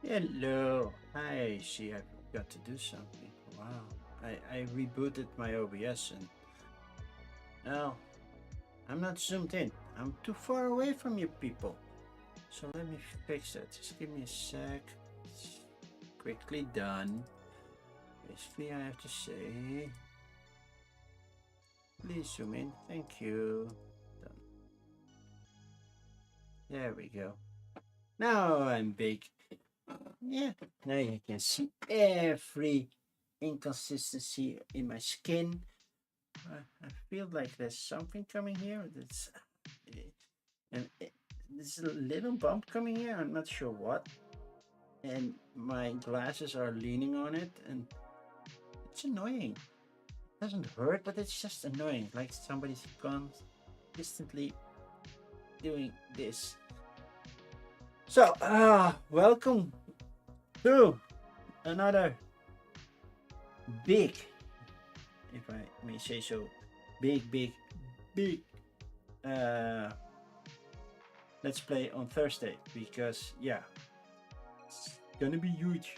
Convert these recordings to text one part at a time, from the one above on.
Hello. I see I got to do something. Wow. I rebooted my OBS and now I'm not zoomed in. I'm too far away from you people. So let me fix that. Just give me a sec. It's quickly done. Basically I have to say please zoom in. Thank you. Done. There we go. Now I'm big. Yeah. Now you can see every inconsistency in my skin. I feel like there's something coming here. That's and there's a little bump coming here. I'm not sure what. And my glasses are leaning on it, and it's annoying. It doesn't hurt, but it's just annoying. Like somebody's consistently doing this. So, welcome to another big, if I may say so, big uh, let's play on Thursday because yeah, it's gonna be huge.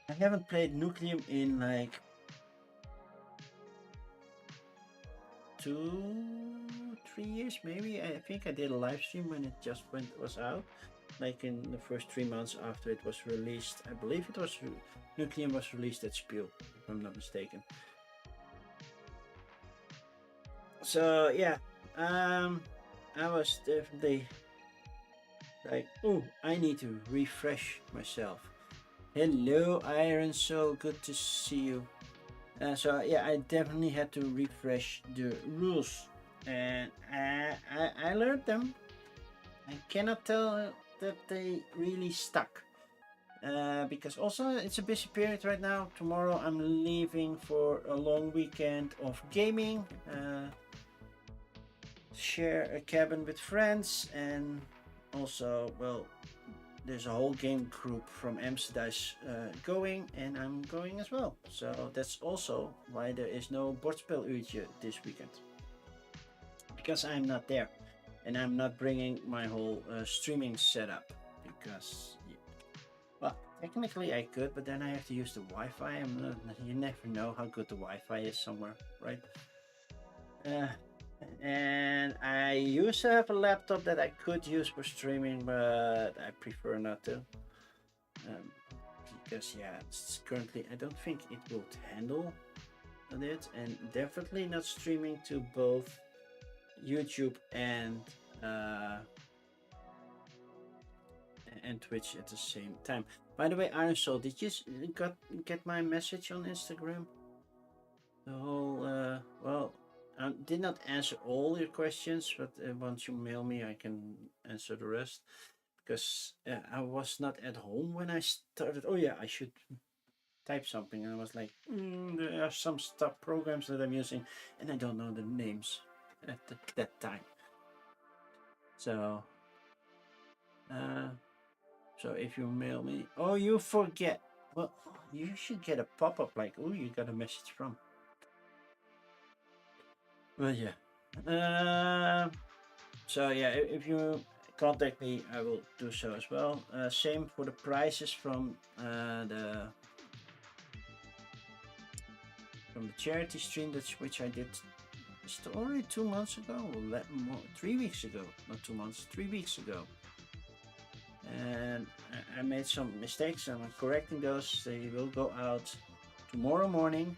I haven't played Nucleum in like 2, 3 years maybe. I think I did a live stream when it just was out, like in the first 3 months after it was released. I believe it was Nucleum was released at Spiel, if I'm not mistaken. So yeah, I was definitely like, oh, I need to refresh myself. Hello, Iron Soul, good to see you. So yeah, I definitely had to refresh the rules, and I learned them. I cannot tell that they really stuck. Because also it's a busy period right now. Tomorrow I'm leaving for a long weekend of gaming. Share a cabin with friends, and also, well, there's a whole game group from Amsterdam going, and I'm going as well. So that's also why there is no bordspel this weekend, because I'm not there, and I'm not bringing my whole streaming setup because, well, technically I could, but then I have to use the Wi-Fi. You never know how good the Wi-Fi is somewhere, right? Uh, and I used to have a laptop that I could use for streaming, but I prefer not to. Um, because yeah, it's currently I don't think it will handle it, and definitely not streaming to both YouTube uh, and Twitch at the same time. By the way, Iron Soul, did you get my message on Instagram? The whole well, I did not answer all your questions, but once you mail me, I can answer the rest. Because I was not at home when I started. Oh yeah, I should type something, and I was like, there are some stuff programs that I'm using, and I don't know the names at that time. So, uh, so if you mail me, oh, you forget. Well, you should get a pop-up like, oh, you got a message from. Well, yeah. So yeah, if you contact me, I will do so as well. Same for the prices from the charity stream which I did just already 2 months ago, or 3 weeks ago, not 2 months, 3 weeks ago. And I made some mistakes. I'm correcting those. They will go out tomorrow morning.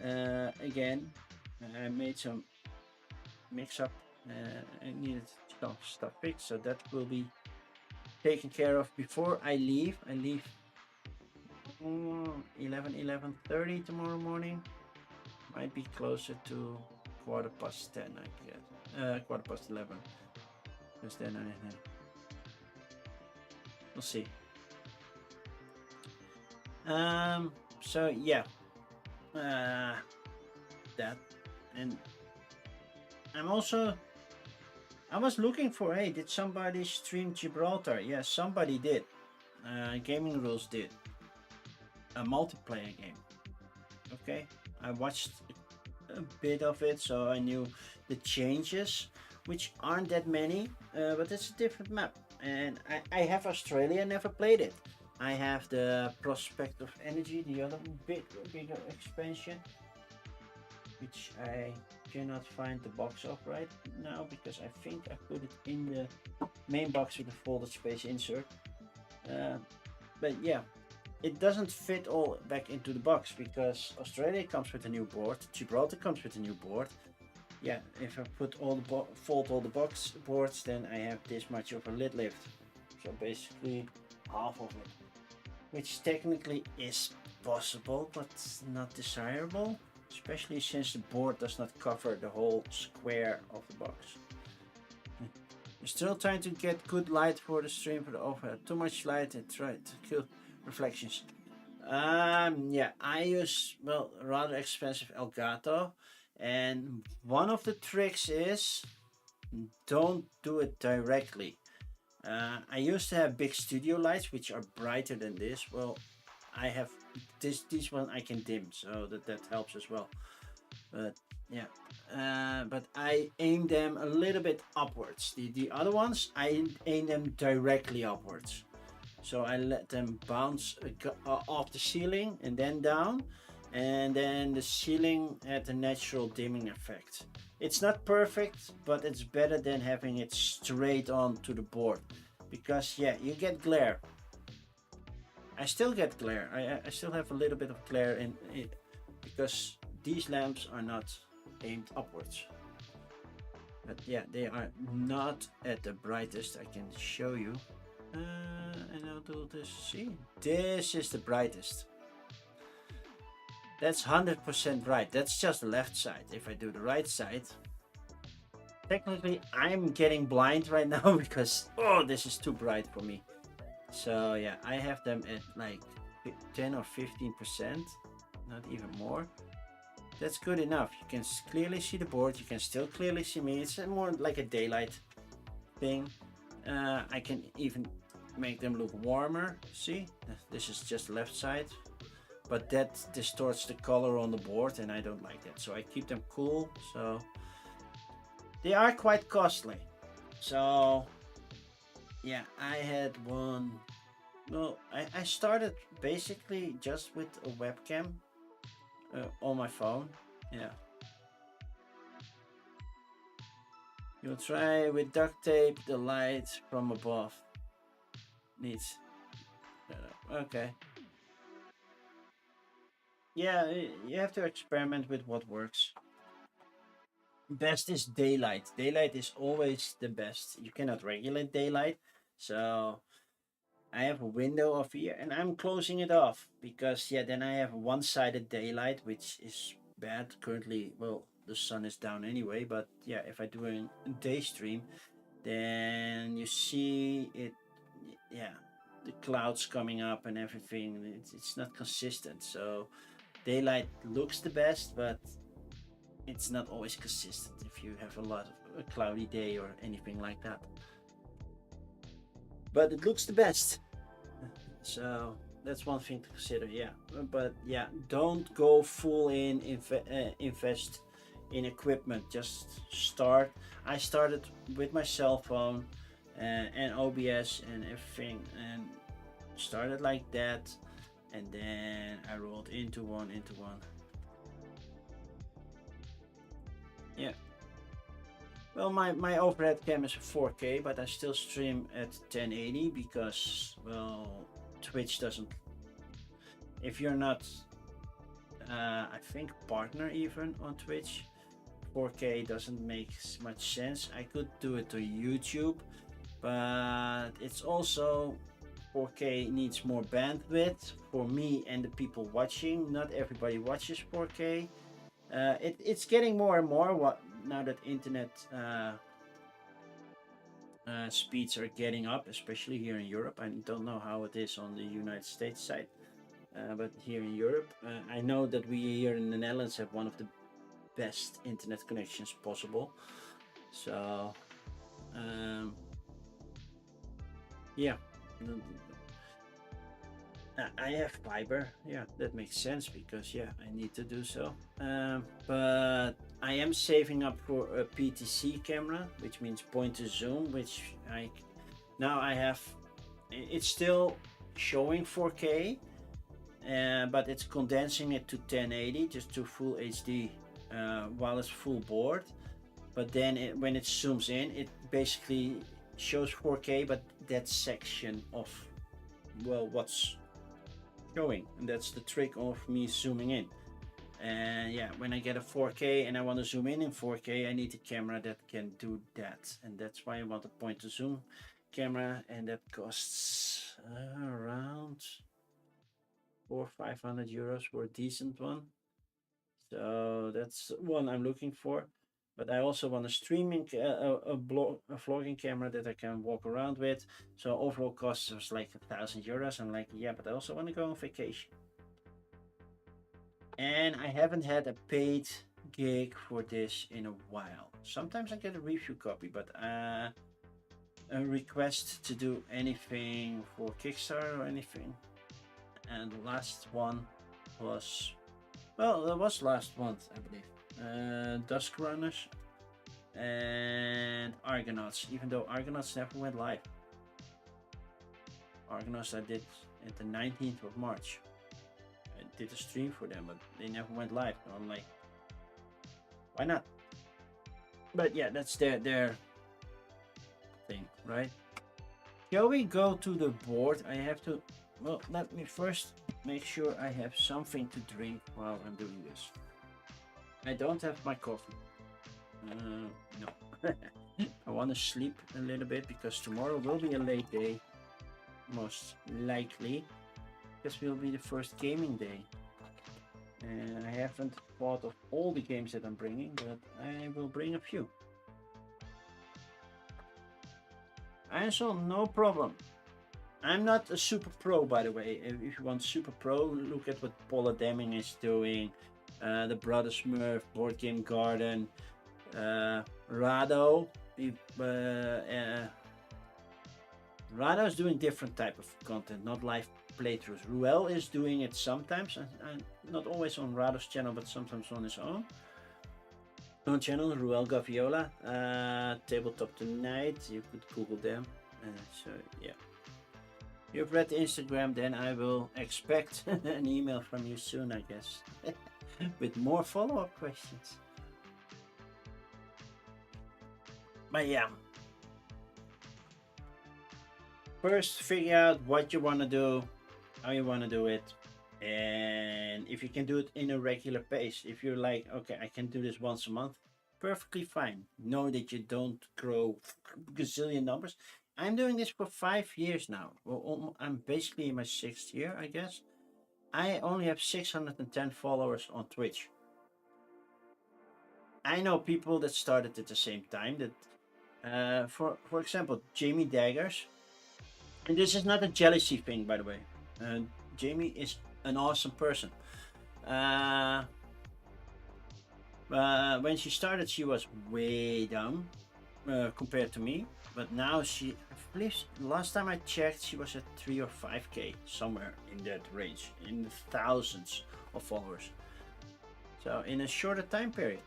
Again, I made some mix-up. I needed some stuff fixed, so that will be taken care of before I leave. I leave 11:30 tomorrow morning. Might be closer to 10:15, I guess. 11:15. Because then we'll see. So yeah, that, and I was looking for, hey, did somebody stream Gibraltar? Yes, somebody did. Gaming Rules did a multiplayer game. Okay, I watched a bit of it, so I knew the changes. which aren't that many, but it's a different map. And I have Australia, never played it. I have the Prospect of Energy, the other bigger expansion, which I cannot find the box of right now because I think I put it in the main box with the folded space insert. Uh, but yeah, it doesn't fit all back into the box because Australia comes with a new board, Gibraltar comes with a new board. Yeah, if I put all the fold all the box boards, then I have this much of a lid lift. So basically half of it, which technically is possible, but not desirable, especially since the board does not cover the whole square of the box. I'm still trying to get good light for the stream for the overhead. Too much light and try to kill reflections. Yeah, I use, well, rather expensive Elgato, and one of the tricks is don't do it directly. I used to have big studio lights which are brighter than this. Well, I have this one I can dim, so that helps as well. But yeah, but I aim them a little bit upwards. The other ones I aim them directly upwards. So I let them bounce off the ceiling and then down, and then the ceiling had a natural dimming effect. It's not perfect, but it's better than having it straight onto the board, because yeah, you get glare. I still get glare. I still have a little bit of glare in it because these lamps are not aimed upwards. But yeah, they are not at the brightest. I can show you. And I'll do this. See, this is the brightest. That's 100% bright. That's just the left side. If I do the right side, technically I'm getting blind right now because oh, this is too bright for me. So yeah, I have them at like 10 or 15%, not even more. That's good enough. You can clearly see the board. You can still clearly see me. It's more like a daylight thing. I can even make them look warmer. See, this is just left side, but that distorts the color on the board and I don't like that, so I keep them cool. So they are quite costly. So yeah, I had one. Well, I started basically just with a webcam on my phone. Yeah, you'll try with duct tape the light from above. Needs. Okay. Yeah, you have to experiment with what works. Best is daylight. Daylight is always the best. You cannot regulate daylight. So I have a window of here and I'm closing it off because yeah, then I have one-sided daylight, which is bad currently. Well, the sun is down anyway, but yeah, if I do a day stream, then you see it, yeah, the clouds coming up and everything. It's not consistent. So daylight looks the best, but it's not always consistent if you have a lot of a cloudy day or anything like that. But it looks the best. So that's one thing to consider. Yeah, but yeah, don't go full in invest in equipment. Just start. I started with my cell phone and OBS and everything, and started like that, and then I rolled into one. Yeah. Well, my overhead cam is 4K, but I still stream at 1080 because, well, Twitch doesn't. If you're not, I think, partner even on Twitch, 4K doesn't make much sense. I could do it to YouTube, but it's also 4K needs more bandwidth for me and the people watching. Not everybody watches 4K. It's getting more and more now that internet speeds are getting up, especially here in Europe. I don't know how it is on the United States side, but here in Europe, I know that we here in the Netherlands have one of the best internet connections possible. So yeah, I have fiber. Yeah, that makes sense because yeah, I need to do so. But I am saving up for a PTC camera, which means point to zoom, which I now I have. It's still showing 4K, but it's condensing it to 1080 just to full HD while it's full board. But then when it zooms in, it basically shows 4K, but that section of, well, what's showing, and that's the trick of me zooming in. And yeah, when I get a 4K and I want to zoom in 4K, I need a camera that can do that, and that's why I want a point to zoom camera, and that costs around 400-500 euros for a decent one. So that's one I'm looking for. But I also want a streaming, a vlogging camera that I can walk around with. So overall cost was like 1,000 euros. I'm like, yeah, but I also want to go on vacation. And I haven't had a paid gig for this in a while. Sometimes I get a review copy, but a request to do anything for Kickstarter or anything. And the last one was, well, that was last month, I believe. Dusk Runners and Argonauts, even though Argonauts never went live. Argonauts I did at the 19th of March. I did a stream for them, but they never went live. So I'm like, why not? But yeah, that's their thing, right? Shall we go to the board? I have to, well, let me first make sure I have something to drink while I'm doing this. I don't have my coffee. No. I want to sleep a little bit because tomorrow will be a late day, most likely. This will be the first gaming day. And I haven't thought of all the games that I'm bringing, but I will bring a few. Also, no problem. I'm not a super pro, by the way. If you want super pro, look at what Paula Deming is doing. The Brother Smurf, Board Game Garden, Rado. Rado is doing different type of content, not live playthroughs. Ruel is doing it sometimes, and not always on Rado's channel, but sometimes on his own channel. Ruel Gaviola, Tabletop Tonight. You could Google them. So yeah. You've read the Instagram, then I will expect an email from you soon, I guess, with more follow-up questions. But yeah, first figure out what you want to do, how you want to do it, and if you can do it in a regular pace. If you're like, okay, I can do this once a month, perfectly fine. Know that you don't grow gazillion numbers. I'm doing this for 5 years now. Well, I'm basically in my 6th year, I guess. I only have 610 followers on Twitch. I know people that started at the same time. That, for example, Jamie Daggers. And this is not a jealousy thing, by the way. Jamie is an awesome person. When she started, she was way down compared to me. But now I believe last time I checked, she was at 3 or 5K, somewhere in that range, in the thousands of followers. So in a shorter time period.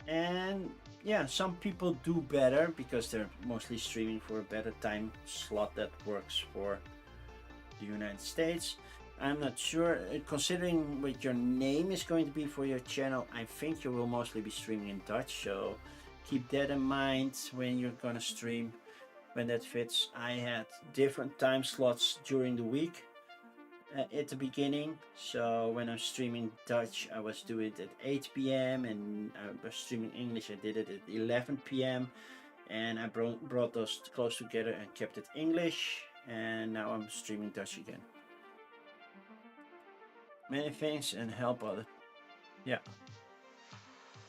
And yeah, some people do better because they're mostly streaming for a better time slot that works for the United States. I'm not sure, considering what your name is going to be for your channel, I think you will mostly be streaming in Dutch, so keep that in mind when you're gonna stream, when that fits. I had different time slots during the week at the beginning, so when I'm streaming Dutch I was doing it at 8 p.m. and I was streaming English, I did it at 11 p.m. and I brought those close together and kept it English, and now I'm streaming Dutch again. Many things and help others.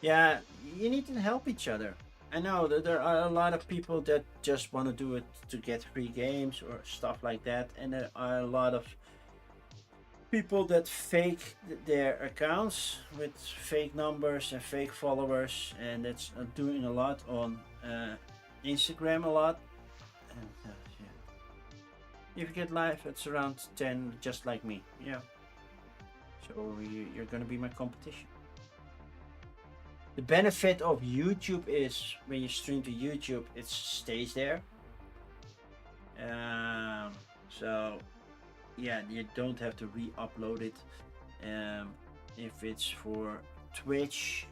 Yeah, you need to help each other. I know that there are a lot of people that just want to do it to get free games or stuff like that, and there are a lot of people that fake their accounts with fake numbers and fake followers, and that's doing a lot on Instagram a lot. And yeah, if you get live, it's around 10, just like me. Yeah. So you're gonna be my competition. The benefit of YouTube is when you stream to YouTube, it stays there. So yeah, you don't have to re-upload it. If it's for Twitch,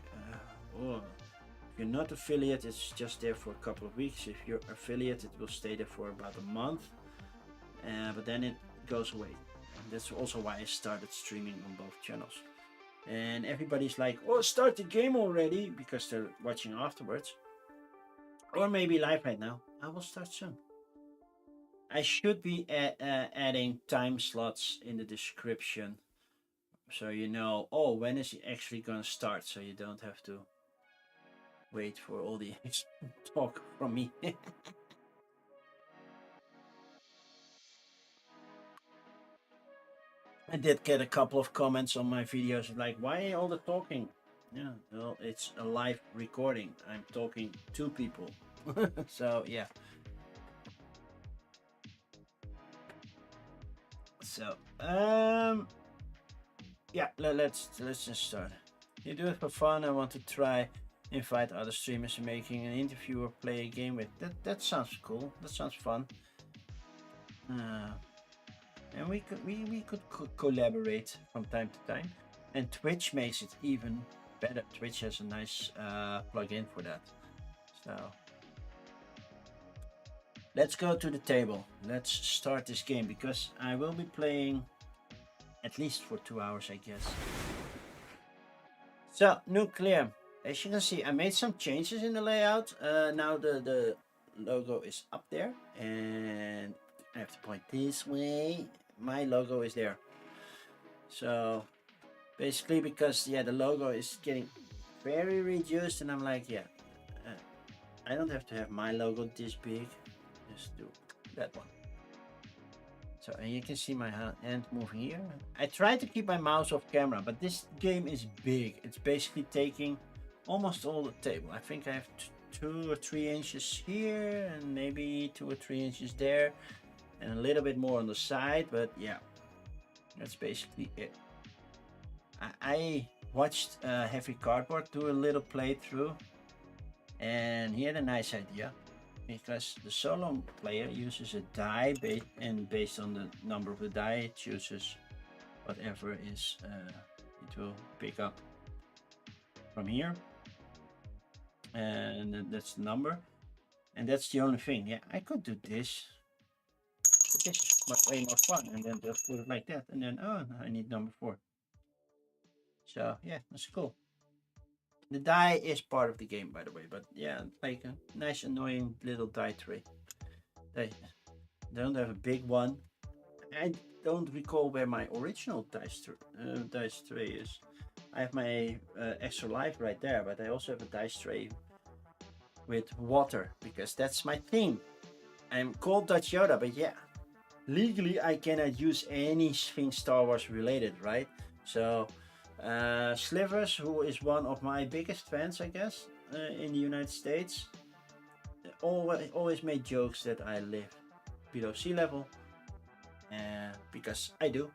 or if you're not affiliate, it's just there for a couple of weeks. If you're affiliate, it will stay there for about a month, but then it goes away. And that's also why I started streaming on both channels. And everybody's like, oh, start the game already, because they're watching afterwards. Or maybe live right now. I will start soon. I should be adding time slots in the description, so you know, oh, when is it actually gonna start, so you don't have to wait for all the talk from me. I did get a couple of comments on my videos like, why all the talking? Yeah, well, it's a live recording. I'm talking to people. So yeah. So yeah, let's just start. You do it for fun. I want to try invite other streamers making an interview or play a game with. That sounds cool. That sounds fun. And we could collaborate from time to time. And Twitch makes it even better. Twitch has a nice plugin for that. So let's go to the table. Let's start this game, because I will be playing at least for 2 hours, I guess. So, Nucleum. As you can see, I made some changes in the layout. Now the logo is up there, and I have to point this way. My logo is there. So, basically, because yeah, the logo is getting very reduced, and I'm like, yeah, I don't have to have my logo this big. Just do that one. So, and you can see my hand moving here. I try to keep my mouse off camera, but this game is big. It's basically taking almost all the table. I think I have 2 or 3 inches here, and maybe 2 or 3 inches there, and a little bit more on the side, but yeah, that's basically it. I watched Heavy Cardboard do a little playthrough, and he had a nice idea, because the solo player uses a die, and based on the number of the die, it chooses whatever is it will pick up from here, and that's the number, and that's the only thing. Yeah, I could do this, but this is way more fun, and then just put it like that, and then, oh, I need number 4. So yeah, that's cool. The die is part of the game, by the way, but yeah, like a nice annoying little die tray. They don't have a big one. I don't recall where my original dice tray is. I have my extra life right there, but I also have a dice tray with water, because that's my thing. I'm called Dutch Yoda, but yeah, legally I cannot use anything Star Wars related, right? So Slivers, who is one of my biggest fans, I guess, in the United States, always made jokes that I live below sea level, because I do.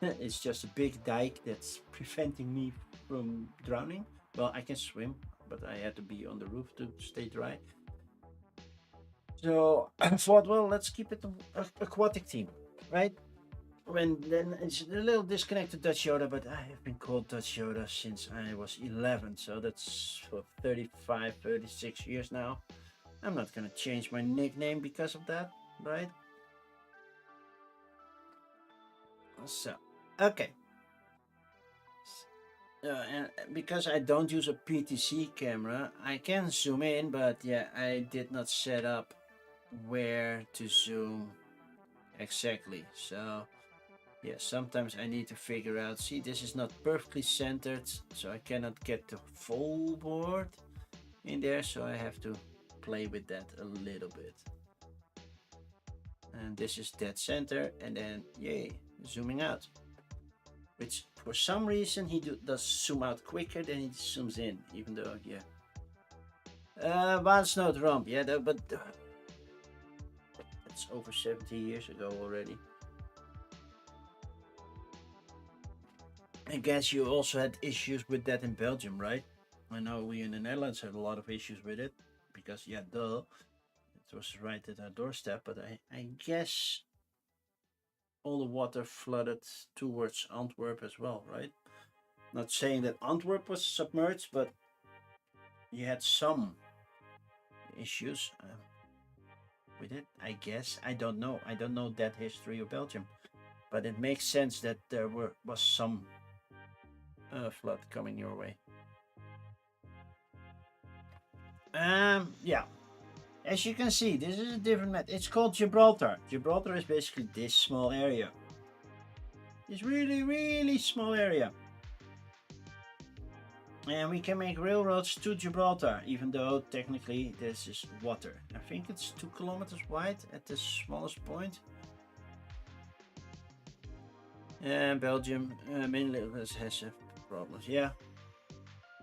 It's just a big dike that's preventing me from drowning. Well, I can swim, but I had to be on the roof to stay dry. So I thought, well, let's keep it an aquatic theme, right? Then it's a little disconnected Dutch Yoda, but I have been called Dutch Yoda since I was 11, so that's for 35, 36 years now. I'm not gonna change my nickname because of that, right? So, okay. And because I don't use a PTC camera, I can zoom in, but yeah, I did not set up where to zoom exactly. So yeah, sometimes I need to figure out, see, this is not perfectly centered, so I cannot get the full board in there, so I have to play with that a little bit. And this is dead center, and then yay, zooming out, which for some reason he does zoom out quicker than he zooms in, even though, yeah. One Snowed Romp, yeah, but that's over 70 years ago already. I guess you also had issues with that in Belgium, right? I know we in the Netherlands had a lot of issues with it because, yeah, duh, it was right at our doorstep. But I guess all the water flooded towards Antwerp as well, right? Not saying that Antwerp was submerged, but you had some issues with it, I guess. I don't know. I don't know that history of Belgium, but it makes sense that there was some flood coming your way. Yeah. As you can see, this is a different map. It's called Gibraltar. Gibraltar is basically this small area. This really, really small area. And we can make railroads to Gibraltar, even though technically this is water. I think it's 2 kilometers wide at the smallest point. And Belgium mainly has problems. Yeah,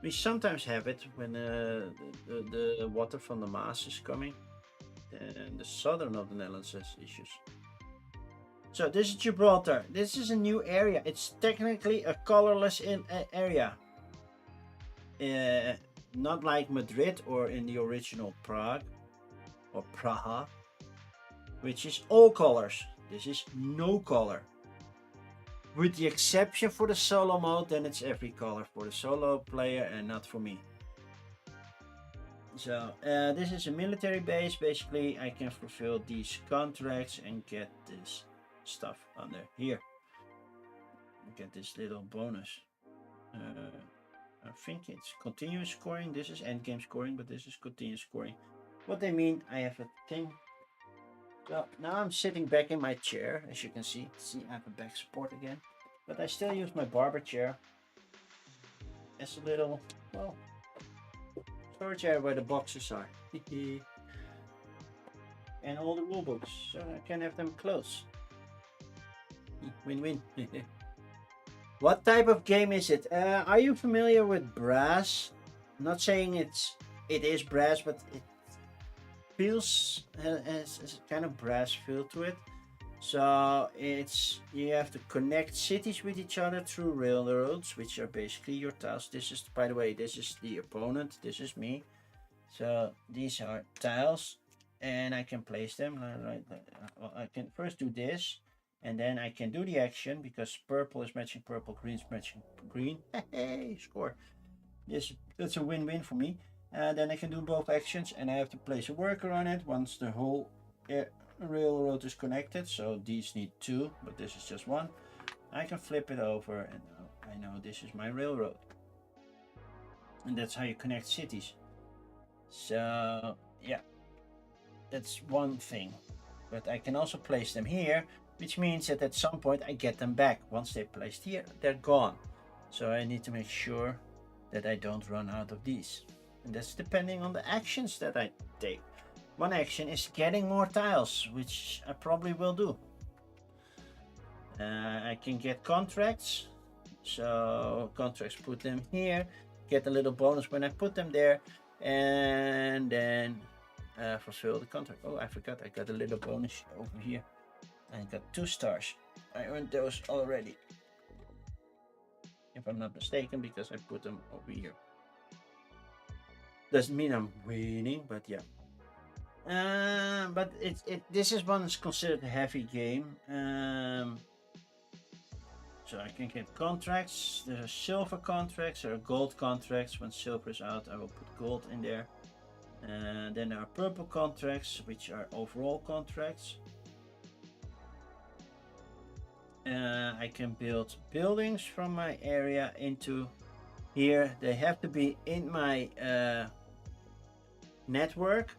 we sometimes have it when the water from the Maas is coming. And the southern of the Netherlands has issues. So this is Gibraltar. This is a new area. It's technically a colorless area. Not like Madrid or in the original Prague or Praha, which is all colors. This is no color. With the exception for the solo mode, then it's every color for the solo player and not for me. So this is a military base. Basically, I can fulfill these contracts and get this stuff under here. Get this little bonus. I think it's continuous scoring. This is end game scoring, but this is continuous scoring. What they mean, I have a thing. Well, now I'm sitting back in my chair, as you can see. See, I have a back support again. But I still use my barber chair as a little, well, storage area where the boxes are. And all the rule books, so I can have them close. Win-win. What type of game is it? Are you familiar with brass? I'm not saying it is brass, but it feels has kind of brass feel to it. So you have to connect cities with each other through railroads, which are basically your tiles. This is, by the way, this is the opponent. This is me. So these are tiles, and I can place them. Well, I can first do this. And then I can do the action because purple is matching purple, green is matching green. Hey, score. That's a win-win for me. Then I can do both actions and I have to place a worker on it once the whole railroad is connected. So these need 2, but this is just 1. I can flip it over and I know this is my railroad. And that's how you connect cities. So yeah, that's one thing. But I can also place them here, which means that at some point I get them back. Once they're placed here, they're gone. So I need to make sure that I don't run out of these. And that's depending on the actions that I take. One action is getting more tiles, which I probably will do. I can get contracts. So contracts, put them here. Get a little bonus when I put them there. And then fulfill the contract. Oh, I forgot I got a little bonus over here. I got 2 stars. I earned those already, if I'm not mistaken, because I put them over here. Doesn't mean I'm winning, but yeah. But this is one is considered a heavy game. So I can get contracts. There are silver contracts, there are gold contracts. When silver is out, I will put gold in there. Then there are purple contracts, which are overall contracts. I can build buildings from my area into here. They have to be in my network,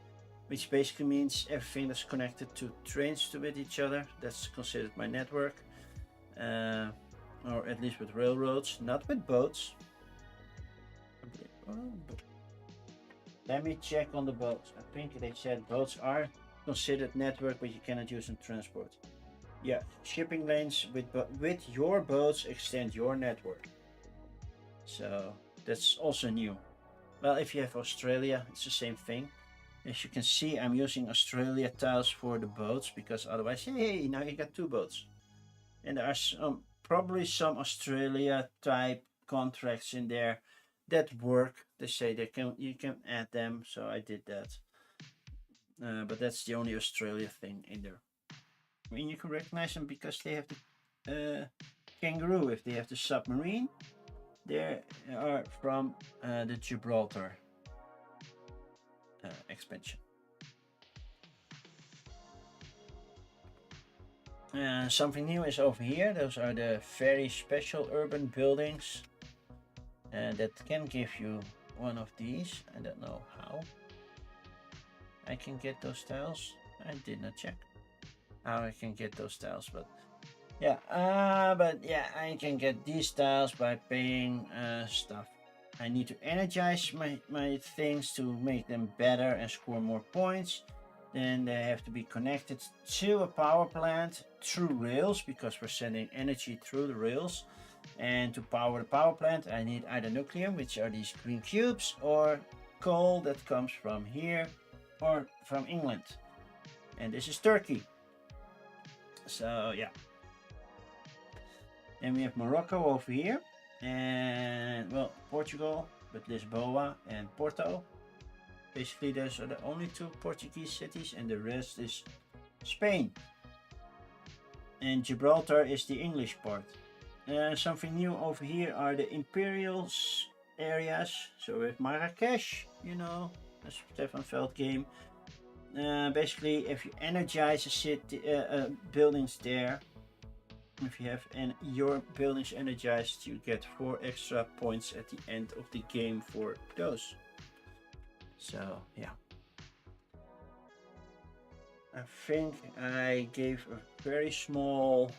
which basically means everything that's connected to trains with each other. That's considered my network, or at least with railroads, not with boats. Let me check on the boats. I think they said boats are considered network, but you cannot use in transport. Yeah, shipping lanes with your boats extend your network. So that's also new. Well, if you have Australia, it's the same thing. As you can see, I'm using Australia tiles for the boats because otherwise, hey, now you got 2 boats. And there are probably some Australia type contracts in there that work. They say you can add them, so I did that. But that's the only Australia thing in there. I mean, you can recognize them because they have the kangaroo. If they have the submarine, they are from the Gibraltar expansion. Something new is over here. Those are the very special urban buildings that can give you one of these. I don't know how I can get those tiles. I did not check how I can get those tiles, but yeah, I can get these tiles by paying stuff. I need to energize my things to make them better and score more points. Then they have to be connected to a power plant through rails because we're sending energy through the rails. And to power the power plant, I need either Nucleum, which are these green cubes, or coal that comes from here or from England. And this is Turkey. So yeah. And we have Morocco over here. And well, Portugal with Lisboa and Porto. Basically, those are the only two Portuguese cities, and the rest is Spain. And Gibraltar is the English part. Something new over here are the imperial areas. So with Marrakesh, you know, a Stefan Feld game. Basically, if you energize a city, buildings there, if you have your buildings energized, you get 4 extra points at the end of the game for those. So yeah, I think I gave a very small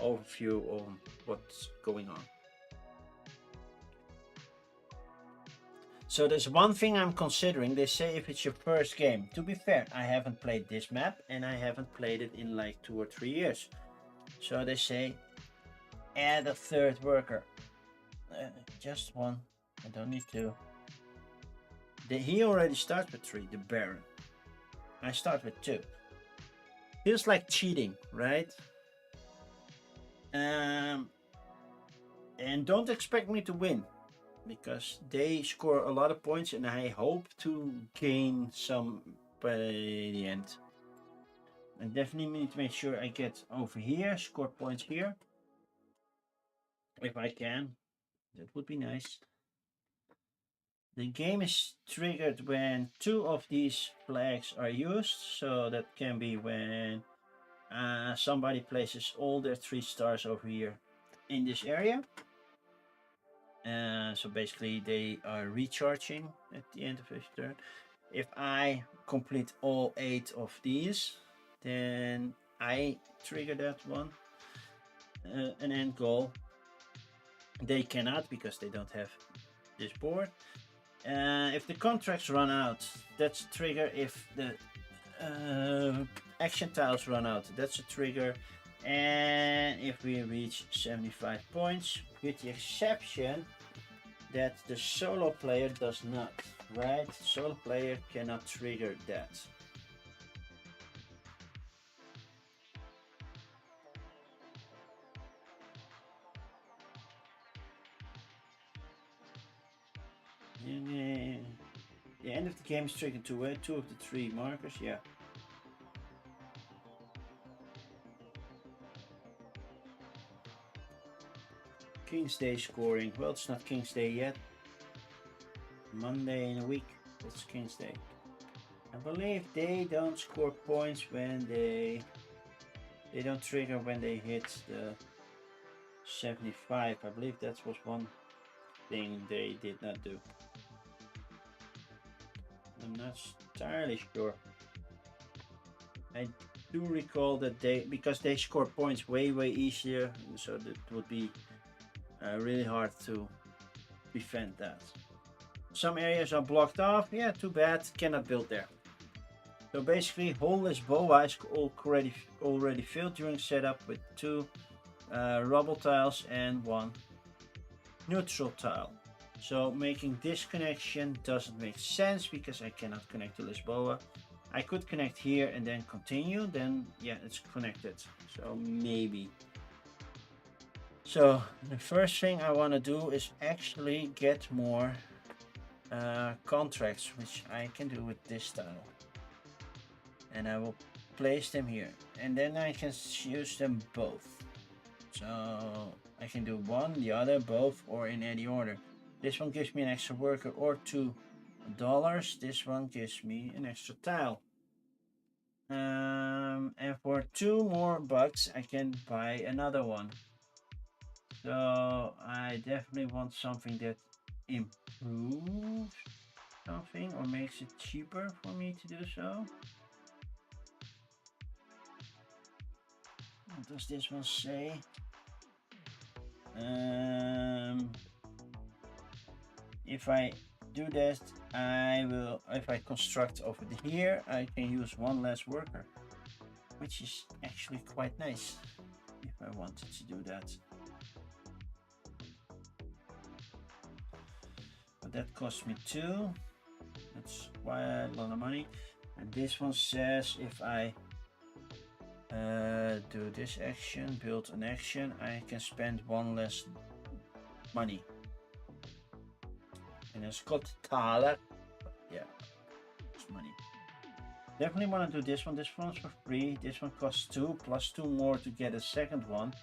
overview on what's going on. So there's one thing I'm considering. They say if it's your first game. To be fair, I haven't played this map and I haven't played it in like 2 or 3 years. So they say add a third worker. Just one. I don't need two. He already starts with 3, the Baron. I start with 2. Feels like cheating, right? And don't expect me to win, because they score a lot of points and I hope to gain some by the end. I definitely need to make sure I get over here, score points here. If I can, that would be nice. The game is triggered when 2 of these flags are used, so that can be when somebody places all their 3 stars over here in this area. So basically they are recharging at the end of each turn. If I complete all 8 of these, then I trigger that one, an end goal. They cannot because they don't have this board. If the contracts run out, that's a trigger. If the action tiles run out, that's a trigger. And if we reach 75 points, with the exception that the solo player does not, right? Solo player cannot trigger that. And, the end of the game is triggered to 2 of the 3 markers, yeah. King's Day scoring. Well, it's not King's Day yet. Monday in a week, that's King's Day. I believe they don't score points when they don't trigger when they hit the 75. I believe that was one thing they did not do. I'm not entirely sure. I do recall that because they score points way easier, so that would be really hard to defend that. Some areas are blocked off. Yeah, too bad. Cannot build there. So basically, whole Lisboa is already filled during setup with 2 rubble tiles and 1 neutral tile. So making this connection doesn't make sense because I cannot connect to Lisboa. I could connect here and then continue, then yeah, it's connected. So maybe. So the first thing I want to do is actually get more contracts, which I can do with this tile. And I will place them here. And then I can use them both. So I can do one, the other, both, or in any order. This one gives me an extra worker or $2. This one gives me an extra tile. And for 2 more bucks, I can buy another one. So I definitely want something that improves something or makes it cheaper for me to do so. What does this one say? If I do that, I will, if I construct over here, I can use one less worker, which is actually quite nice if I wanted to do that. But that cost me 2. That's quite a lot of money. And this one says if I do this action, build an action, I can spend 1 less money. And it's called Thaler. Yeah, it's money. Definitely want to do this one. This one's for free. This one costs 2 plus 2 more to get a second one.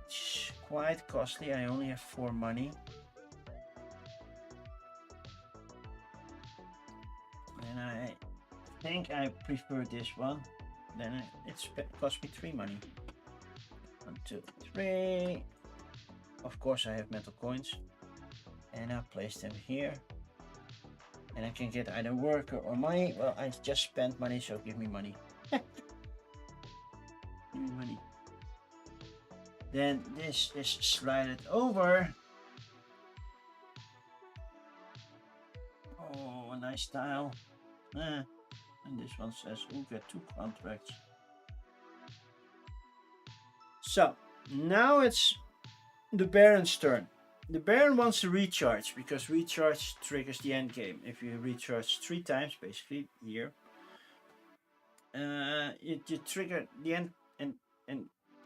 It's quite costly. I only have 4 money. And I think I prefer this one. Then it cost me 3 money. 1, 2, 3. Of course I have metal coins. And I place them here. And I can get either worker or money. Well, I just spent money, so give me money. Give me money. Then this is slided over. Oh, a nice tile. And this one says we'll get 2 contracts. So now it's the Baron's turn. The Baron wants to recharge because recharge triggers the end game. If you recharge 3 times, basically here, you trigger the end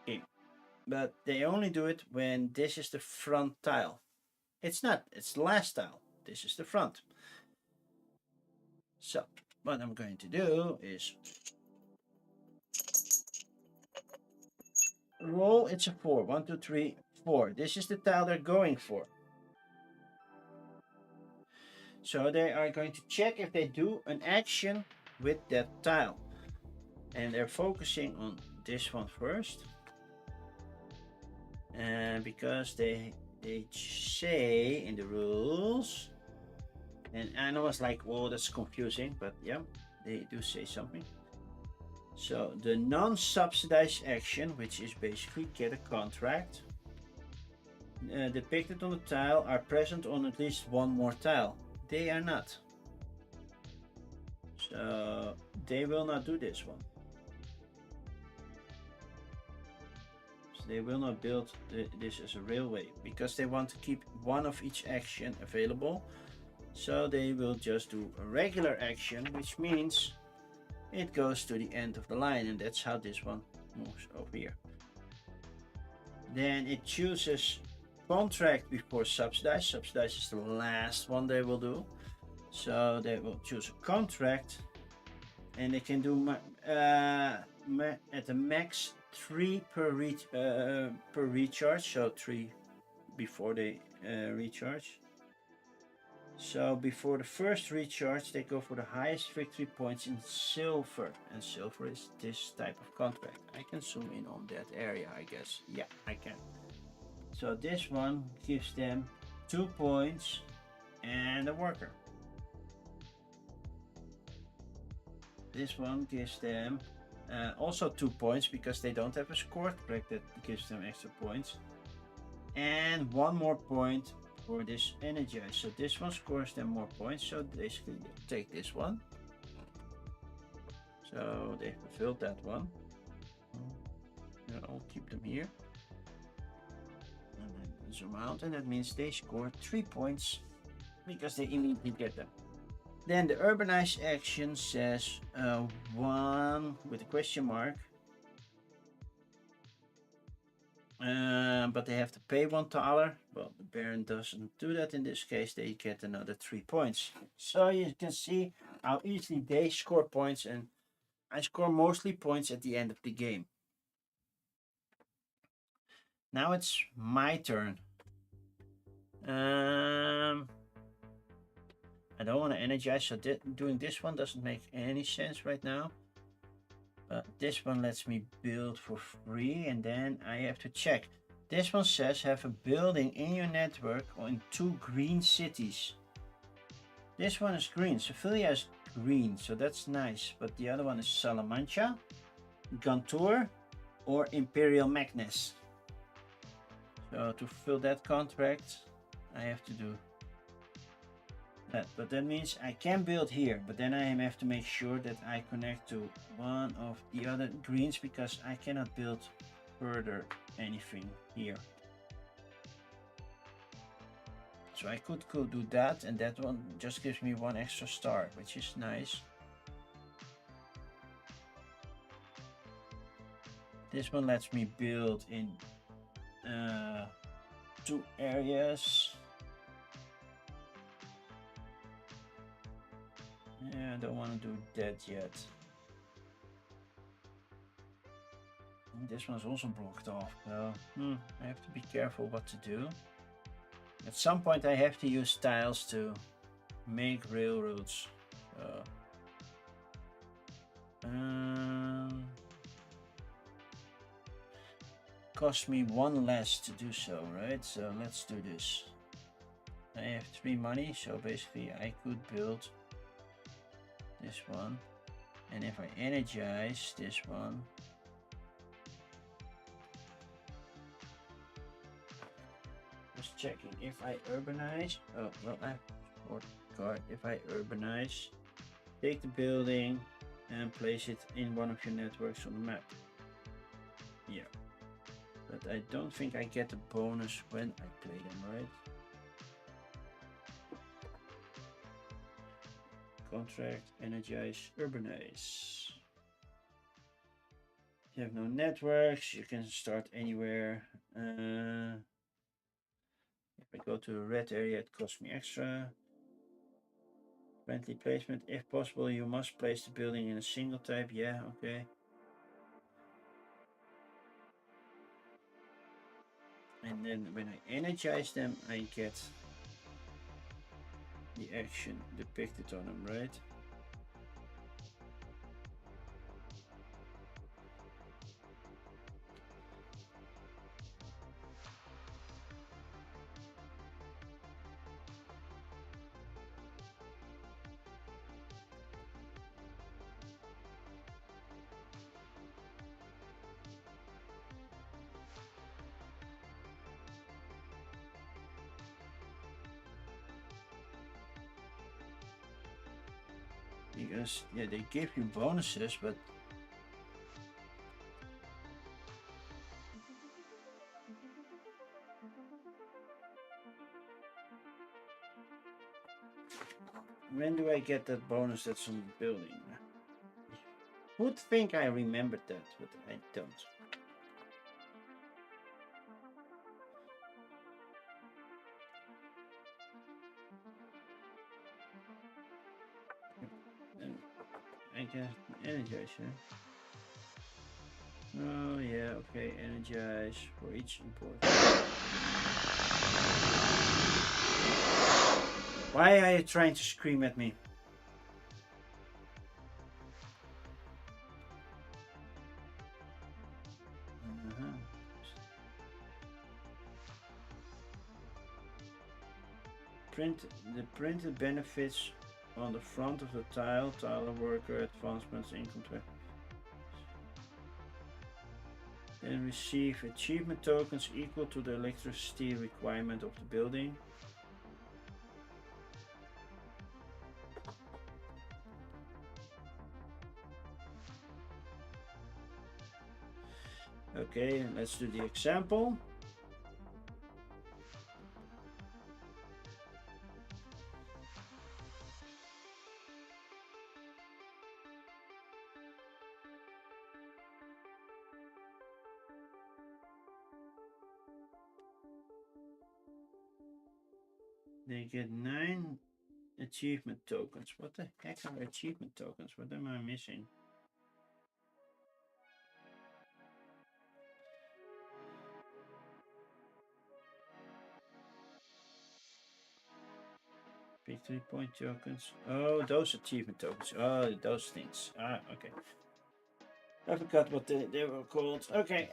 game. But they only do it when this is the front tile. It's not. It's the last tile. This is the front. So what I'm going to do is roll. It's a 4. 1, 2, 3, 4. This is the tile they're going for. So they are going to check if they do an action with that tile. And they're focusing on this one first. And because they say in the rules, and I know it's like, oh, that's confusing, but yeah, they do say something. So the non-subsidized action, which is basically get a contract, depicted on the tile are present on at least 1 more tile. They are not. So they will not do this one. So they will not build this as a railway because they want to keep 1 of each action available. So they will just do a regular action, which means it goes to the end of the line, and that's how this one moves over here. Then it chooses contract before subsidize. Subsidize is the last one they will do. So they will choose a contract, and they can do at the max 3 per recharge. So 3 before they recharge. So before the first recharge, they go for the highest victory points in silver, and silver is this type of contract. I can zoom in on that area, I guess. Yeah, I can. So this one gives them 2 points and a worker. This one gives them also 2 points because they don't have a score track that gives them extra points, and 1 more point for this energize. So this one scores them more points. So basically they take this one. So they fulfilled that one. I'll keep them here. And then zoom out, and that means they score 3 points because they immediately get them. Then the urbanize action says 1 with a question mark. but they have to pay $1. Well, the Baron doesn't do that in this case. They get another 3 points. So you can see how easily they score points, and I score mostly points at the end of the game. Now it's my turn. I don't want to energize, so doing this one doesn't make any sense right now. But this one lets me build for free, and then I have to check. This one says have a building in your network or in 2 green cities. This one is green. Sevilla is green, so that's nice. But the other one is Salamanca, Gantour, or Imperial Magnus. So to fill that contract, I have to do that. But that means I can build here, but then I have to make sure that I connect to one of the other greens, because I cannot build further anything here. So I could go do that, and that one just gives me 1 extra star, which is nice. This one lets me build in 2 areas. Yeah, I don't want to do that yet. This one's also blocked off, so I have to be careful what to do. At some point I have to use tiles to make railroads. Cost me 1 less to do so, right? So let's do this. I have 3 money, so basically I could build this one, and if I energize this one, just checking if I urbanize. Oh well, I forgot. If I urbanize, take the building and place it in one of your networks on the map. Yeah, but I don't think I get a bonus when I play them, right? Contract, energize, urbanize. You have no networks, you can start anywhere. If I go to a red area, it costs me extra. Friendly placement, if possible, you must place the building in a single type. Yeah, okay. And then when I energize them, I get the action depicted on them, right? Because yeah, they give you bonuses, but when do I get that bonus that's on the building? Would think I remembered that, but I don't. I can energize, yeah. Oh yeah, okay, energize for each import. Why are you trying to scream at me? The printed benefits on the front of the tile worker advancements income tax. Then receive achievement tokens equal to the electricity requirement of the building. Okay, let's do the example. they get 9 achievement tokens. What the heck are achievement tokens? What am I missing? Victory point tokens. Oh, those achievement tokens. Oh, those things. Ah, okay. I forgot what they were called. Okay.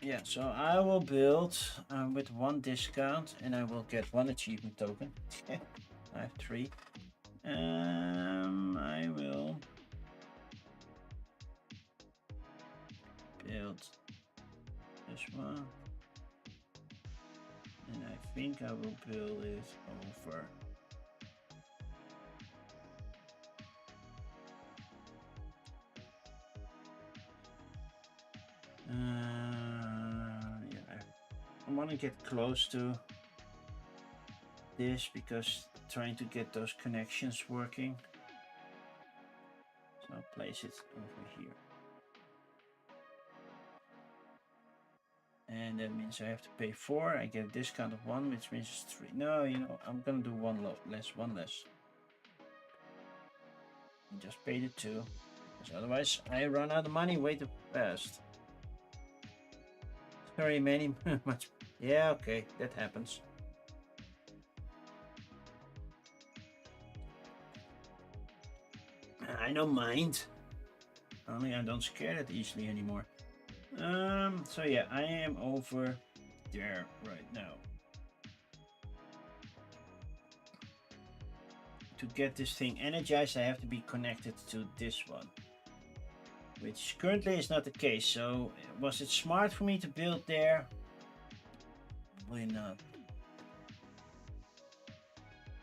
Yeah, so I will build with 1 discount and I will get 1 achievement token. I have 3. I will build this one. And I think I will build it over. Yeah, I want to get close to this because trying to get those connections working. So I'll place it over here. And that means I have to pay 4. I get a discount of 1, which means it's 3. No, you know, I'm gonna do one less. And just pay the 2. Because otherwise I run out of money way too fast. Sorry, many much. Yeah, okay, that happens. I don't mind. Only I don't scare that easily anymore. So yeah, I am over there right now. To get this thing energized, I have to be connected to this one, which currently is not the case. So was it smart for me to build there? Probably not.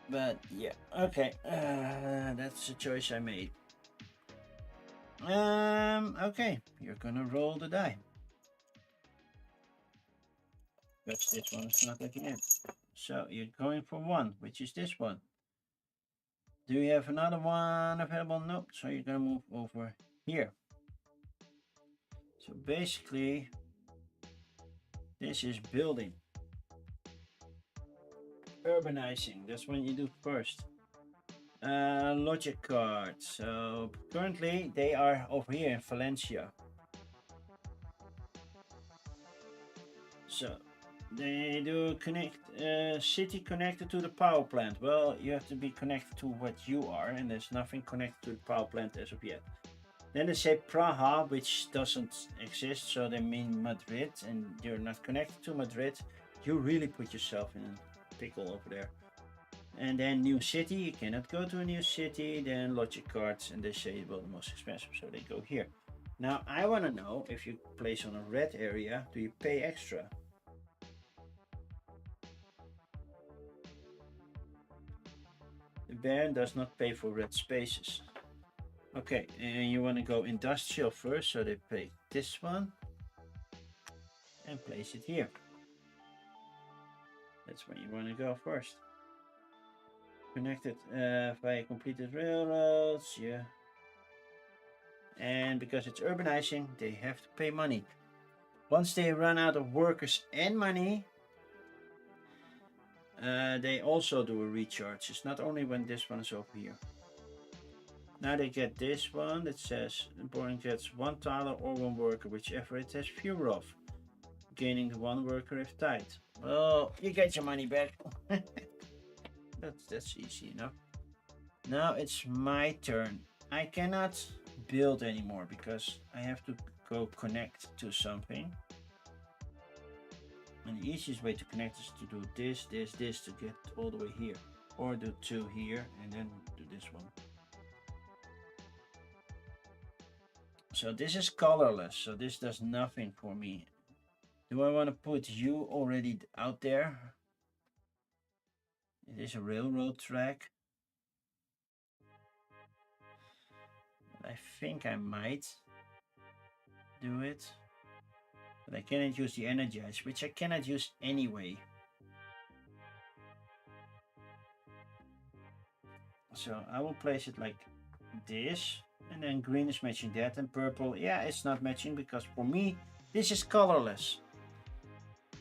But yeah, okay, that's the choice I made. Okay, you're gonna roll the die. That's this one is not looking in. So you're going for 1, which is this one. Do you have another one available? Nope. So you're gonna move over here. So basically, this is building. Urbanizing, that's what you do first. Logic cards. So currently they are over here in Valencia. So they do connect city connected to the power plant. Well, you have to be connected to what you are, and there's nothing connected to the power plant as of yet. Then they say Praha, which doesn't exist, so they mean Madrid, and you're not connected to Madrid. You really put yourself in a pickle over there. And then new city, you cannot go to a new city. Then logic cards, and they say, well, the most expensive, so they go here. Now I want to know, if you place on a red area, do you pay extra? The Baron does not pay for red spaces. Okay, and you want to go industrial first, so they pay this one and place it here. That's where you want to go first. Connected via completed railroads, yeah. And because it's urbanizing, they have to pay money. Once they run out of workers and money, they also do a recharge. It's not only when this one is over here. Now they get this one that says Boring gets 1 Tyler or 1 worker, whichever it has fewer of, gaining the 1 worker if tied. Well, you get your money back. That's easy enough. Now it's my turn. I cannot build anymore because I have to go connect to something. And the easiest way to connect is to do this to get all the way here. Or do 2 here and then do this one. So this is colorless, so this does nothing for me. Do I want to put you already out there? It is a railroad track. I think I might do it. But I cannot use the energize, which I cannot use anyway. So I will place it like this. And then green is matching that, and purple, yeah, it's not matching because for me, this is colorless.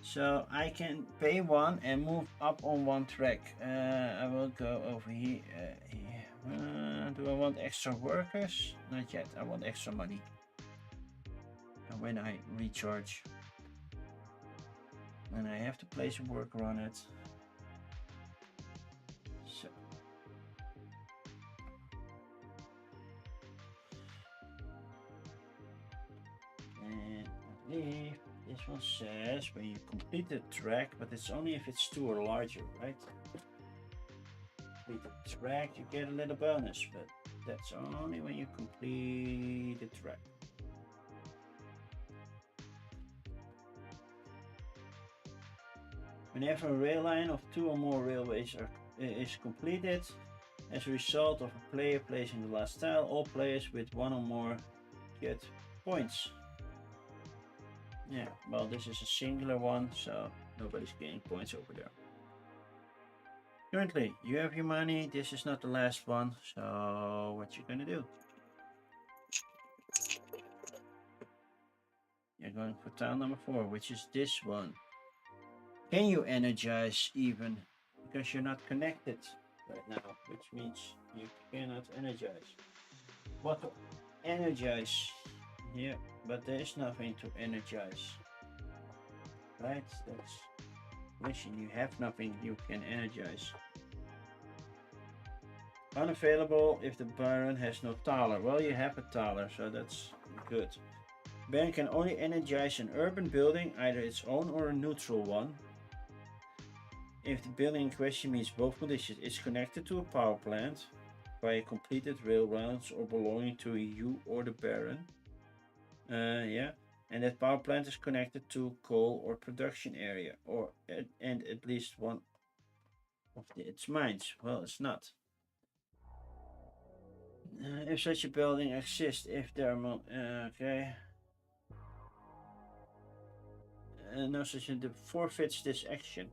So I can pay one and move up on one track. I will go over here. Do I want extra workers? Not yet. I want extra money. And when I recharge, and I have to place a worker on it. So. And I believe this one says when you complete the track, but it's only if it's 2 or larger, right? Complete the track, you get a little bonus, but that's only when you complete the track. Whenever a rail line of 2 or more railways is completed, as a result of a player placing the last tile, all players with 1 or more get points. Yeah, well, this is a singular one, so nobody's getting points over there. Currently, you have your money. This is not the last one, so what you gonna do? You're going for tile number 4, which is this one. Can you energize even? Because you're not connected right now, which means you cannot energize. What to energize? Yeah, but there is nothing to energize. Right? That's mission. You have nothing you can energize. Unavailable if the Baron has no taler. Well, you have a taler, so that's good. Baron can only energize an urban building, either its own or a neutral one. If the building in question meets both conditions, it's connected to a power plant by a completed railroads or belonging to you or the Baron. Yeah, and that power plant is connected to coal or production area, and at least one of its mines. Well, it's not. If such a building exists, if there are okay. No such a forfeits this action.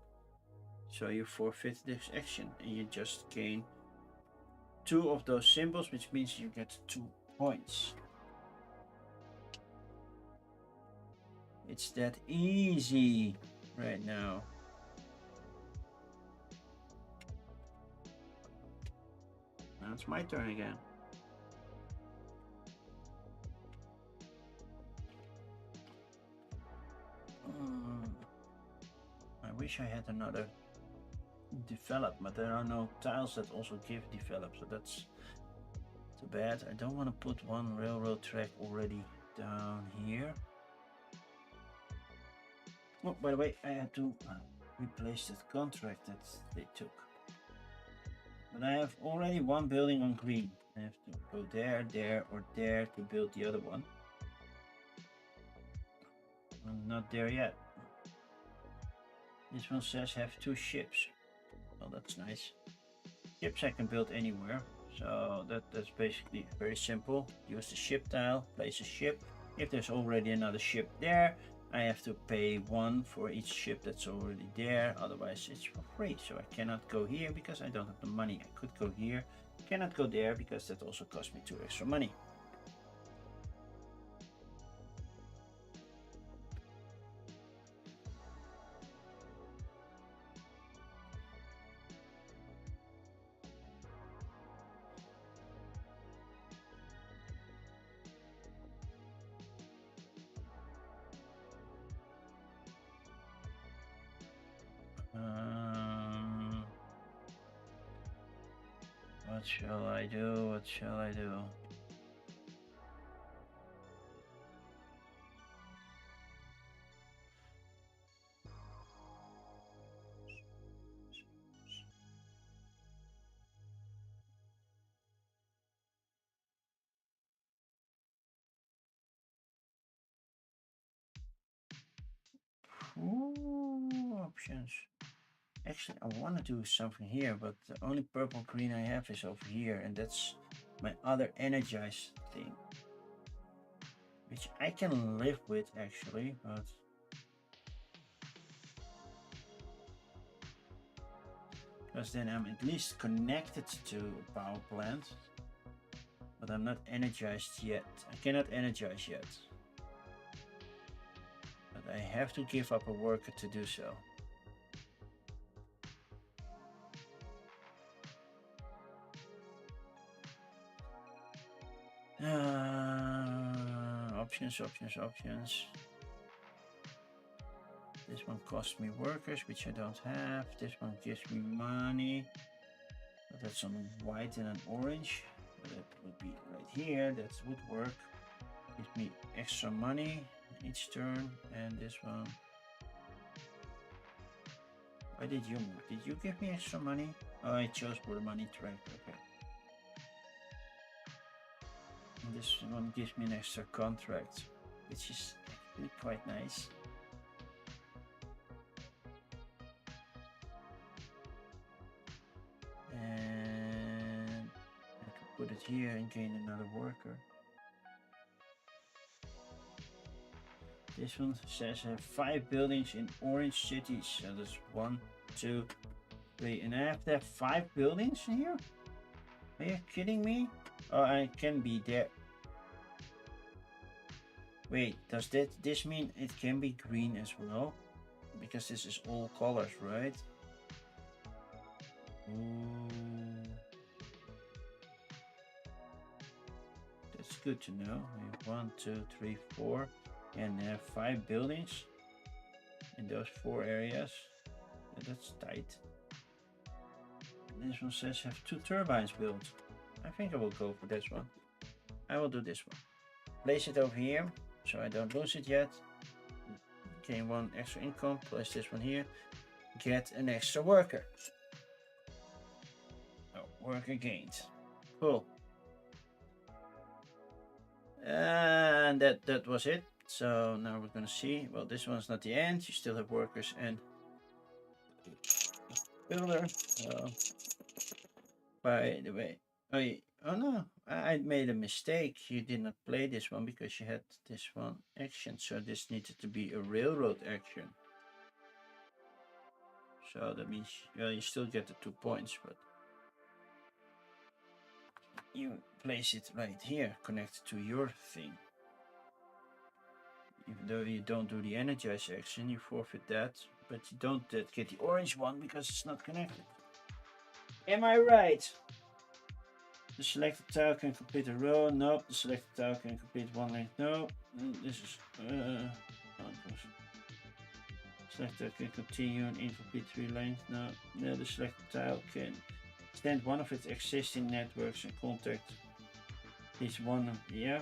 So you forfeit this action and you just gain 2 of those symbols, which means you get 2 points. It's that easy right now. Now it's my turn again. I wish I had another develop, but there are no tiles that also give develop, so that's too bad. I don't want to put one railroad track already down here. Oh, by the way, I had to replace that contract that they took. But I have already one building on green. I have to go there, there, or there to build the other one. I'm not there yet. This one says have 2 ships. Well, that's nice. Ships I can build anywhere. So that's basically very simple. Use the ship tile, place a ship. If there's already another ship there, I have to pay 1 for each ship that's already there. Otherwise it's for free. So I cannot go here because I don't have the money. I could go here. Cannot go there because that also cost me 2 extra money. What shall I do? What shall I do? Ooh, options. Actually, I want to do something here, but the only purple green I have is over here, and that's my other energized thing. Which I can live with, actually, but... Because then I'm at least connected to a power plant. But I'm not energized yet. I cannot energize yet. But I have to give up a worker to do so. Options. This one costs me workers, which I don't have. This one gives me money. But that's on white and an orange. That would be right here. That would work. Gives me extra money each turn. And this one. Why did you move? Did you give me extra money? Oh, I chose for the money track. Okay. And this one gives me an extra contract, which is actually quite nice. And I can put it here and gain another worker. This one says I have 5 buildings in orange cities. So that's 1, 2, 3. And I have to have 5 buildings in here? Are you kidding me? Oh, I can be there. Wait, does this mean it can be green as well? Because this is all colors, right? Ooh. That's good to know. We have 1, 2, 3, 4. And have 5 buildings in those 4 areas. Yeah, that's tight. And this one says have 2 turbines built. I think I will go for this one. I will do this one. Place it over here so I don't lose it yet. Gain 1 extra income. Place this one here. Get an extra worker. Oh, worker gained. Cool. And that was it. So now we're gonna see. Well, this one's not the end. You still have workers and builder. By the way, oh no, I made a mistake. You did not play this one because you had this one action. So this needed to be a railroad action. So that means, well, you still get the 2 points, but you place it right here, connected to your thing. Even though you don't do the energize action, you forfeit that, but you don't get the orange one because it's not connected. Am I right? The selected tile can complete a row. Nope. The selected tile can complete 1 length. No. This is selected can continue an incomplete 3 length. No. No. The selected tile can extend one of its existing networks and contact each one. Yeah.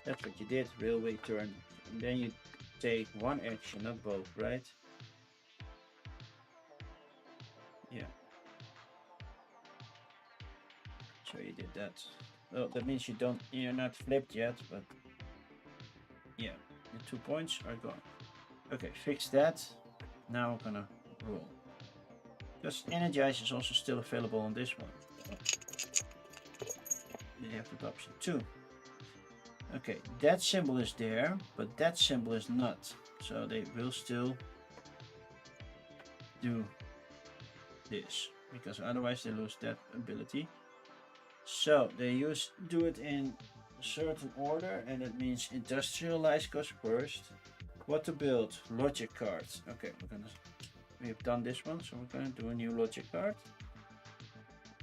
That's what you did. Railway turn. And then you take 1 action, not both, right? Yeah. So you did that. Well, that means you're not flipped yet, but yeah, the 2 points are gone. Okay, fix that. Now we're gonna roll. Because energize is also still available on this one. You have that option too. Okay, that symbol is there, but that symbol is not. So they will still do this, because otherwise they lose that ability. So they do it in a certain order, and it means industrialize goes first. What to build? Logic cards. Okay, we have done this one, so we're gonna do a new logic card.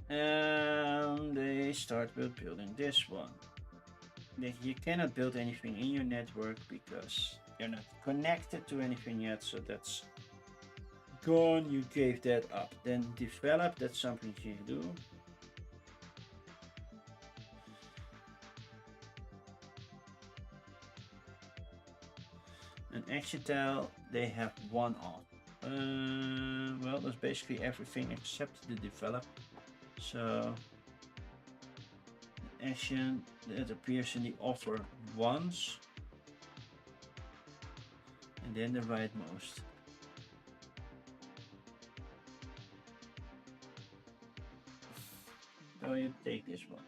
And they start with building this one. You cannot build anything in your network because you're not connected to anything yet, so that's gone. You gave that up. Then develop, that's something you do. An action tile, they have 1 off. Well, that's basically everything except the develop. So action that appears in the offer once, and then the rightmost. So you take this one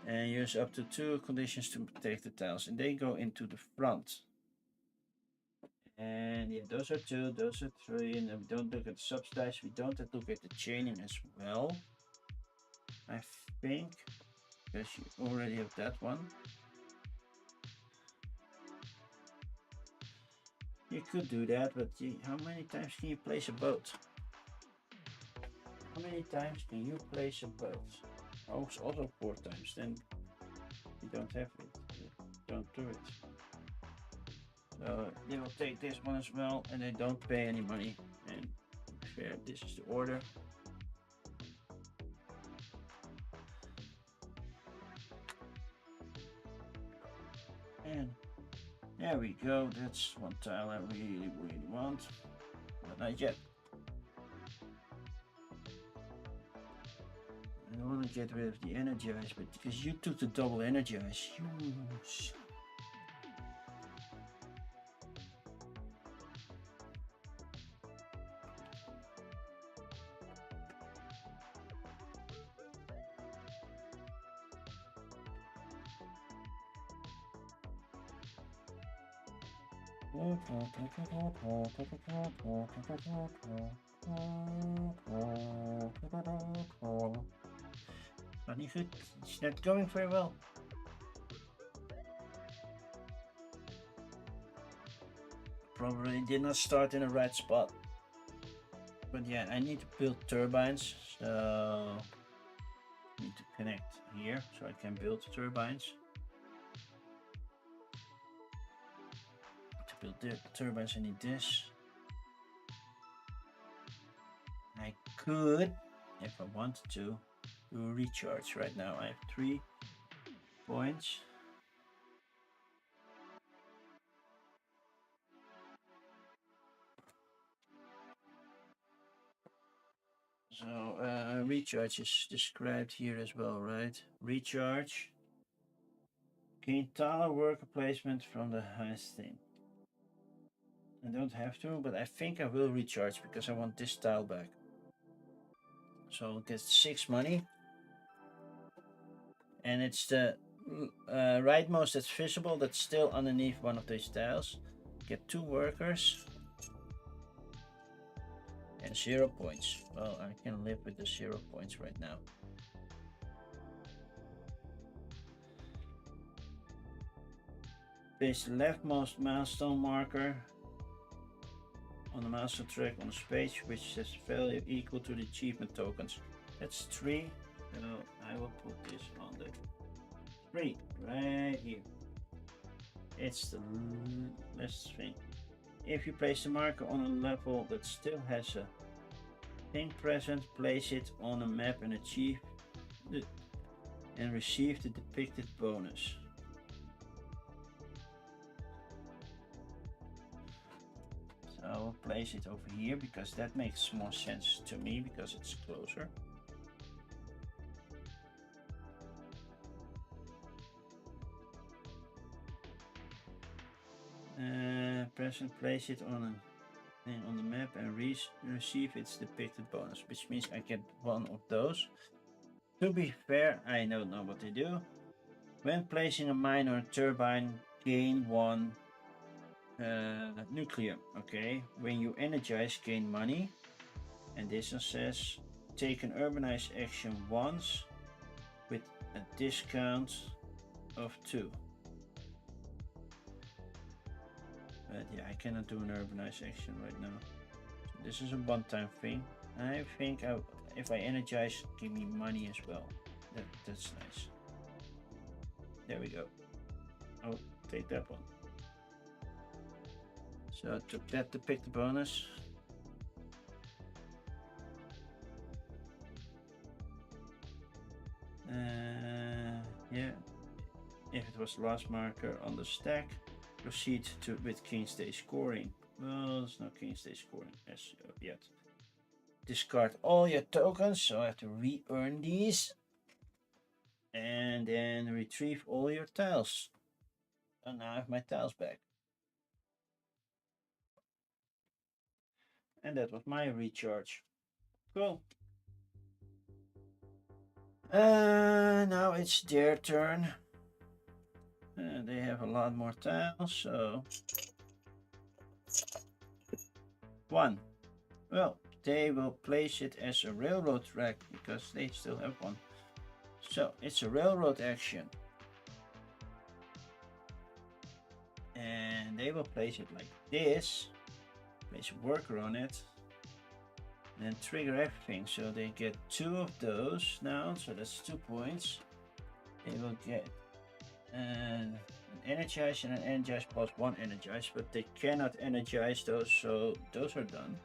and use up to 2 conditions to take the tiles, and they go into the front. And yeah, those are 2, those are 3, and then we don't look at the subsidize. We don't have to look at the chaining as well, I think, because you already have that one. You could do that, but how many times can you place a boat? How many times can you place a boat? Oh, it's also 4 times. Then you don't have it. You don't do it. So they will take this one as well, and they don't pay any money. And fair, this is the order. And there we go. That's one tile I really want, but not yet. I want to get rid of the energize, but because you took the double energize, you. Funny good. It's not going very well. Probably did not start in the right spot. But yeah, I need to build turbines, so I need to connect here so I can build turbines. To build the turbines, I need this. I could, if I wanted to, do a recharge right now. I have 3 points. So recharge is described here as well, right? Recharge. Gain tile worker placement from the highest thing. I don't have to, but I think I will recharge because I want this tile back. So I'll get 6 money. And it's the rightmost that's visible that's still underneath one of these tiles. Get 2 workers. And 0 points. Well, I can live with the 0 points right now. Place the leftmost milestone marker on the milestone track on the page, which has value equal to the achievement tokens. That's 3. So I will put this on the 3 right here. It's the last thing. If you place the marker on a level that still has a thing present, place it on a map and receive the depicted bonus. So I will place it over here because that makes more sense to me because it's closer. Present, place it on the map and receive its depicted bonus, which means I get one of those. To be fair, I don't know what they do. When placing a mine or a turbine, gain 1 Nucleum. Okay, when you energize, gain money. And this one says take an urbanize action once with a discount of 2. But yeah, I cannot do an urbanize action right now. So this is a one-time thing. I think if I energize, give me money as well. That's nice. There we go. I'll take that one. So I took that to pick the bonus. Yeah, if it was the last marker on the stack, proceed with king stage scoring. Well, there's no king stage scoring as yet. Discard all your tokens, so I have to re-earn these. And then retrieve all your tiles. And now I have my tiles back. And that was my recharge. Cool. Now it's their turn. They have a lot more tiles, so 1. Well, they will place it as a railroad track because they still have one. So it's a railroad action. And they will place it like this, place a worker on it, and then trigger everything. So they get 2 of those now, so that's 2 points. They will get an energize and an energize plus 1 energize, but they cannot energize those, so those are done.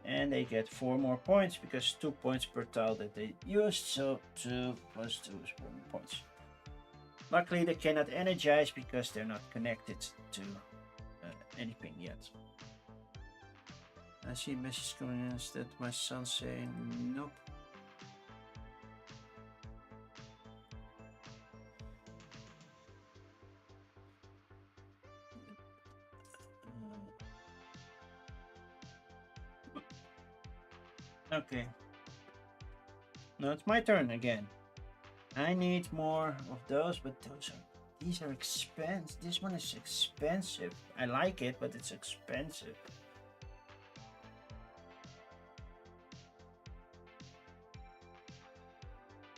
And they get 4 more points because 2 points per tile that they used, so 2 plus 2 is 4 more points. Luckily they cannot energize because they're not connected to anything yet. I see a message coming in instead my son saying nope. Okay. Now it's my turn again. I need more of those, but these are expensive. This one is expensive. I like it, but it's expensive.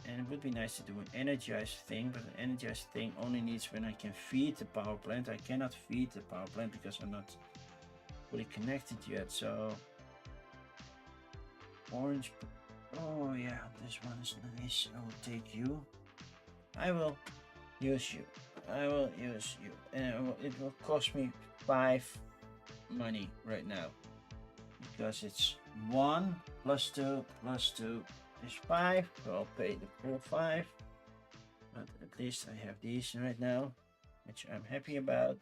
And it would be nice to do an energized thing, but an energized thing only needs when I can feed the power plant. I cannot feed the power plant because I'm not fully connected yet, so orange. Oh yeah, this one is nice. I will take you. I will use you. I will use you. And it will cost me 5 money right now. Because it's 1 plus 2 plus 2 is 5. So I'll pay the full 5. But at least I have these right now, which I'm happy about.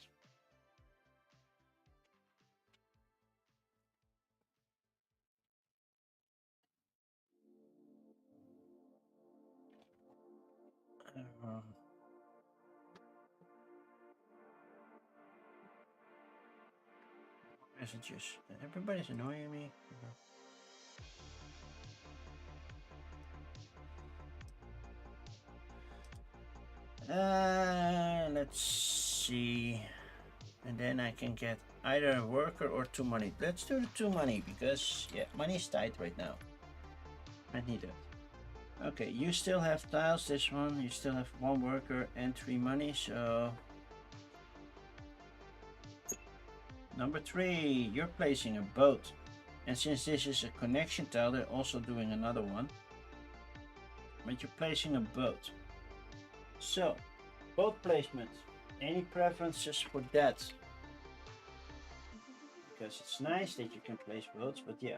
Messages. Everybody's annoying me. Let's see. And then I can get either a worker or 2 money. Let's do the 2 money because yeah, money is tight right now. I need it. Okay, you still have tiles. This one, you still have 1 worker and 3 money. So number 3, you're placing a boat. And since this is a connection tile, they're also doing another one. But you're placing a boat. So, boat placement. Any preferences for that? Because it's nice that you can place boats, but yeah.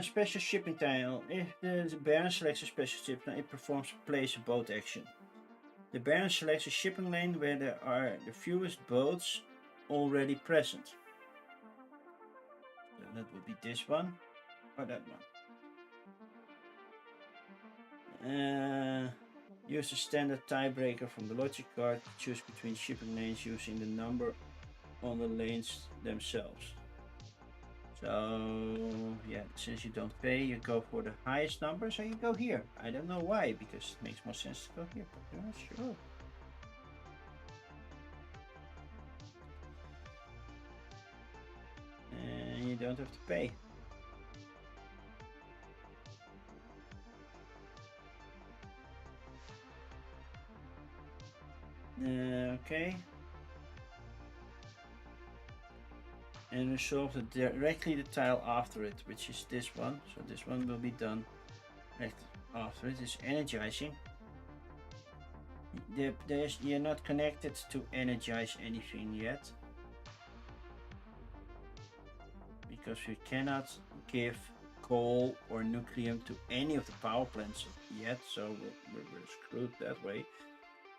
Special shipping tile. If the Baron selects a special ship, it performs place a boat action. The Baron selects a shipping lane where there are the fewest boats already present. So that would be this one or that one. Use a standard tiebreaker from the logic card to choose between shipping lanes using the number on the lanes themselves. So yeah, since you don't pay, you go for the highest number, so you go here. I don't know why, because it makes more sense to go here, but I'm not sure. And you don't have to pay. Okay. And resolve directly the tile after it, which is this one. So this one will be done right after it. It's energizing. You're not connected to energize anything yet, because we cannot give coal or nucleum to any of the power plants yet, so we're screwed that way.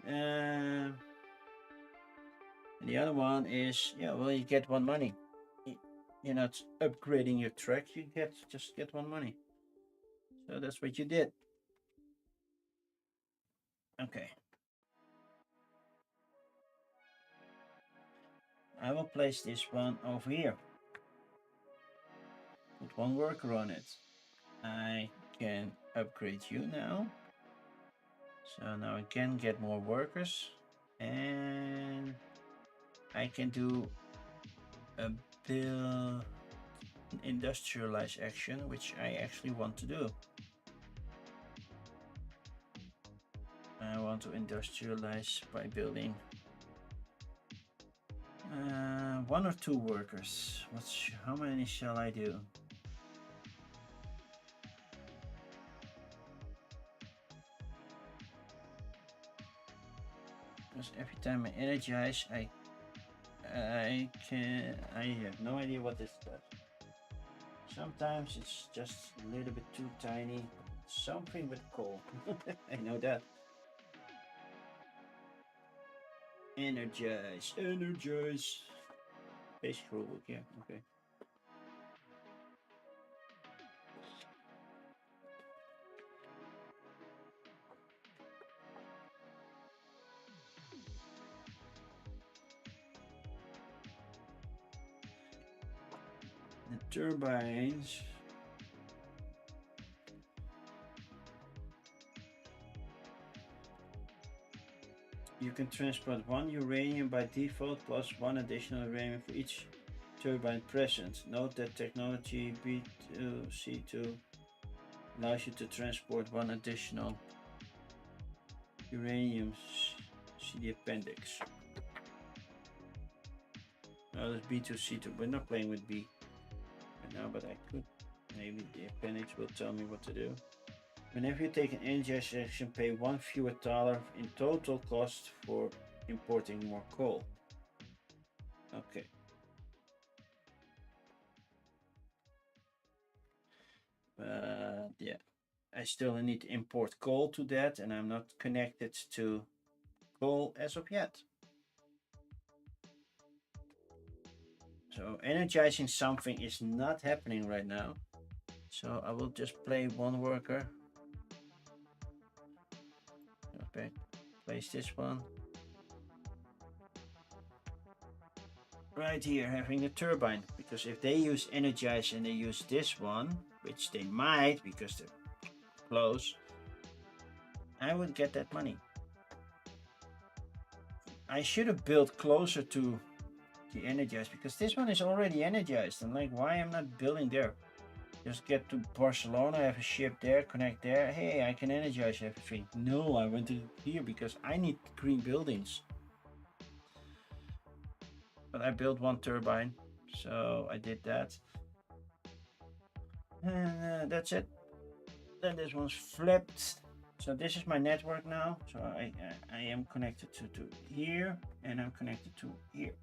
And the other one is, yeah, well, you get 1 money. You're not upgrading your track, you just get 1 money. So that's what you did. Okay. I will place this one over here. Put 1 worker on it. I can upgrade you now. So now I can get more workers. And I can do a build industrialize action, which I actually want to do. I want to industrialize by building 1 or 2 workers. How many shall I do? Because every time I energize, I have no idea what this does. Sometimes it's just a little bit too tiny. Something with coal. I know that. Energize, energize. Basic rulebook, yeah, okay. The turbines. You can transport 1 uranium by default plus 1 additional uranium for each turbine present. Note that technology B2C2 allows you to transport 1 additional uranium. See the appendix. Oh, that's B2C2. We're not playing with B right now, but I could. Maybe the appendix will tell me what to do. Whenever you take an energized action, pay 1 fewer dollar in total cost for importing more coal. Okay. Yeah, I still need to import coal to that, and I'm not connected to coal as of yet. So energizing something is not happening right now. So I will just play 1 worker. Okay, place this one. Right here, having the turbine, because if they use energize and they use this one, which they might because they're close, I would get that money. I should have built closer to the energized because this one is already energized. And like, why I'm not building there? Just get to Barcelona, have a ship there, connect there. Hey, I can energize everything. No, I went to here because I need green buildings. But I built 1 turbine, so I did that. And that's it. Then this one's flipped. So this is my network now. So I am connected to here, and I'm connected to here.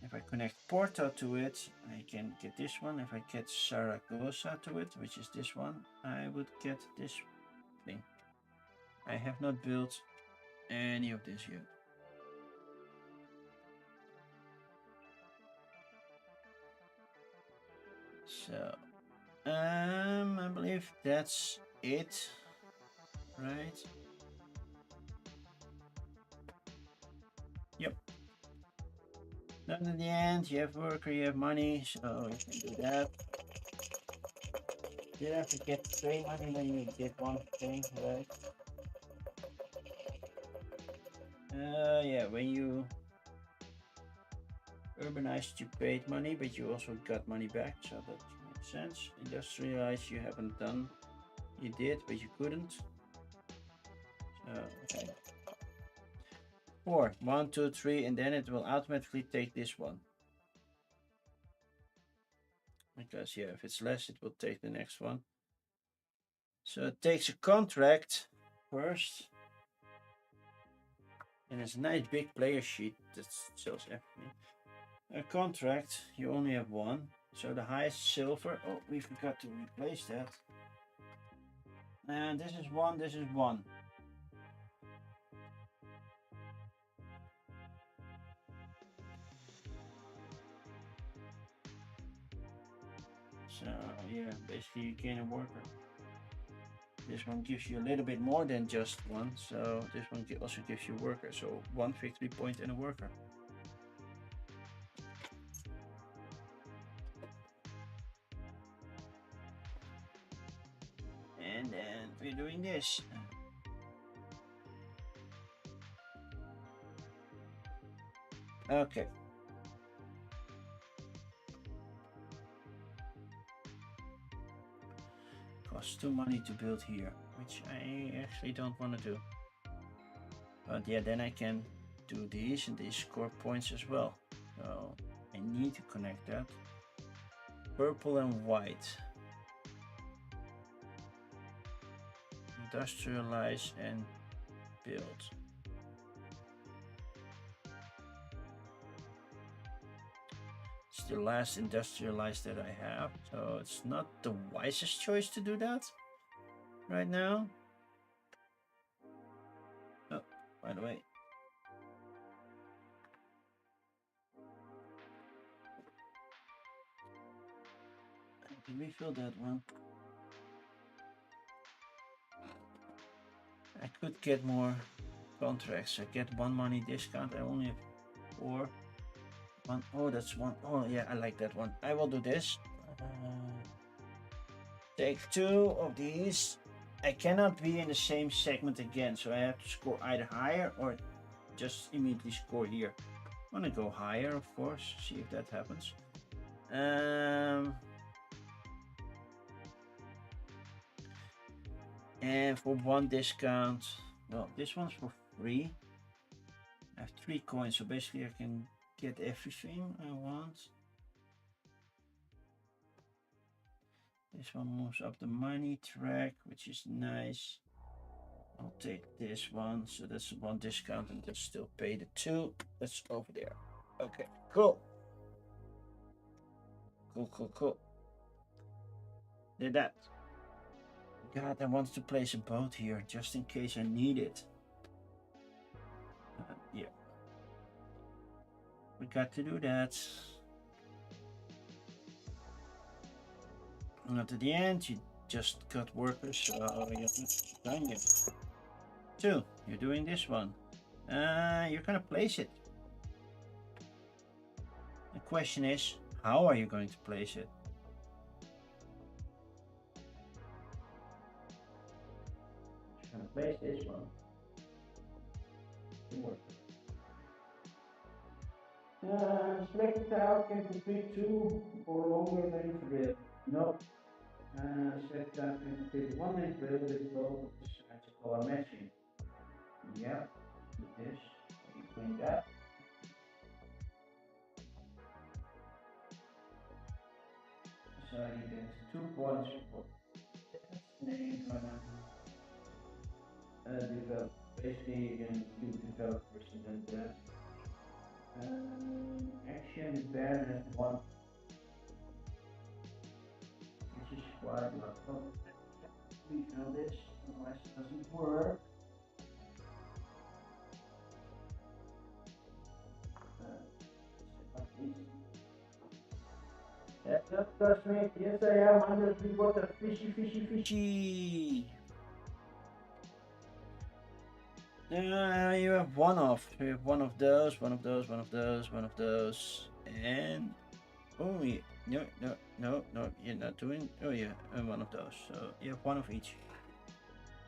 If I connect Porto to it, I can get this one. If I get Zaragoza to it, which is this one, I would get this thing. I have not built any of this yet. So, I believe that's it, right? Yep. Then in the end, you have worker, you have money, so you can do that. You have to get trade money when you get one thing, right? Yeah, when you urbanized, you paid money, but you also got money back, so that makes sense. Industrialized, you haven't done. You did, but you couldn't. So, okay. 4, 1, 2, 3, and then it will automatically take this one. Because, yeah, if it's less, it will take the next one. So it takes a contract first. And it's a nice big player sheet that shows everything. A contract, you only have 1. So the highest silver. Oh, we forgot to replace that. And this is 1, this is 1. So yeah, basically you gain a worker. This one gives you a little bit more than just 1, so this one also gives you a worker. So 1 victory point and a worker. And then we're doing this. Okay. Costs 2 money to build here. which I actually don't want to do. But yeah, then I can do these and these score points as well. So I need to connect that. Purple and white. Industrialize and build. It's the last industrialized that I have, so it's not the wisest choice to do that right now. Oh, by the way. Can refill that one. I could get more contracts. I get 1 money discount. I only have 4. One. Oh, that's one. Oh, yeah, I like that one. I will do this. Take 2 of these. I cannot be in the same segment again, so I have to score either higher or just immediately score here. I'm gonna go higher, of course. See if that happens. And for 1 discount, well, this one's for free. I have 3 coins, so basically I can get everything I want. This one moves up the money track, which is nice. I'll take this one, so that's 1 discount and just still pay the 2. That's over there. Okay, cool. Cool. Did that. God, I want to place a boat here just in case I need it. Yeah. We got to do that. And at the end, you just got workers, so you're done it. 2, you're doing this one. You're gonna place it. The question is, how are you going to place it? I'm gonna place this one. Select tile can complete 2 or longer length rail. No. Select tile can complete 1 length rail with both of the sides of color matching. Yeah, do this. You doing that? So you get 2 points for name develop. Basically, you can do developers and then action bad has 1, which is quite a lot. Oh, we know this, otherwise it doesn't work. Trust me, yes I am under the water, fishy. You have 1 off. You have 1 of those, one of those, and oh yeah, no, you're not doing. Oh yeah, and 1 of those. So you have 1 of each.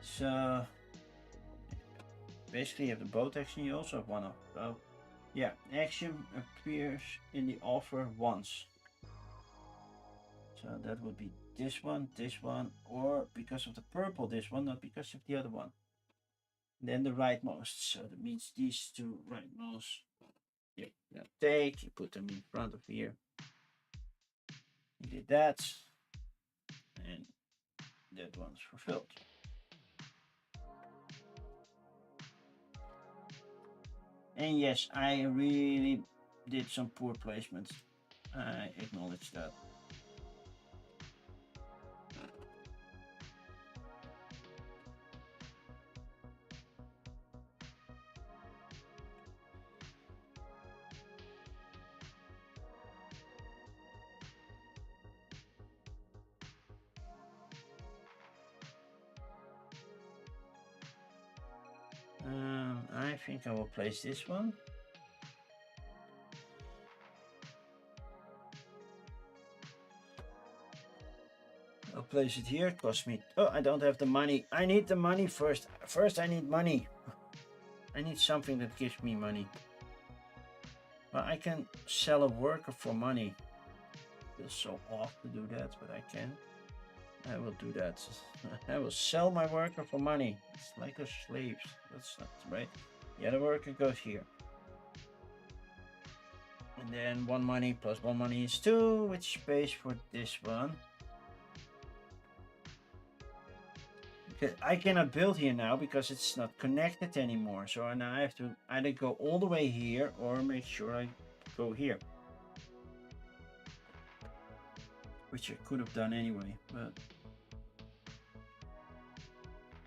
So basically, you have the boat action. You also have 1 of. So yeah, action appears in the offer once. So that would be this one, or because of the purple, this one, not because of the other one. Then the rightmost, so that means these 2 rightmost. Yeah, now take, you put them in front of here. You did that, and that one's fulfilled. And yes, I really did some poor placements. I acknowledge that. I think I will place this one. I'll place it here. It costs me. Oh, I don't have the money. I need the money first. First, I need money. I need something that gives me money. Well, I can sell a worker for money. Feels so off to do that, but I can. I will do that. I will sell my worker for money. It's like a slave. That's not right. The other worker goes here. And then 1 money plus 1 money is 2, which pays for this one. Because I cannot build here now because it's not connected anymore. So now I have to either go all the way here or make sure I go here. Which I could have done anyway, but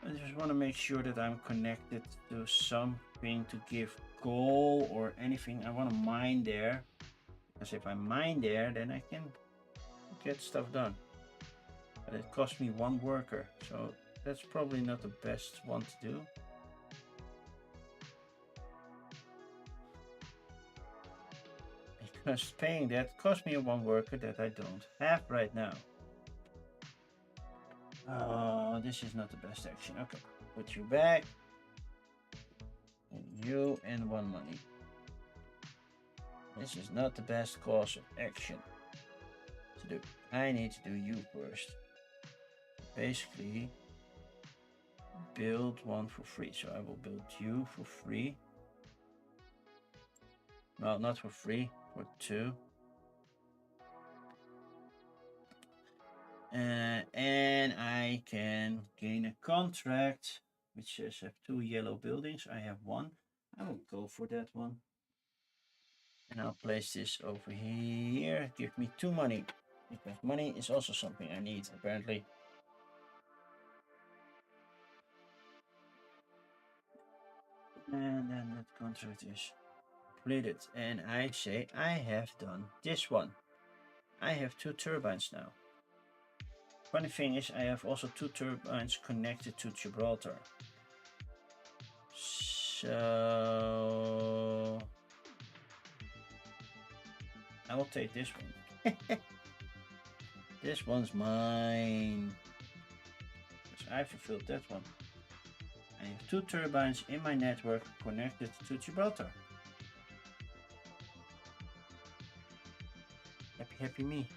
I just want to make sure that I'm connected to something to give coal or anything. I want to mine there, because if I mine there, then I can get stuff done. But it cost me 1 worker, so that's probably not the best one to do. Because paying that cost me 1 worker that I don't have right now. Oh, this is not the best action. Okay, put you back. And you and 1 money. This is not the best course of action to do. I need to do you first. Basically, build 1 for free. So I will build you for free. Well, not for free, for 2. And I can gain a contract which says I have 2 yellow buildings. I have 1. I will go for that one. And I'll place this over here. Give me 2 money. Because money is also something I need, apparently. And then that contract is completed. And I say I have done this one. I have 2 turbines now. Funny thing is, I have also 2 turbines connected to Gibraltar. So I will take this one. This one's mine. Because I fulfilled that one. I have 2 turbines in my network connected to Gibraltar. Happy, happy me.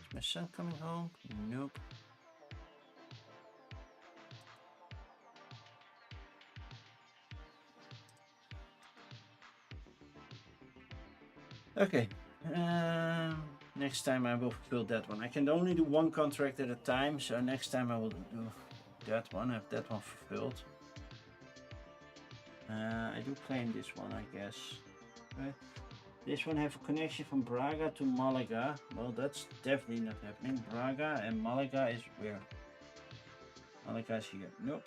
Is my son coming home? Nope. Okay. Next time I will fulfill that one. I can only do 1 contract at a time, so next time I will do that one. Have that one fulfilled. I do claim this one, I guess. Right. This one have a connection from Braga to Malaga. Well, that's definitely not happening. Braga and Malaga is where? Malaga is here. Nope.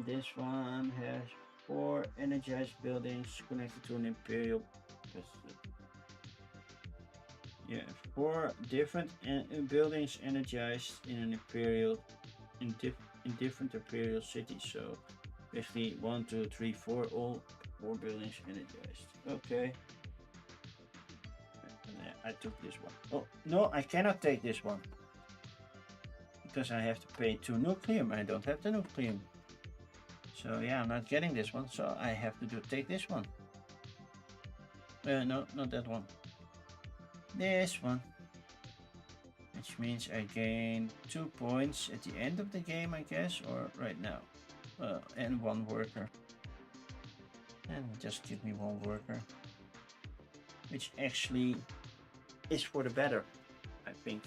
This one has 4 energized buildings connected to an imperial. Yeah, 4 different buildings energized in an imperial, in different imperial cities. So basically 1, 2, 3, 4, all 4 buildings energized. Okay. I took this one. Oh no, I cannot take this one because I have to pay 2 Nucleum. I don't have the Nucleum. So yeah, I'm not getting this one. So I have to take this one. No, not that one. This one. Which means I gain 2 points at the end of the game, I guess, or right now. And 1 worker. And just give me 1 worker. Which actually is for the better, I think.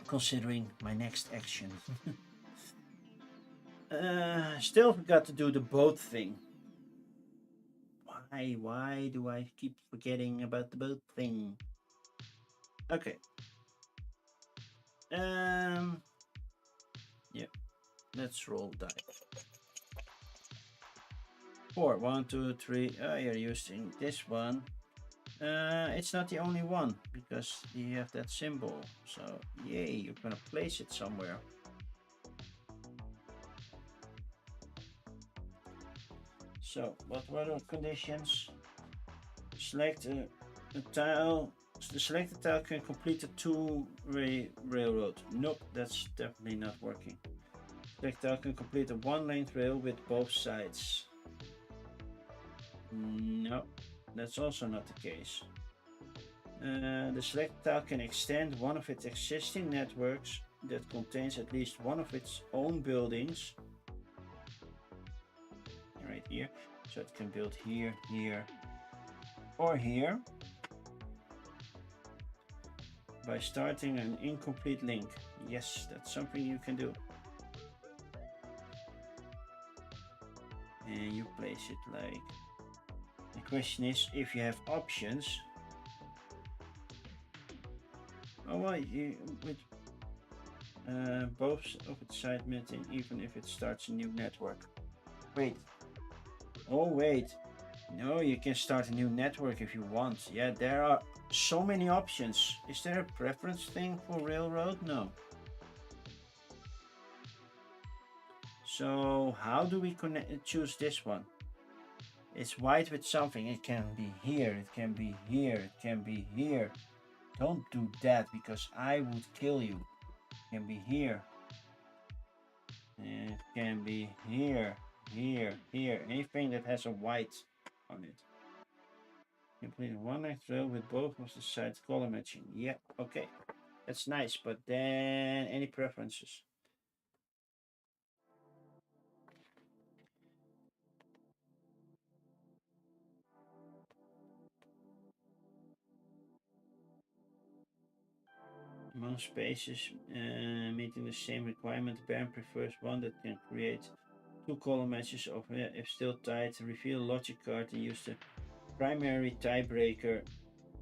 Considering my next action. Still forgot to do the boat thing. Why do I keep forgetting about the boat thing? Okay. Yeah. Let's roll die. 4. 1, 2, 3. You're using this one. It's not the only one because you have that symbol. So yay, you're gonna place it somewhere. So what were the conditions? Select a tile. The selected tile can complete a 2-way railroad. Nope, that's definitely not working. Select tile can complete a 1-lane rail with both sides. No, that's also not the case. The select tile can extend one of its existing networks that contains at least one of its own buildings. Right here. So it can build here, here, or here. By starting an incomplete link. Yes, that's something you can do. And you place it like... The question is if you have options. Oh, well, with both of its side meeting, even if it starts a new network. Wait. Oh, wait. No, you can start a new network if you want. Yeah, there are so many options. Is there a preference thing for railroad? No. So how do we choose this one? It's white with something. It can be here, it can be here, it can be here. Don't do that because I would kill you. It can be here. It can be here, here, here. Anything that has a white on it. Complete one next row with both of the sides color matching. Yeah, okay. That's nice, but then any preferences? Among spaces meeting the same requirement, Baron prefers one that can create two color matches of if still tied, reveal logic card and use the primary tiebreaker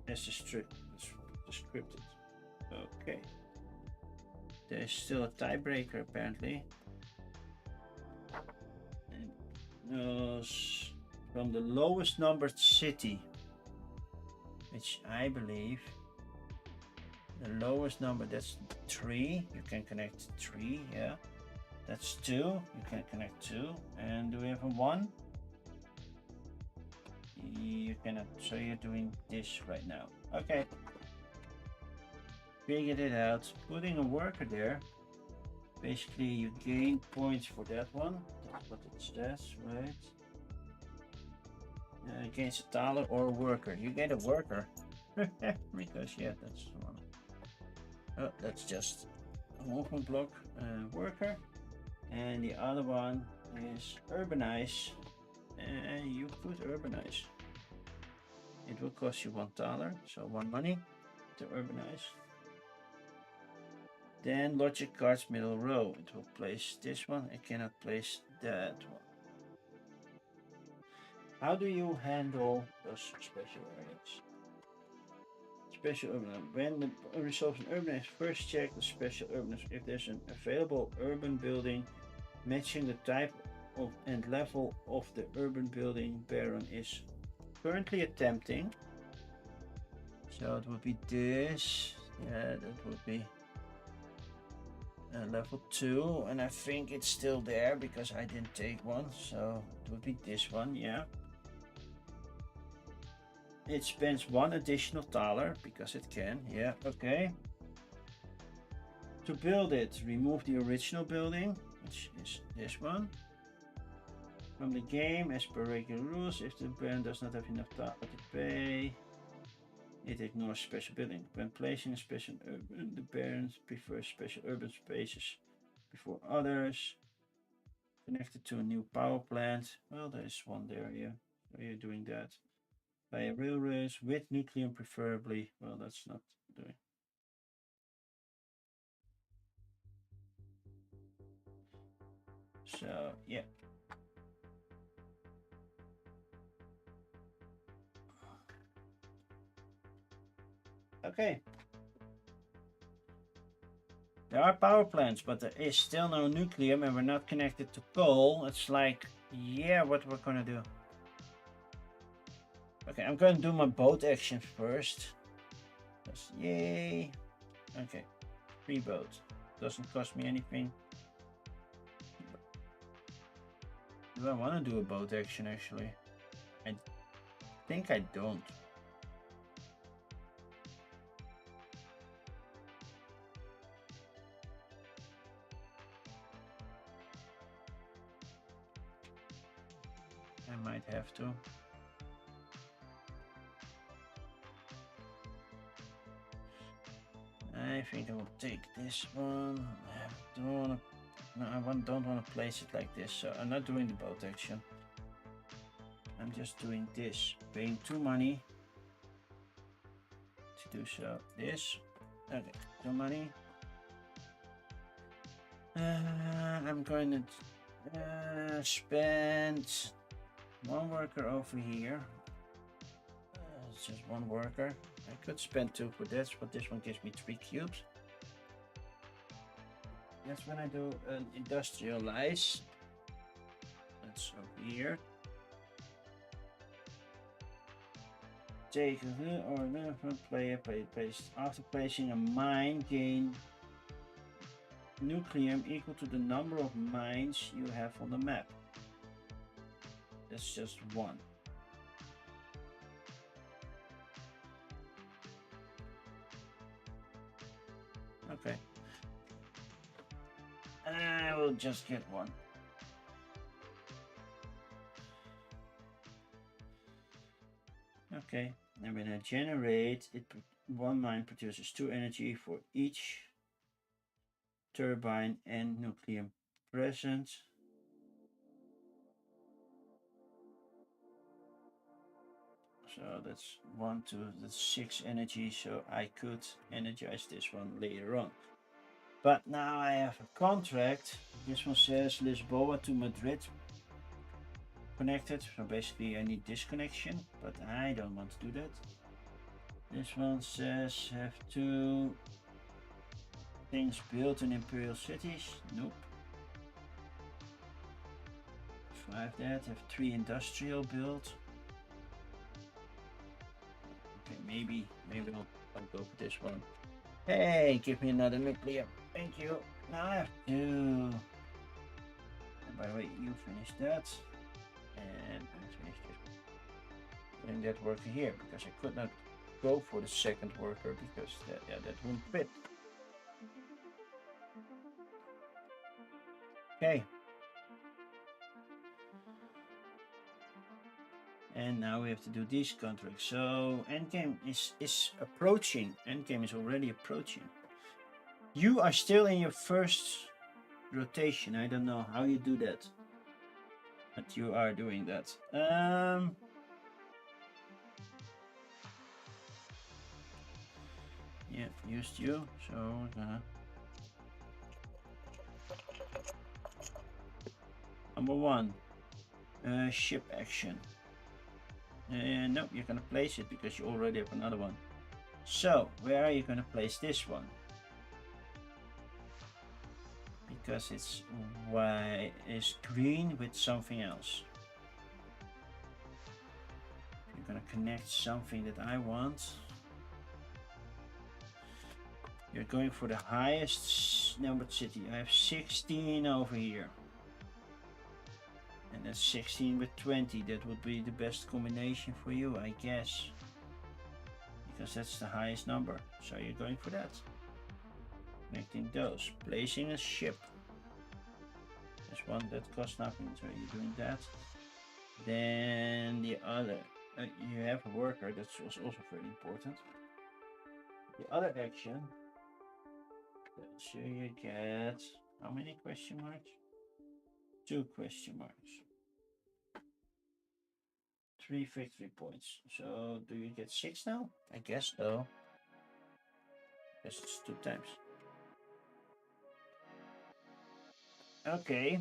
as the scripted. Okay. There's still a tiebreaker apparently. And those from the lowest numbered city, which I believe the lowest number, that's 3. You can connect 3, yeah. That's 2. You can connect 2. And do we have a 1? You cannot. So you're doing this right now. Okay. Figured it out. Putting a worker there. Basically, you gain points for that one. That's what it says, right? Against a taller or a worker. You get a worker. Because, yeah, that's the one. Oh, that's just a movement block worker. And the other one is urbanize. And you put urbanize. It will cost you $1, so 1 money to urbanize. Then logic cards middle row. It will place this one. It cannot place that one. How do you handle those special areas? Special urban. When the resolves an urbanized, first check the special urbanized. If there's an available urban building matching the type of and level of the urban building Baron is currently attempting. So it would be this. Yeah, that would be level 2, and I think it's still there because I didn't take one, so it would be this one, yeah. It spends 1 additional dollar because it can, yeah, okay. To build it, remove the original building, which is this one. From the game, as per regular rules, if the Baron does not have enough dollar to pay, it ignores special building. When placing a special urban, the Baron prefers special urban spaces before others. Connected to a new power plant. Well, there's one there, yeah. So you're doing that. Via railroads with Nucleum preferably. Well, that's not doing. So, yeah. Okay. There are power plants, but there is still no Nucleum and we're not connected to coal. It's like, yeah, what we're gonna do. Okay, I'm gonna do my boat action first. Just, yay. Okay, free boat. Doesn't cost me anything. Do I want to do a boat action actually? I think I don't. I might have to. think I will take this one. Don't want to place it like this, so I'm not doing the boat action. I'm just doing this, paying 2 money to do so. This, okay, 2 money. I'm going to spend 1 worker over here. It's just 1 worker. I could spend 2 for this, but this one gives me 3 cubes. That's when I do an industrialize. That's over here. Take or player place after placing a mine, gain Nucleum equal to the number of mines you have on the map. That's just 1. Okay. I will just get 1. Okay, and when I generate it, 1 mine produces 2 energy for each turbine and Nucleum present. So that's 1, 2, that's 6 energy, so I could energize this one later on. But now I have a contract. This one says Lisboa to Madrid connected, so basically I need this connection, but I don't want to do that. This one says have 2 things built in imperial cities. Nope. 5 that, have 3 industrial built. Okay, maybe I'll go for this one. Hey, give me another nuclear. Thank you. Now I have 2. And by the way, you finish that. And let's finish this one. Putting that worker here because I could not go for the second worker because that won't fit. Okay. And now we have to do these contracts. So endgame is approaching. Endgame is already approaching. You are still in your first rotation. I don't know how you do that, but you are doing that. Yeah, used you. So we're gonna number 1, ship action. No, you're gonna place it because you already have another one. So where are you gonna place this one? Because it's green with something else. You're gonna connect something that I want. You're going for the highest numbered city. I have 16 over here. And that's 16 with 20. That would be the best combination for you, I guess. Because that's the highest number. So you're going for that. Connecting those. Placing a ship. This one that costs nothing, so you're doing that. Then the other. You have a worker, that's also very important. The other action. So you get how many question marks? 2 question marks. 3 victory points. So do you get 6 now? I guess so. Guess it's 2 times. Okay.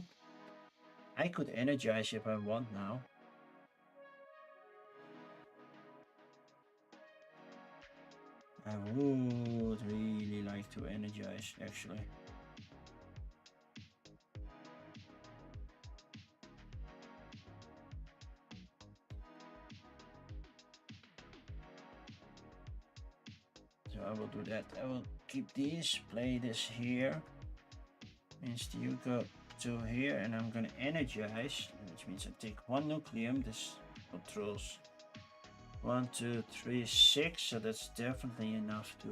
I could energize if I want now. I would really like to energize actually. So I will do that. I will keep these, play this here. Means you go to here and I'm gonna energize, which means I take 1 nucleum. This controls 1, 2, 3, 6, so that's definitely enough to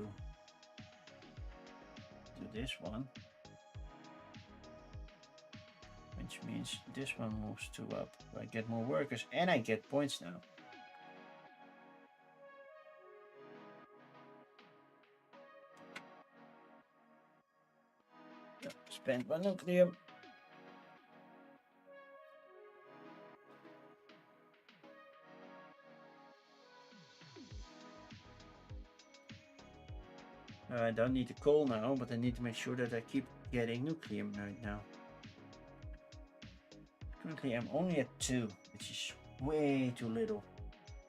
do this one. Which means this one moves 2 up. I get more workers and I get points now. Spend one nucleum. I don't need the coal now, but I need to make sure that I keep getting nucleum right now. Currently I'm only at 2, which is way too little.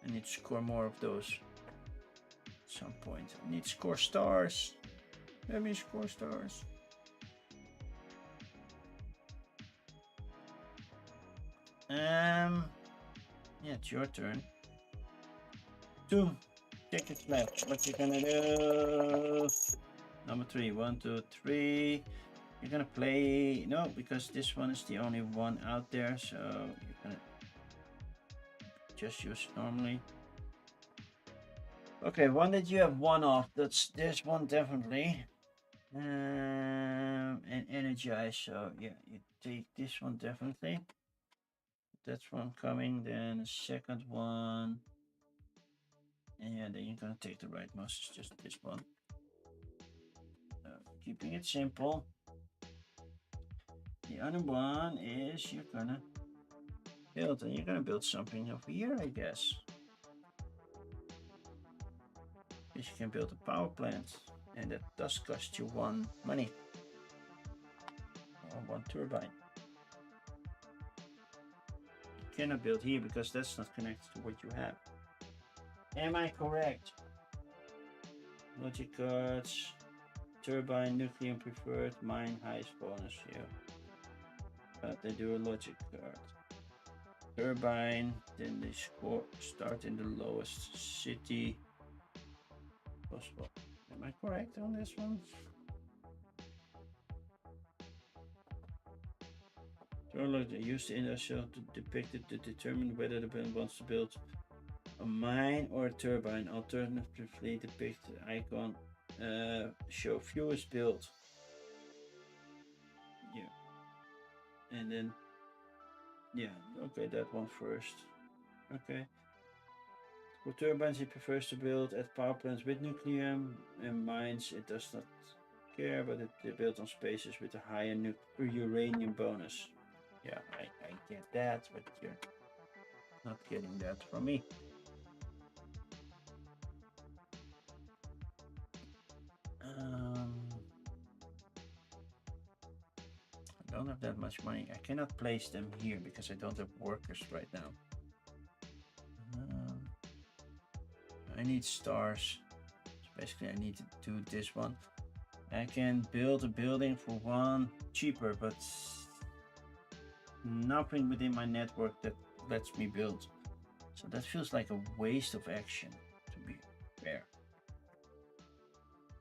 I need to score more of those at some point. I need to score stars. Let me score stars. Yeah, it's your turn. 2 tickets left. What you gonna do? Number 3. 1, 2, 3. You're gonna play no, because this one is the only one out there, so you're gonna just use normally. Okay, one that you have one off. That's this one definitely. And energize. So yeah, you take this one definitely. That's one coming. Then the second one. And yeah, then you're gonna take the rightmost. It's just this one. Keeping it simple. The other one is you're gonna build, and you're gonna build something over here, I guess. Because you can build a power plant, and that does cost you 1 money. Or 1 turbine. You cannot build here because that's not connected to what you have. Am I correct? Logic cards, turbine, nucleum preferred, mine highest bonus here. But they do a logic card. Turbine, then they start in the lowest city possible. Am I correct on this one? They use the industrial to depict it to determine whether the builder wants to build a mine or a turbine. Alternatively, depict the icon show fewest build. Yeah. And then, yeah, okay, that one first. Okay. For turbines, it prefers to build at power plants with nucleum, and mines, it does not care, but they build on spaces with a higher uranium bonus. Yeah, I get that, but you're not getting that from me. I don't have that much money. I cannot place them here because I don't have workers right now. I need stars. So basically I need to do this one. I can build a building for 1 cheaper, but nothing within my network that lets me build. So that feels like a waste of action, to be fair.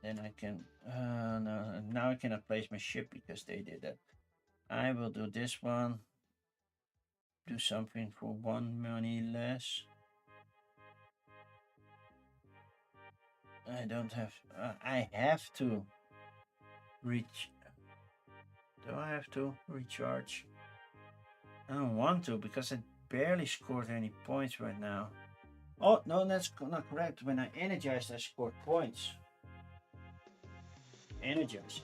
Then I can, no, now I cannot place my ship because they did that. I will do this one. Do something for 1 money less. I don't have, I have to reach. Do I have to recharge? I don't want to because I barely scored any points right now. Oh, no, that's not correct. When I energized, I scored points. Energize.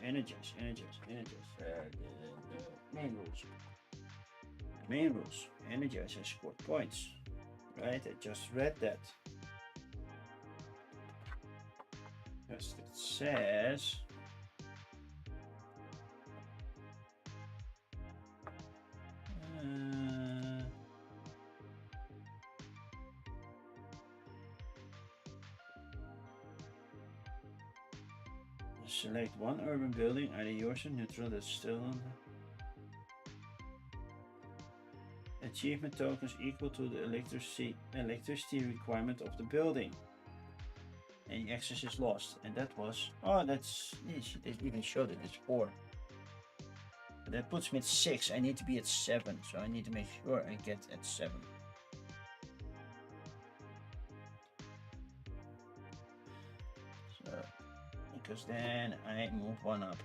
Main rules. Main rules. Energize, I scored points. Right, I just read that. Because it says select 1 urban building, either yours or neutral, that's still on the achievement tokens equal to the electricity requirement of the building. Any access is lost. And that was, oh, that's, they even showed it, it's 4. But that puts me at 6. I need to be at 7, so I need to make sure I get at 7. So, because then I move 1 up.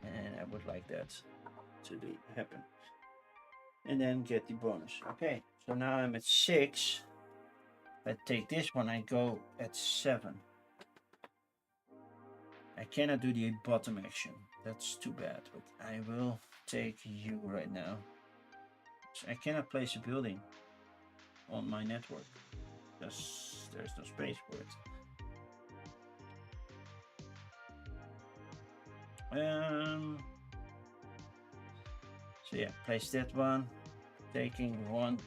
And I would like that to happen. And then get the bonus. Okay, so now I'm at 6. If I take this one, I go at 7. I cannot do the bottom action. That's too bad, but I will take you right now. So I cannot place a building on my network because there's no space for it. So yeah, place that one, taking one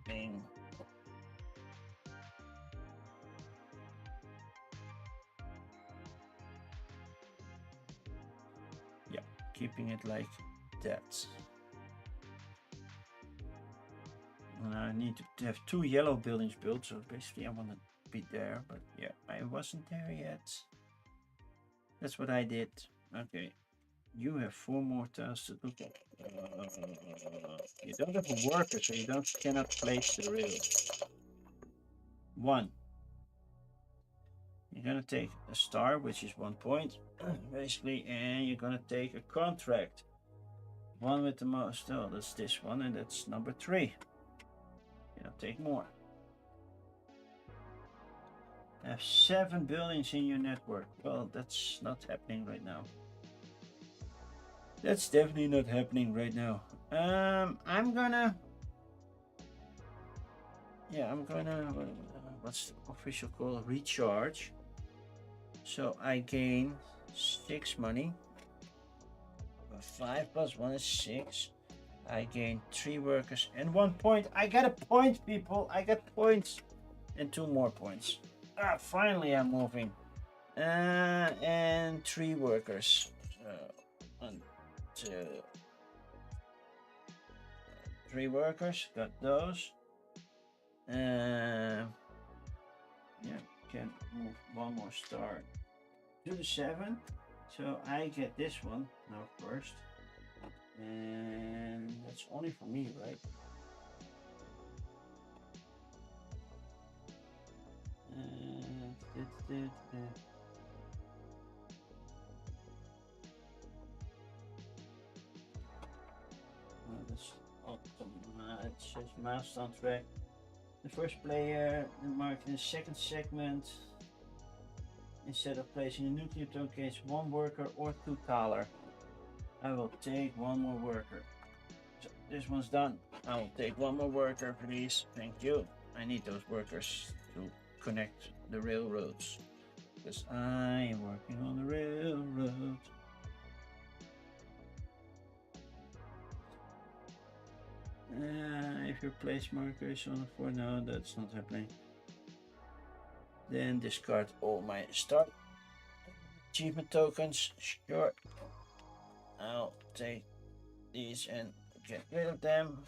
thing. Yeah, keeping it like that. And I need to have 2 yellow buildings built, so basically I want to be there, but yeah, I wasn't there yet. That's what I did. Okay, you have 4 more tiles to look at. You don't have a worker, so you cannot place the rail. 1. You're gonna take a star, which is 1 point, basically, and you're gonna take a contract. One with the most. Oh, that's this one, and that's number 3. You know, take more. Have 7 buildings in your network. Well, that's not happening right now. That's definitely not happening right now. I'm gonna. Yeah, I'm gonna. What's the official call? Recharge. So I gain 6 money. 5 plus 1 is 6. I gain 3 workers and 1 point. I got a point, people. I got points. And 2 more points. Ah, finally I'm moving. And 3 workers. 1, 2, 3 workers. Got those. Yeah, can move 1 more star to the 7. So I get this one now first. And that's only for me, right? That's awesome. It says milestone track. The first player marked in the second segment, instead of placing a nuclear token, gains 1 worker or 2 taler. I will take 1 more worker. So this one's done. I will take 1 more worker, please. Thank you. I need those workers to connect the railroads, because I am working on the railroad. If you place markers on the floor, no, that's not happening. Then discard all my start achievement tokens. Sure. I'll take these and get rid of them.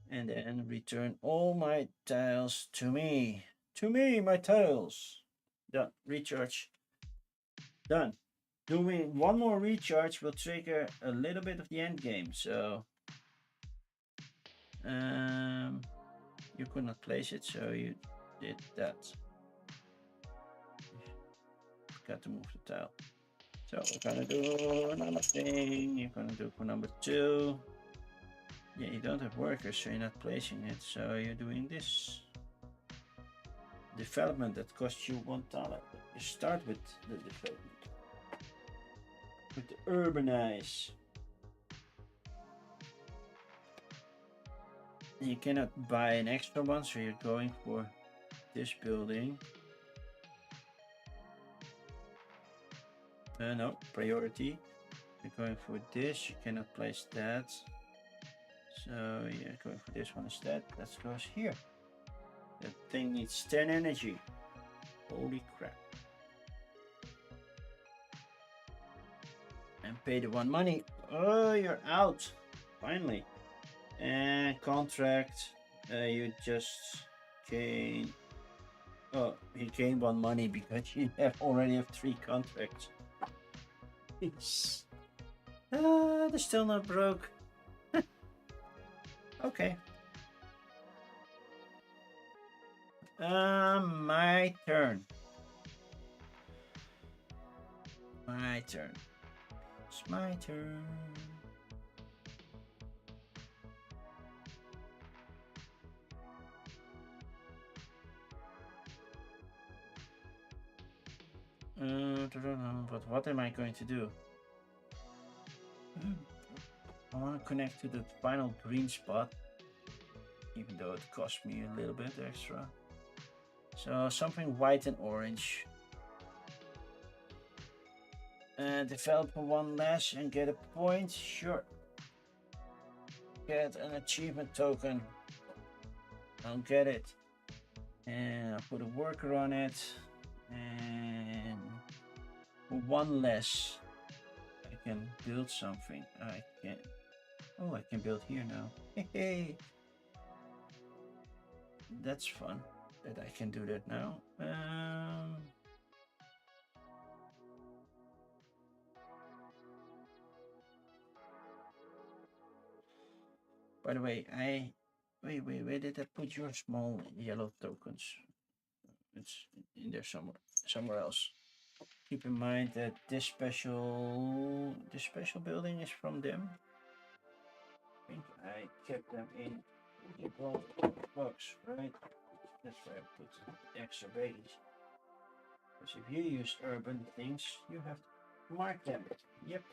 And then return all my tiles to me. To me, my tiles. Done. Recharge. Done. Doing 1 more recharge will trigger a little bit of the end game. So you could not place it, so you did that. Got to move the tile. So we're gonna do another thing. You're gonna do for number 2. Yeah, you don't have workers, so you're not placing it. So you're doing this development that costs you 1 taler. You start with the development, with the urbanize. You cannot buy an extra one, so you're going for this building. No, priority. You're going for this, you cannot place that. So you're going for this one instead. That goes here. That thing needs 10 energy. Holy crap. And pay the 1 money. Oh, you're out. Finally. And contract. You just gain. Oh, you gain 1 money because you already have 3 contracts. They're still not broke. Okay. My turn. My turn. It's my turn. But what am I going to do? I want to connect to the final green spot, even though it cost me a little bit extra. So something white and orange. Develop one less and get a point. Sure. Get an achievement token. I'll get it. And I'll put a worker on it. And one less. I can build something. I can. Oh, I can build here now. Hey, that's fun. That I can do that now. By the way, wait. Where did I put your small yellow tokens? It's in there somewhere else. Keep in mind that this special building is from them. I think I kept them in Gibraltar box, right? That's why I put the extra bays. Because if you use urban things, you have to mark them. Yep.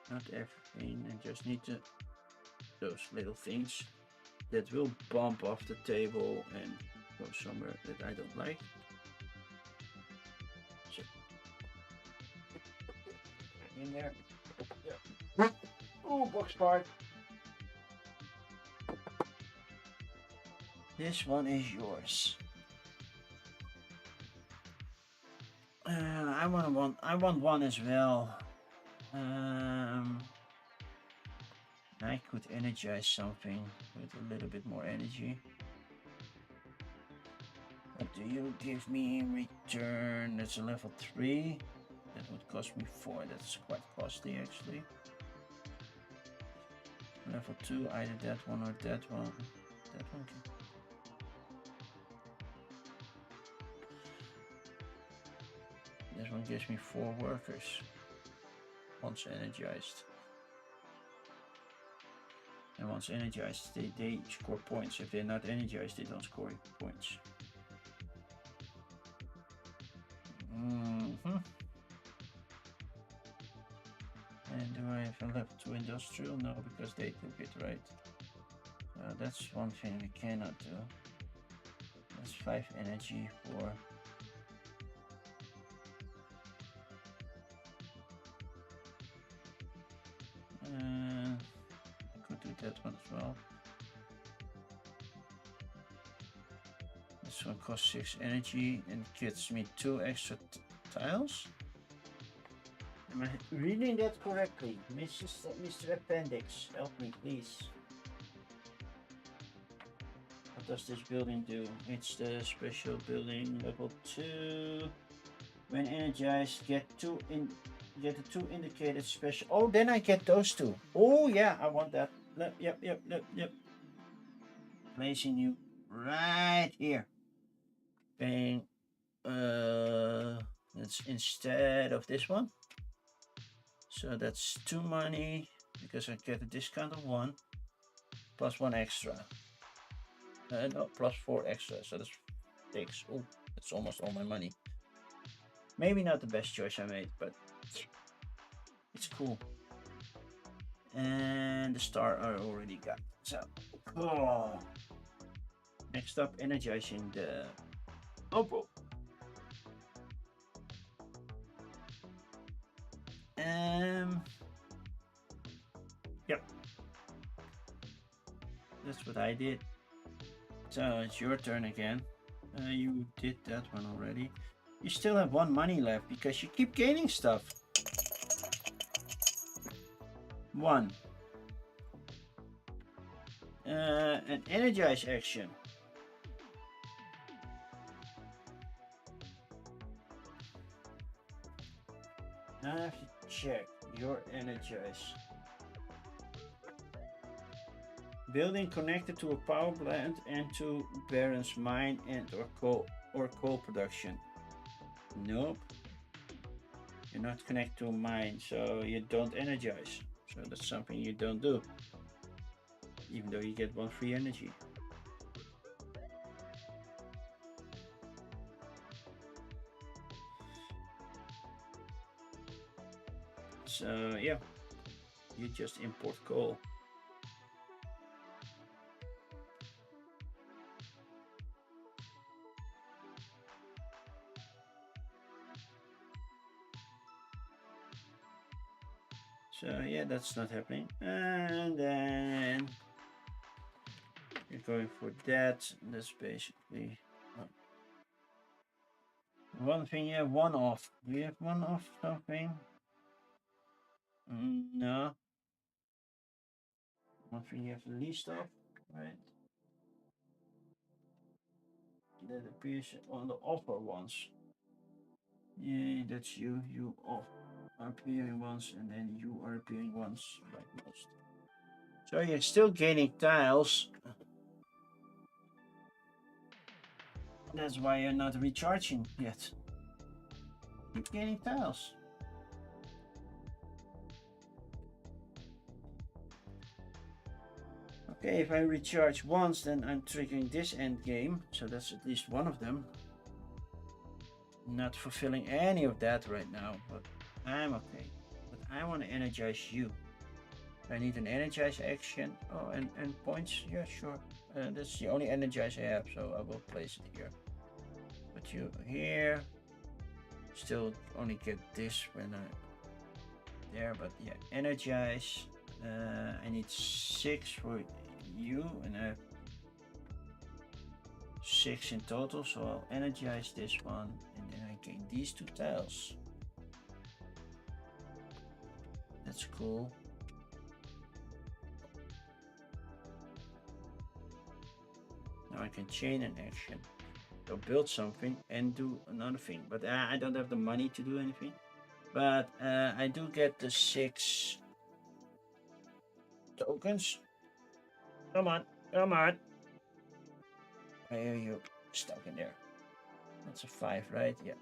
Not everything, I just need those little things that will bump off the table and go somewhere that I don't like. So, in there. Yeah. Oh, box part. This one is yours. I want one. I want one as well. I could energize something with a little bit more energy. What do you give me in return? That's a level 3. That would cost me 4. That's quite costly actually. Level 2, either that one or that one. That one. This one gives me 4 workers. Once energized. And once energized, they score points. If they're not energized, they don't score points. And do I have a level 2 industrial? No, because they took it, right? That's one thing we cannot do. That's 5 energy for... I could do that one as well. This one costs 6 energy and gets me 2 extra tiles. Am I reading that correctly? Mr. Appendix, help me please. What does this building do? It's the special building level 2. When energized, get the 2 indicated special. Oh, then I get those 2. Oh yeah, I want that. Yep. Placing you right here. Paying that's instead of this one. So that's 2 money because I get a discount of 1 plus 1 extra. No, plus 4 extra. So that's 6. Oh, that's almost all my money. Maybe not the best choice I made, but it's cool. And the star I already got. So, next up, energizing the Opal. Yep. That's what I did. So it's your turn again. You did that one already. You still have 1 money left because you keep gaining stuff. 1. An energize action. I have to check your energize. Building connected to a power plant and to Baron's mine and or coal production. Nope. You're not connected to a mine, so you don't energize. So that's something you don't do. Even though you get 1 free energy. So yeah, you just import coal. So yeah, that's not happening. And then you're going for that. That's basically one thing. You have one off. Do you have one off something? No. One thing you have the least off, right? That appears on the offer ones. Yeah, that's you. You off are appearing once, and then you are appearing once, like most. So you're still gaining tiles. That's why you're not recharging yet. Keep gaining tiles. Okay, if I recharge once, then I'm triggering this end game. So that's at least one of them. Not fulfilling any of that right now, but I'm okay. But I want to energize you. I need an energize action. Oh, and points. Yeah, sure. That's the only energize I have, so I will place it here. Put you here. Still only get this when I there, but yeah, energize. I need 6 for you, and I have 6 in total, so I'll energize this one, and then I gain these 2 tiles. That's cool. Now I can chain an action. So build something and do another thing, but I don't have the money to do anything. But I do get the 6 tokens. Come on, come on. Why are you stuck in there? That's a 5, right? Yeah.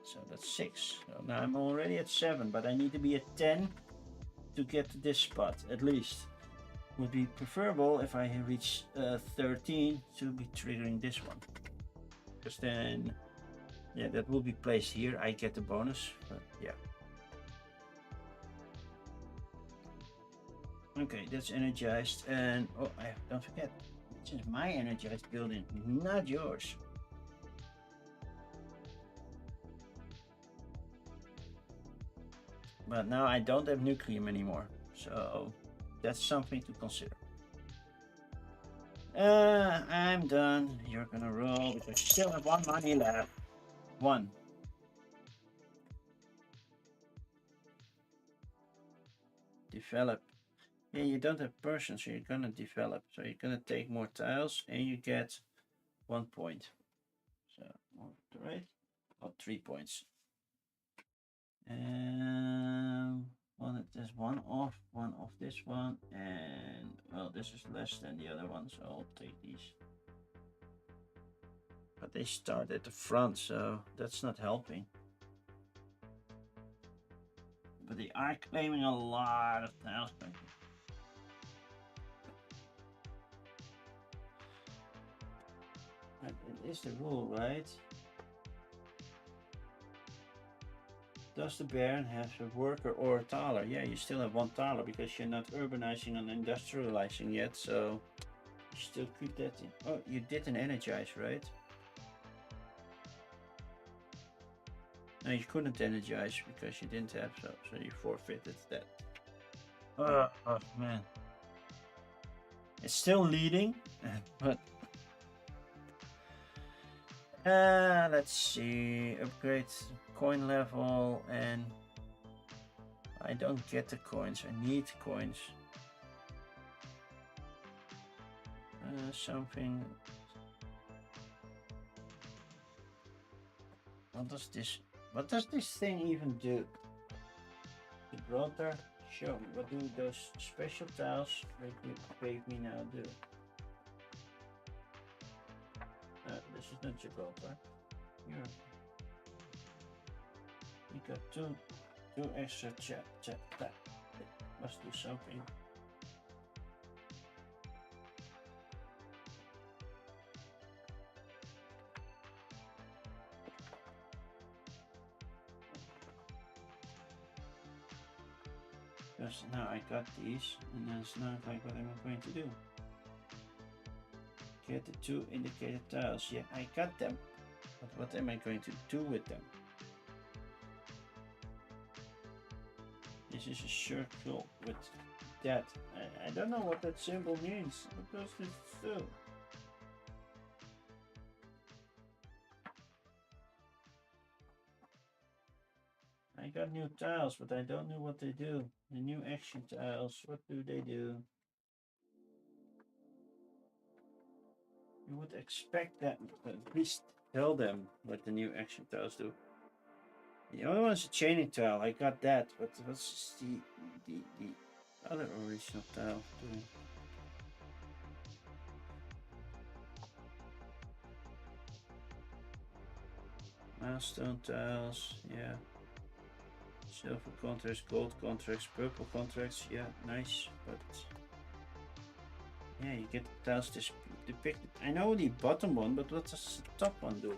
So that's 6. So now I'm already at 7, but I need to be at 10 to get to this spot, at least. Would be preferable if I reach 13 to be triggering this one. Because then, yeah, that will be placed here. I get the bonus, but yeah. Okay, that's energized. And, oh, don't forget, this is my energized building, not yours. But now I don't have Nucleum anymore, so that's something to consider. I'm done. You're gonna roll because you still have 1 money left. 1. Develop. Yeah, you don't have person, so you're gonna develop. So you're gonna take more tiles and you get 1 point. So, right? Oh, 3 points. Well, there's one off this one, and well, this is less than the other one, so I'll take these. But they start at the front, so that's not helping. But they are claiming a lot of tiles. It is the rule, right? Does the Baron have a worker or a taler? Yeah, you still have 1 taler because you're not urbanizing and industrializing yet, so you still keep that in. Oh, you did an energize, right? No, you couldn't energize because you didn't have so you forfeited that. Oh man. It's still leading, but let's see, upgrade coin level, and I don't get the coins. I need coins. Something. What does this thing even do? Gibraltar, show me. What do those special tiles make me now do? This is not Gibraltar. Here. You got two extra chat. That must do something. Because now I got these, and then it's not like what am I going to do? Get the 2 indicated tiles. Yeah, I got them. But what am I going to do with them? This is a circle with that. I don't know what that symbol means. What does this do? I got new tiles, but I don't know what they do. The new action tiles, what do they do? You would expect that, but please tell them what the new action tiles do. The other one's a chaining tile, I got that, but what's the other original tile doing? Milestone tiles, yeah. Silver contracts, gold contracts, purple contracts, yeah, nice, but yeah, you get the tiles depicted. I know the bottom one, but what does the top one do?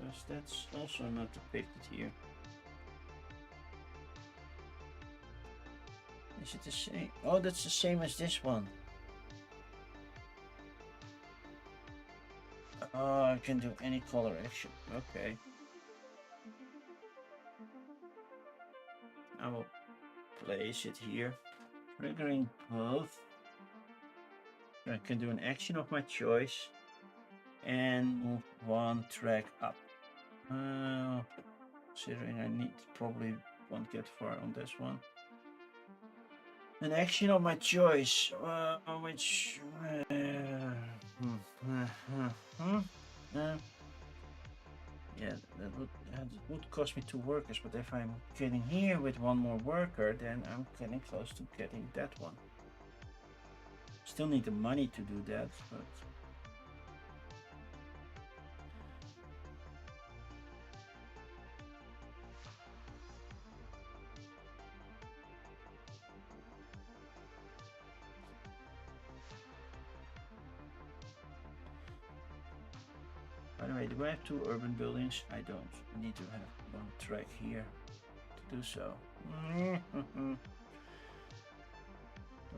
Because that's also not depicted here. Is it the same? Oh, that's the same as this one. Oh, I can do any color action. Okay. I will place it here, triggering both. I can do an action of my choice and move 1 track up. Considering I probably won't get far on this one. An action of my choice, which yeah, that would cost me 2 workers, but if I'm getting here with 1 more worker, then I'm getting close to getting that one. Still need the money to do that, but by the way, do I have 2 urban buildings? I don't. I need to have 1 track here to do so. I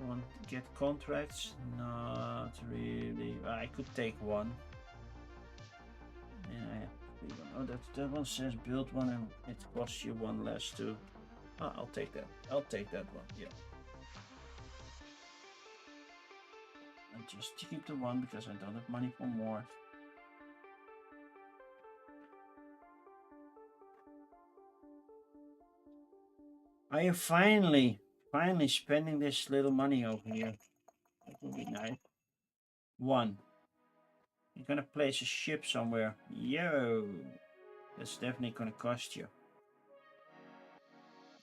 want to get contracts? Not really. I could take 1. And I have 3. Oh, that one says build 1 and it costs you 1 less too. Oh, I'll take that. I'll take that one, yeah. And just keep the 1 because I don't have money for more. Are you finally spending this little money over here? That would be nice. 1. You're gonna place a ship somewhere. Yo! That's definitely gonna cost you.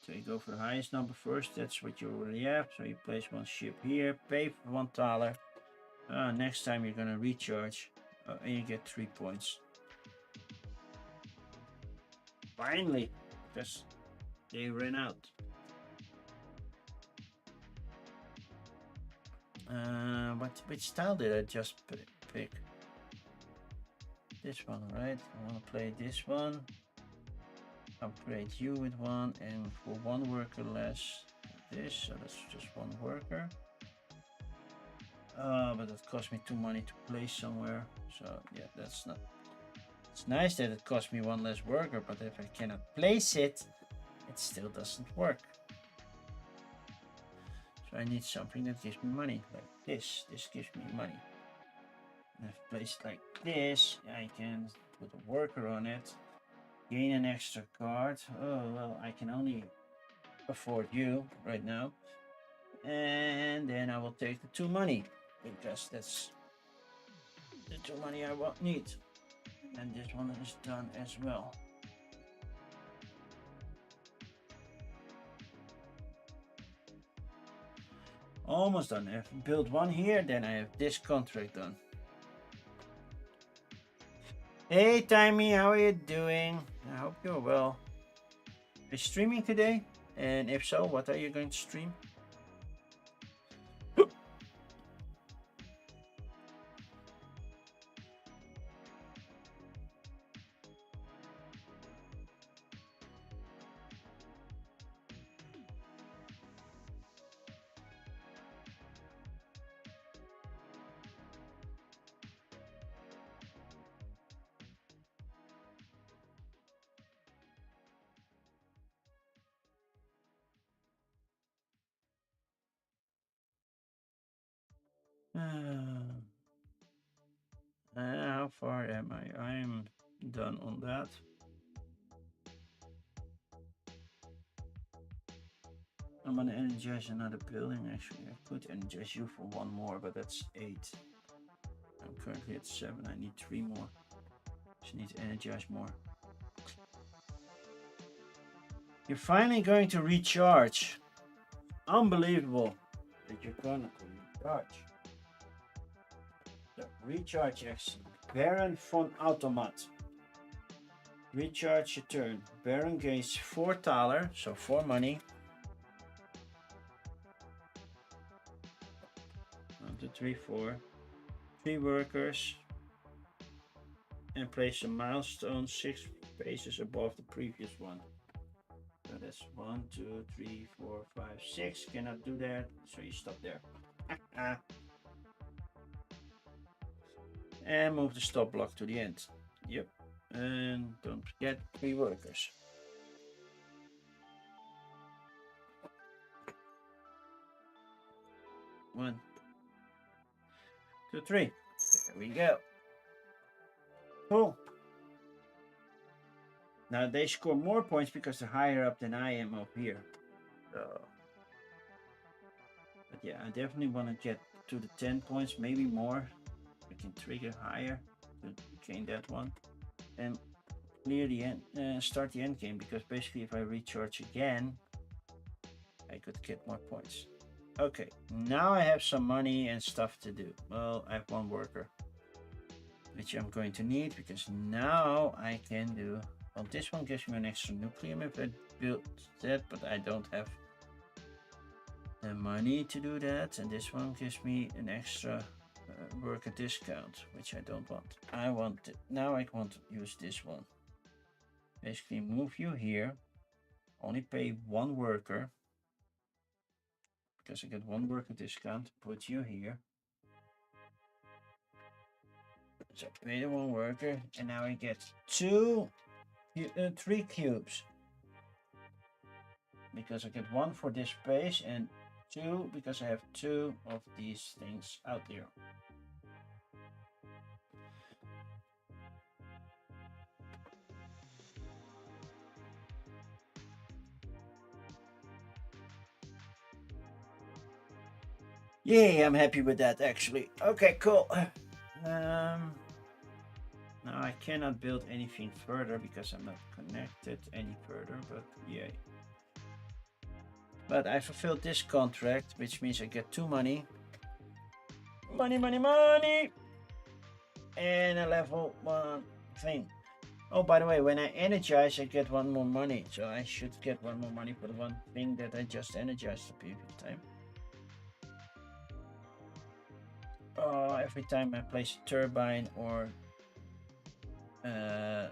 So you go for the highest number first. That's what you already have. So you place 1 ship here. Pay for 1 thaler. Next time you're gonna recharge. And you get 3 points. Finally! Because they ran out. Which style did I just pick? This one, right? I want to play this one. Upgrade you with 1 and for 1 worker less. This, so that's just 1 worker. But it cost me 2 money to place somewhere. So yeah, that's not. It's nice that it cost me 1 less worker, but if I cannot place it, it still doesn't work. So I need something that gives me money, like this. This gives me money. And if I place it like this, I can put a worker on it, gain an extra card. Oh, well, I can only afford you right now. And then I will take the 2 money, because that's the 2 money I won't need. And this one is done as well. Almost done. I've built 1 here, then I have this contract done. Hey Timey, how are you doing? I hope you're well. Are you streaming today? And if so, what are you going to stream? How far am I? I am done on that. I'm gonna energize another building. Actually, I could energize you for one more, but that's 8. I'm currently at 7. I need 3 more. Just need to energize more. You're finally going to recharge. Unbelievable that you're gonna recharge. The recharge action. Baron von Automat. Recharge your turn. Baron gains 4 thaler, so 4 money. 1, 2, 3, 4. 3 workers. And place a milestone 6 spaces above the previous one. So that's 1, 2, 3, 4, 5, 6. Cannot do that, so you stop there. And move the stop block to the end. Yep. And don't forget 3 workers. 1, 2, 3. There we go. Cool. Now they score more points because they're higher up than I am up here. So, but yeah, I definitely want to get to the 10 points, maybe more. I can trigger higher to gain that one and clear the end, start the end game, because basically if I recharge again, I could get more points. Okay, now I have some money and stuff to do. Well, I have 1 worker, which I'm going to need because now I can do. Well, this one gives me an extra nucleum if I build that, but I don't have the money to do that. And this one gives me an extra worker discount, which I don't want. I want it. Now I want to use this one. Basically move you here, only pay 1 worker, because I get 1 worker discount, put you here. So pay the 1 worker, and now I get 3 cubes. Because I get 1 for this space and 2 because I have 2 of these things out there. Yay, I'm happy with that actually. Okay, cool. Now I cannot build anything further because I'm not connected any further, but yay. But I fulfilled this contract, which means I get 2 money. Money, money, money! And a level 1 thing. Oh, by the way, when I energize, I get 1 more money. So I should get 1 more money for the 1 thing that I just energized the previous time. Every time I place a turbine or a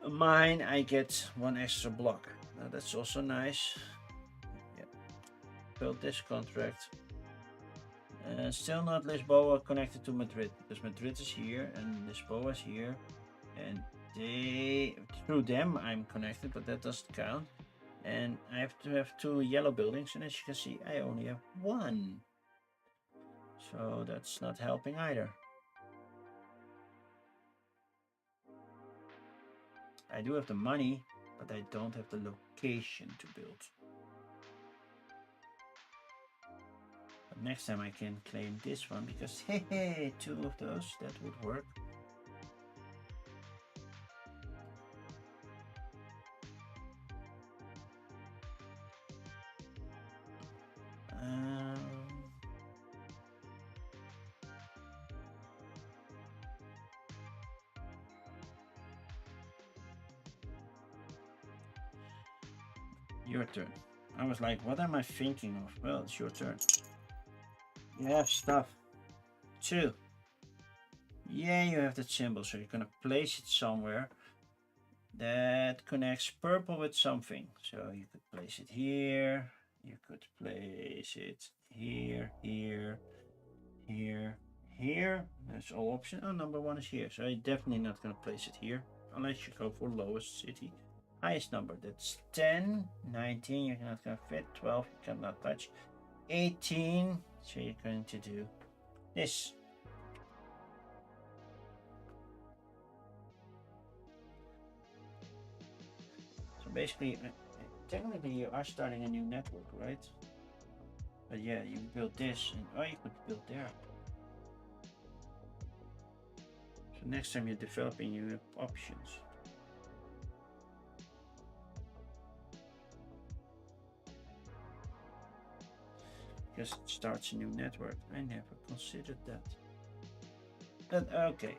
mine, I get 1 extra block. Now that's also nice. Yeah. Build this contract. Still not Lisboa connected to Madrid, because Madrid is here and Lisboa is here, and through them I'm connected, but that doesn't count. And I have to have 2 yellow buildings, and as you can see, I only have 1. So that's not helping either. I do have the money, but I don't have the location to build. But next time I can claim this one, because hey, 2 of those, that would work. Your turn. I was like, what am I thinking of? Well, it's your turn. You have stuff. 2. Yeah, you have that symbol, so you're gonna place it somewhere that connects purple with something. So you could place it here, you could place it here, here, here, here. That's all options. Oh, number 1 is here, so you're definitely not gonna place it here unless you go for lowest city. Highest number, that's 10, 19, you're not gonna fit, 12, you cannot touch. 18. So you're going to do this. So basically, technically you are starting a new network, right? But yeah, you build this, and oh, you could build there. So next time you're developing, you have options. Because it starts a new network. I never considered that. But okay.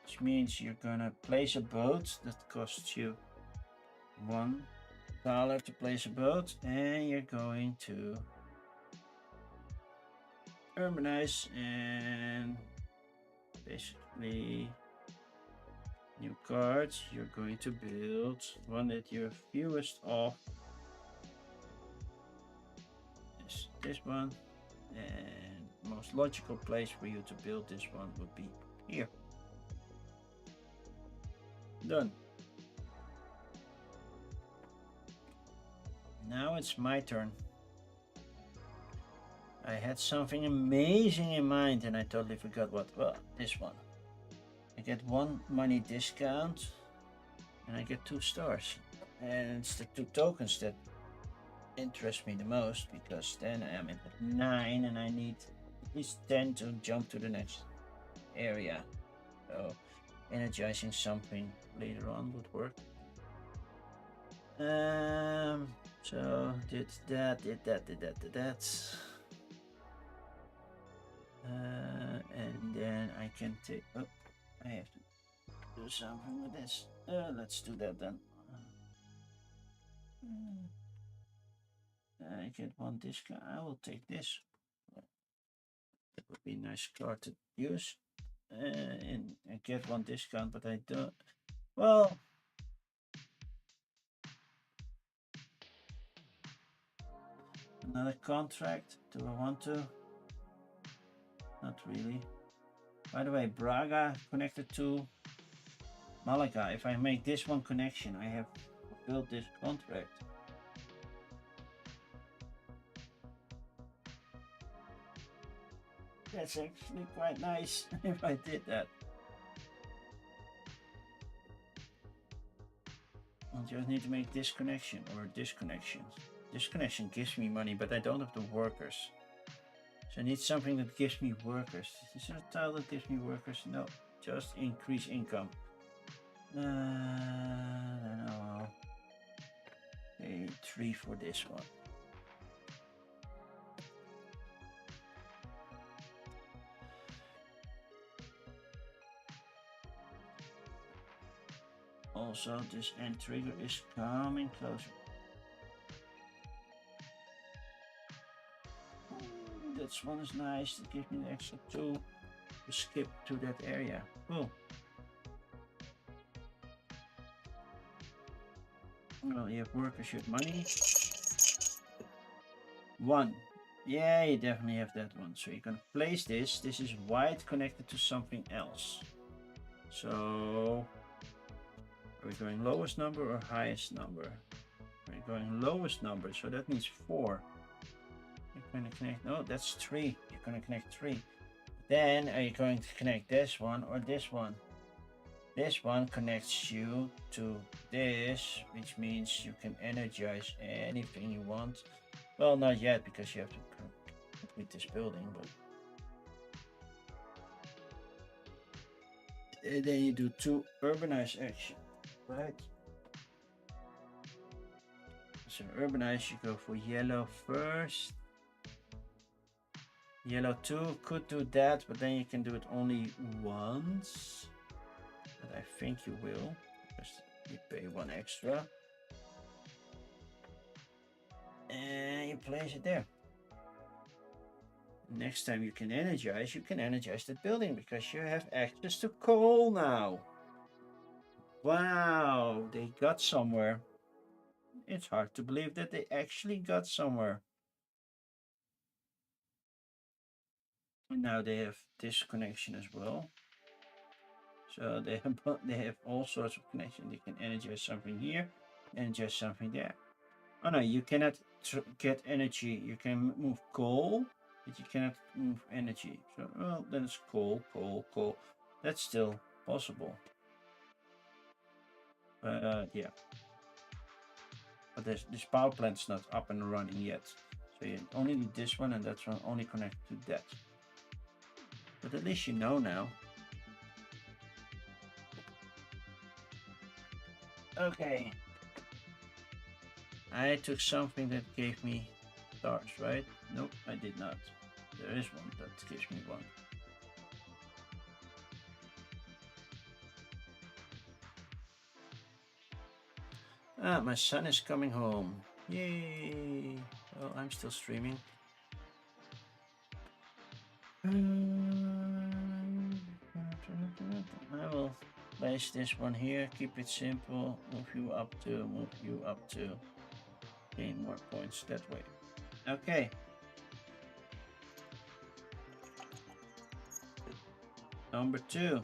Which means you're gonna place a boat that costs you $1 to place a boat, and you're going to urbanize and basically new cards. You're going to build one that you're fewest of. This one, and most logical place for you to build this one would be here. Done. Now it's my turn. I had something amazing in mind and I totally forgot what. Well, this one. I get 1 money discount and I get 2 stars. And it's the 2 tokens that interest me the most, because then I am at 9 and I need at least 10 to jump to the next area. So energizing something later on would work. So did that. And then I can take. Oh, I have to do something with this. Let's do that then. I get 1 discount. I will take this. That would be a nice card to use. And I get 1 discount, but I don't. Well, another contract. Do I want to? Not really. By the way, Braga connected to Malaga. If I make this one connection, I have fulfilled this contract. That's actually quite nice if I did that. I just need to make this connection or this connection. This connection gives me money, but I don't have the workers. So I need something that gives me workers. Is there a tile that gives me workers? No, just increase income. I don't know. Okay, 3 for this one. Also, this end trigger is coming closer. This one is nice. It gives me an extra 2 to skip to that area. Cool. Well, you have workers, you have money. 1. Yeah, you definitely have that one. So you can place this. This is white connected to something else. So are we going lowest number or highest number? We're going lowest number, so that means 4. You're going to connect. No, that's 3. You're going to connect 3. Then are you going to connect this one or this one? This one connects you to this, which means you can energize anything you want. Well, not yet, because you have to complete this building, but and then you do 2 urbanize action, right? So urbanize, you go for yellow first. Yellow 2 could do that, but then you can do it only once. But I think you will, because you pay 1 extra. And you place it there. Next time you can energize that building, because you have access to coal now. Wow, they got somewhere. It's hard to believe that they actually got somewhere. And now they have this connection as well. So they have all sorts of connections. They can energize something here, energize something there. Oh no, you cannot get energy. You can move coal, but you cannot move energy. So, well, then it's coal, coal, coal. That's still possible. Yeah. But this power plant's not up and running yet. So you only need this one, and that's one only connected to that. But at least you know now. Okay. I took something that gave me stars, right? Nope, I did not. There is one that gives me one. Ah, my son is coming home. Yay! Well, I'm still streaming. I will place this one here, keep it simple, move you up to, gain more points that way. Okay. Number 2.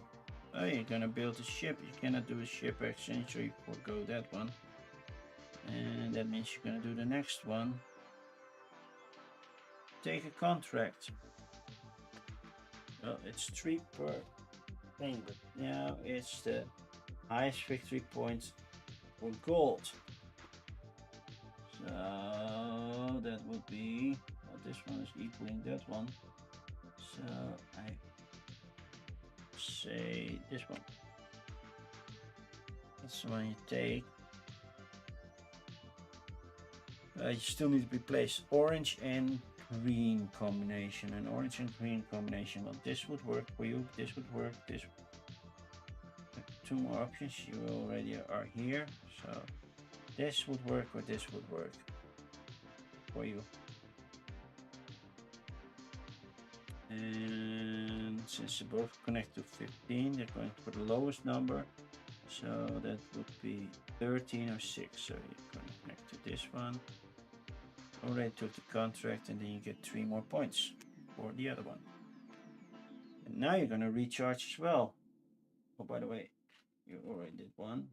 Oh, you're gonna build a ship. You cannot do a ship exchange, so you forego that one. And that means you're gonna do the next one. Take a contract. Well, it's 3 per thing, but now it's the highest victory points for gold. So that would be, well, this one is equaling that one. So I say this one. That's the one you take. You still need to be placed orange and green combination. An orange and green combination. Well, this would work for you. This would work. This. 2 more options. You already are here. So this would work or this would work for you. And since they both connect to 15, they're going for the lowest number. So that would be 13 or 6. So you're going to connect to this one. Already took the contract, and then you get 3 more points for the other one. And now you're going to recharge as well. Oh, by the way, you already did one.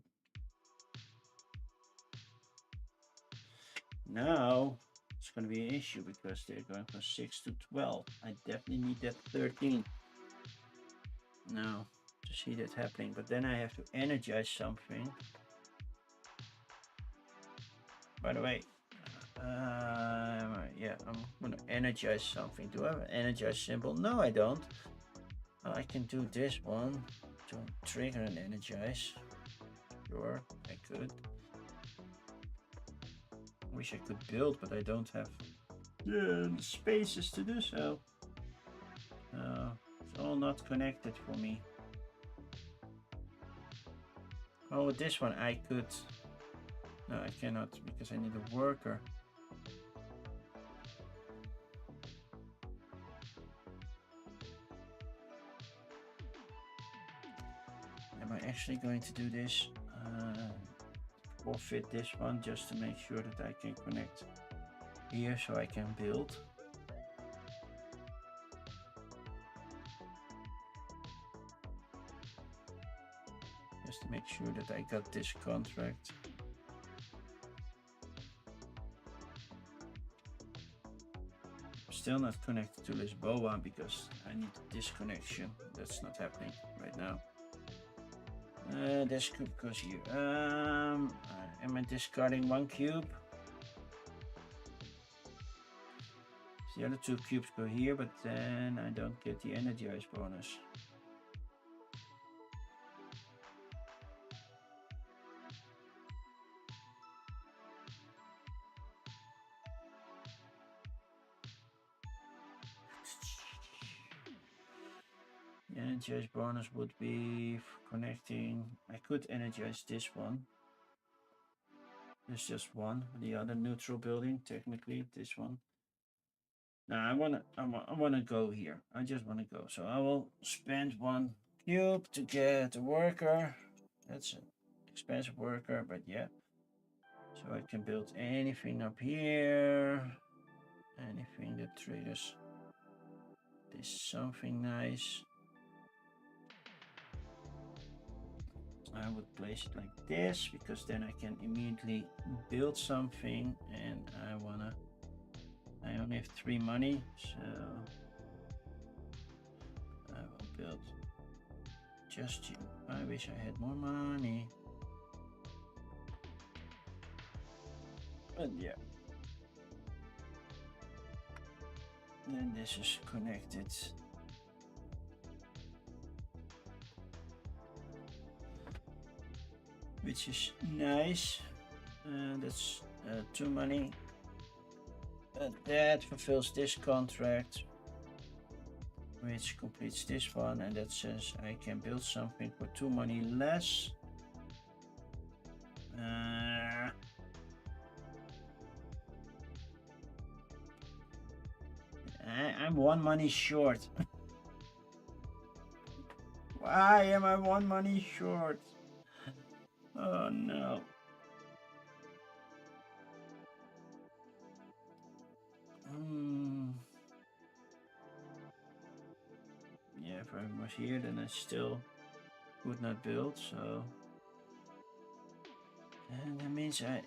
Now it's going to be an issue because they're going from 6 to 12. I definitely need that 13 now to see that happening. But then I have to energize something. By the way, yeah, I'm going to energize something. Do I have an energize symbol? No, I don't. I can do this one to trigger an energize. Sure, I could. Wish I could build, but I don't have the spaces to do so. It's all not connected for me. Oh, with this one I could. No, I cannot because I need a worker. Am I actually going to do this? Forfeit this one just to make sure that I can connect here so I can build. Just to make sure that I got this contract. I'm still not connected to Lisboa because I need this connection. That's not happening right now. This cube goes here. Am I discarding 1 cube? The other 2 cubes go here, but then I don't get the energize bonus. The energize bonus would be connecting. I could energize this one. There's just one. The other neutral building, technically, this one. Now I wanna go here. I just wanna go. So I will spend 1 cube to get a worker. That's an expensive worker, but yeah. So I can build anything up here. Anything that triggers this something nice. I would place it like this because then I can immediately build something, and I only have 3 money, so I will build just you. I wish I had more money. But yeah. Then this is connected. Which is nice. That's 2 money. That fulfills this contract, which completes this one, and that says I can build something for 2 money less. I'm 1 money short. Why am I 1 money short? Oh no. Yeah, if I was here, then I still would not build, so. And that means I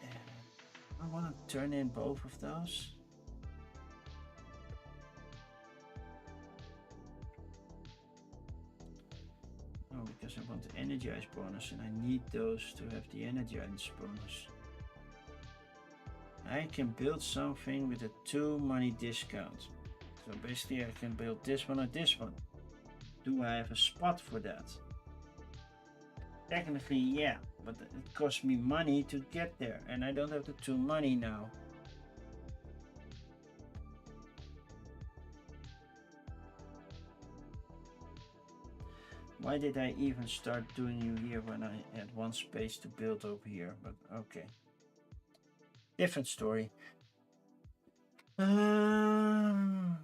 want to turn in both of those. Oh, because I want the energize bonus, and I need those to have the energize bonus. I can build something with a 2 money discount. So basically I can build this one or this one. Do I have a spot for that? Technically, yeah, but it costs me money to get there, and I don't have the 2 money now. Why did I even start doing you here when I had 1 space to build over here? But okay. Different story. And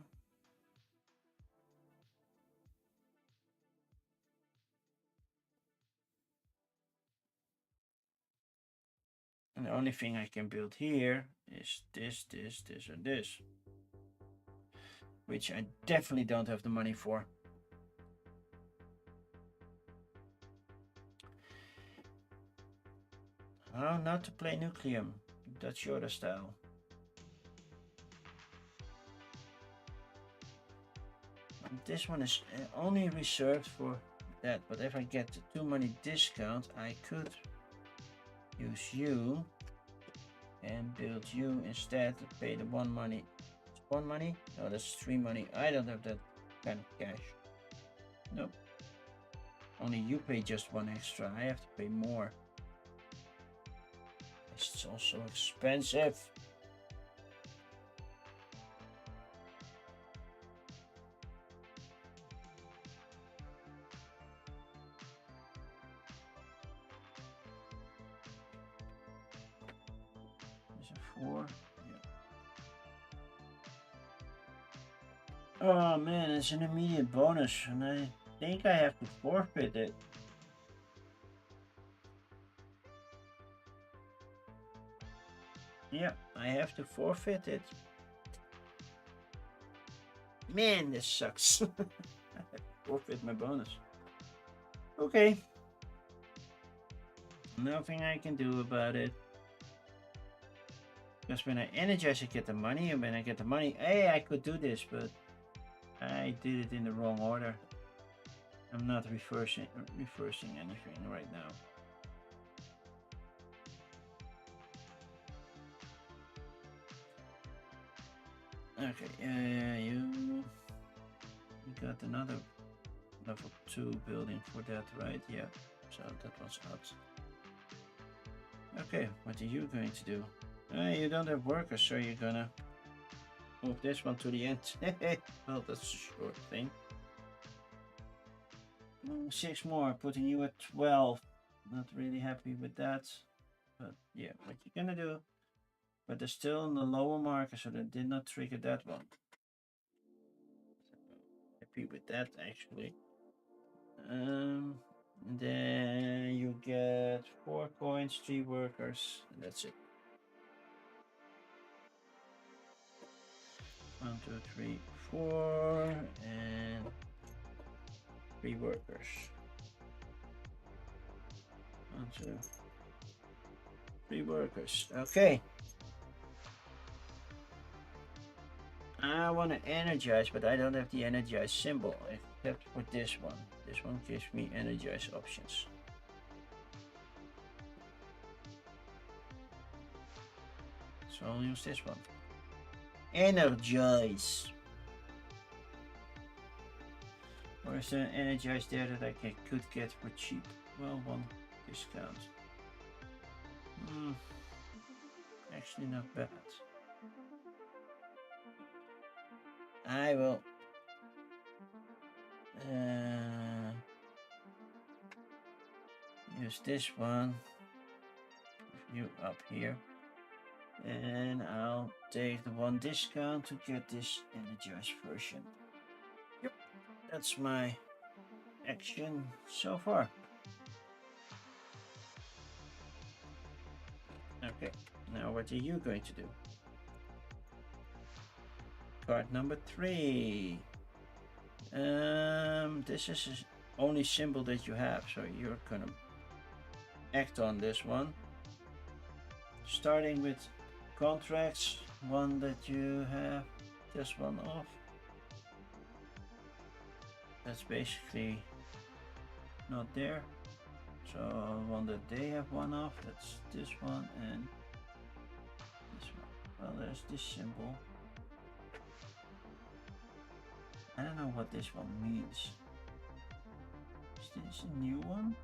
the only thing I can build here is this, and this. Which I definitely don't have the money for. How not to play Nucleum. That's your style. And this one is only reserved for that, but if I get the 2 money discount, I could use you and build you instead to pay the 1 money. It's 1 money? No, that's 3 money. I don't have that kind of cash. Nope. Only you pay just 1 extra. I have to pay more. It's also expensive. Is it 4? Yeah. Oh man, it's an immediate bonus, and I think I have to forfeit it. Yeah, I have to forfeit it. Man, this sucks. I have to forfeit my bonus. Okay. Nothing I can do about it. Because when I energize, I get the money, and when I get the money, hey, I could do this, but I did it in the wrong order. I'm not reversing anything right now. Okay, you got another level 2 building for that, right? Yeah, so that was out. Okay, what are you going to do? You don't have workers, so you're gonna move this one to the end. Well, that's a short thing. 6 more, putting you at 12. Not really happy with that, but yeah, what you gonna do? But they're still in the lower marker, so they did not trigger that one. Happy with that, actually. And then you get 4 coins, 3 workers, and that's it. 1, 2, 3, 4, and 3 workers. So 3 workers. Okay. I want to energize, but I don't have the energize symbol except for this one. This one gives me energize options. So I'll use this one. Energize. Or is there an energize there that I could get for cheap? Well, 1 discount. Actually not bad. I will use this one. You up here. And I'll take the 1 discount to get this energized version. Yep, that's my action so far. Okay, now what are you going to do? Card number 3. This is the only symbol that you have, so you're gonna act on this one. Starting with contracts, 1 that you have this one off. That's basically not there. So 1 that they have 1 off, that's this one and this one. Well, there's this symbol. I don't know what this one means. Is this a new one?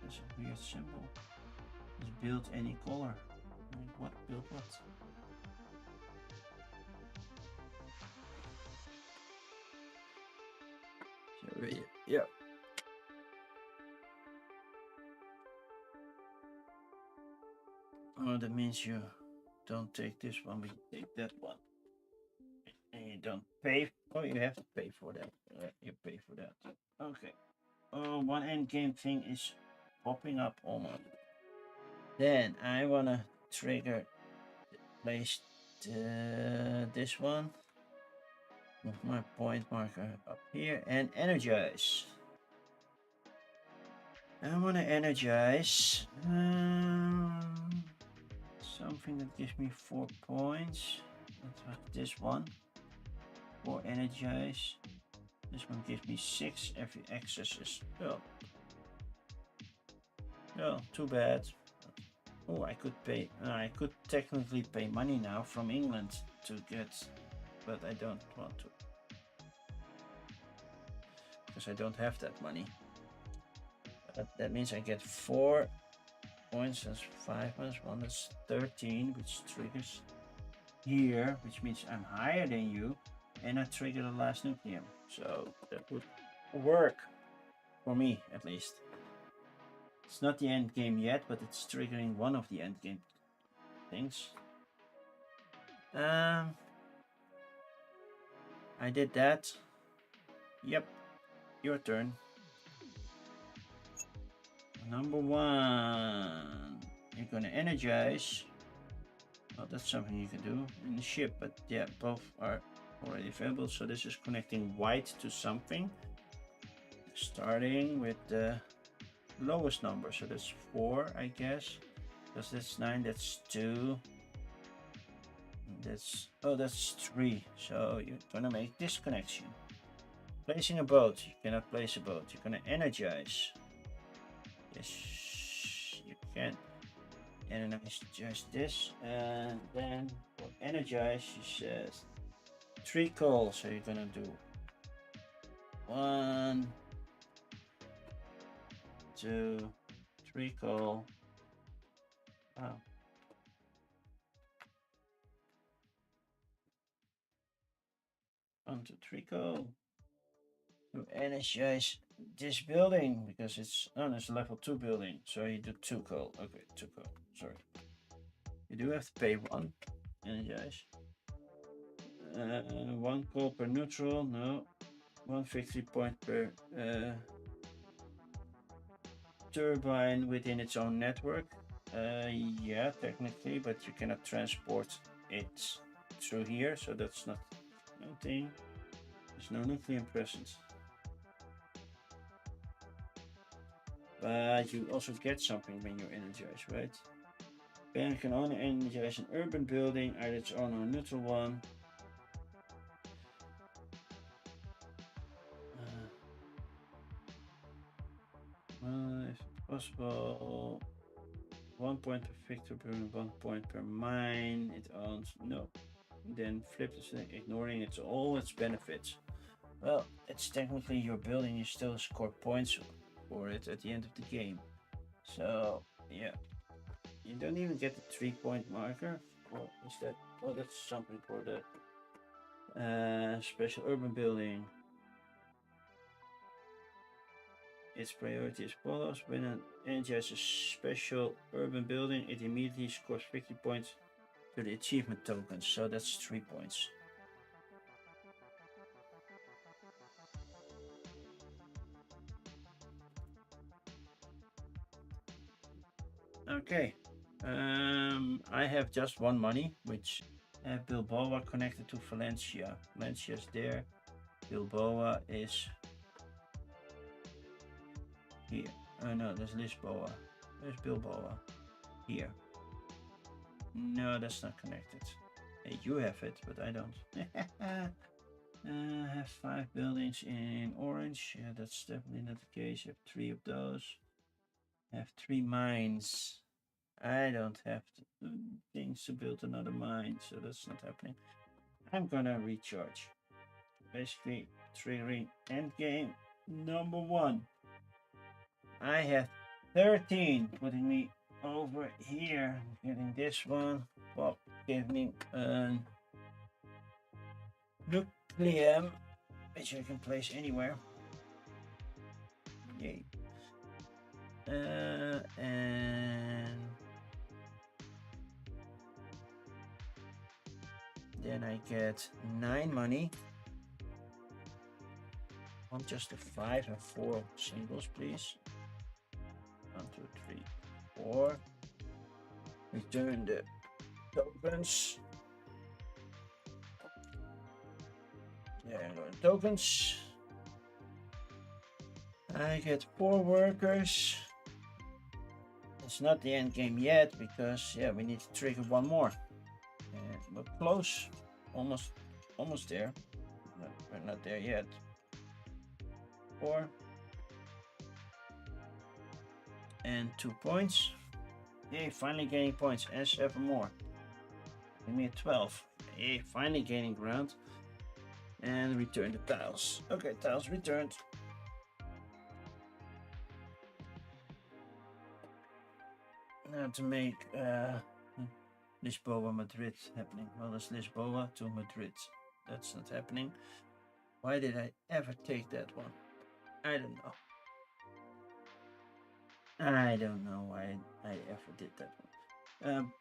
There's a weird symbol. It's build any color. What? Build what? So, yeah. Oh, that means you don't take this one, but you take that one. And you don't pay. Oh, you have to pay for that. You pay for that. Okay. Oh, 1 end game thing is popping up almost. Then I wanna trigger place this one. Move my point marker up here and energize. I wanna energize something that gives me 4 points. That's this one. 4 energize. This one gives me 6. Every access is well, too bad. Oh, I could pay. I could technically pay money now from England to get, but I don't want to because I don't have that money. But that means I get 4 points. That's 5 minus 1. That's 13, which triggers here, which means I'm higher than you, and I trigger the last Nucleum. So that would work for me at least. It's not the end game yet, but it's triggering one of the end game things. I did that. Yep, your turn. Number 1. You're gonna energize. Well, that's something you can do in the ship, but yeah, both are already available. So this is connecting white to something. Starting with the lowest number, so that's 4, I guess. Because that's 9, that's 2. That's 3. So you're gonna make this connection. Placing a boat. You cannot place a boat. You're gonna energize. Yes, you can energize just this, and then for energize, she says 3 calls. So you're gonna do 1, 2, 3 call. Wow. One, two, three, call. To energize this building because it's a level 2 building. So you do 2 call. Okay, 2 call. Sorry. You do have to pay 1 energize. 1 call per neutral. No. 1 victory point per turbine within its own network. Yeah, technically, but you cannot transport it through here, so that's not nothing. There's no Nucleum present. But you also get something when you energize, right? Banner can only energize an urban building, either its own or a neutral one. If possible, 1 point per victory, 1 point per mine it owns. No. Then flip this thing, ignoring all its benefits. Well, it's technically your building, you still score points for it at the end of the game. So, yeah. You don't even get the 3-point marker. What is that? Oh, that's something for the special urban building. Its priority is follows. When an energizes a special urban building, it immediately scores 50 points to the achievement tokens. So that's 3 points. Okay. I have just one money, which have Bilboa connected to Valencia. Valencia's there. Bilboa is here. Oh no, there's Lisboa. There's Bilboa. Here. No, that's not connected. Hey, you have it, but I don't. Have 5 buildings in orange. Yeah, that's definitely not the case. You have 3 of those. Have 3 mines. I don't have things to build another mine, so that's not happening. I'm gonna recharge. Basically, triggering endgame number 1. I have 13, putting me over here. Getting this one. Well, give me a Nucleum, which I can place anywhere. Yay. And then I get 9 money. On just a 5 and 4 singles, please. 1, 2, 3, 4. Return the tokens. There go the tokens. I get 4 workers. It's not the end game yet because we need to trigger 1 more. And we're close, almost there. No, we're not there yet. 4 and 2 points. Yay, finally gaining points and 7 more. Give me a 12. Yay, finally gaining ground. And return the tiles. Okay, tiles returned. Now to make Lisboa Madrid happening. Well, it's Lisboa to Madrid. That's not happening. Why did I ever take that one? I don't know. I don't know why I ever did that one.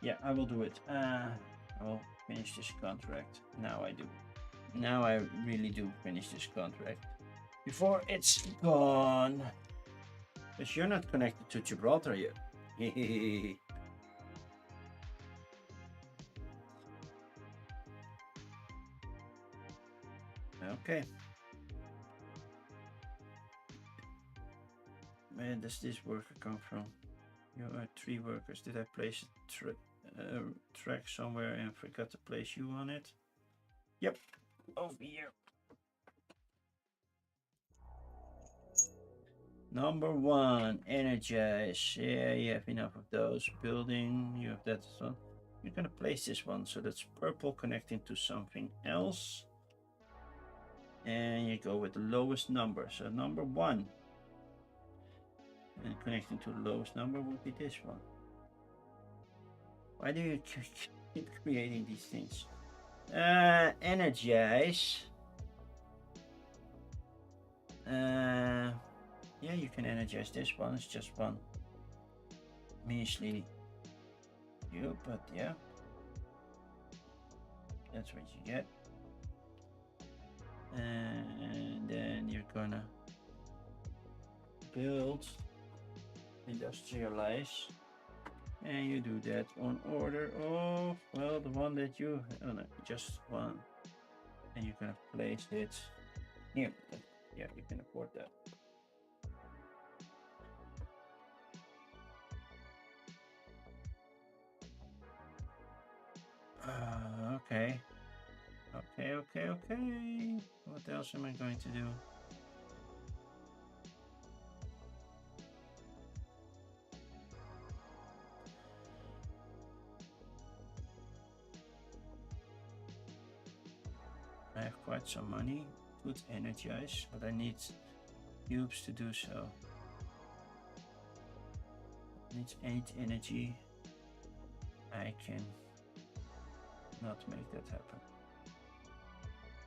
Yeah, I will do it. I will finish this contract. Now I do. Now I really do finish this contract. Before it's gone. Because you're not connected to Gibraltar yet. Okay. Where does this worker come from? You are 3 workers. Did I place a track somewhere and forgot to place you on it? Yep, over here. Number 1, energize. Yeah, you have enough of those. Building, you have that one. You're gonna place this one, so that's purple connecting to something else. And you go with the lowest number. So number 1. And connecting to the lowest number would be this one. Why do you keep creating these things? Energize. Yeah, you can energize this one. It's just one measly you, but yeah, that's what you get. And then you're gonna build, industrialize. And you do that on order of, well, the one that you, oh no, just one. And you're gonna place it here. Yeah, you can afford that. Okay. Okay. What else am I going to do? I have quite some money. Good energize, but I need cubes to do so. Needs 8 energy. I can not make that happen.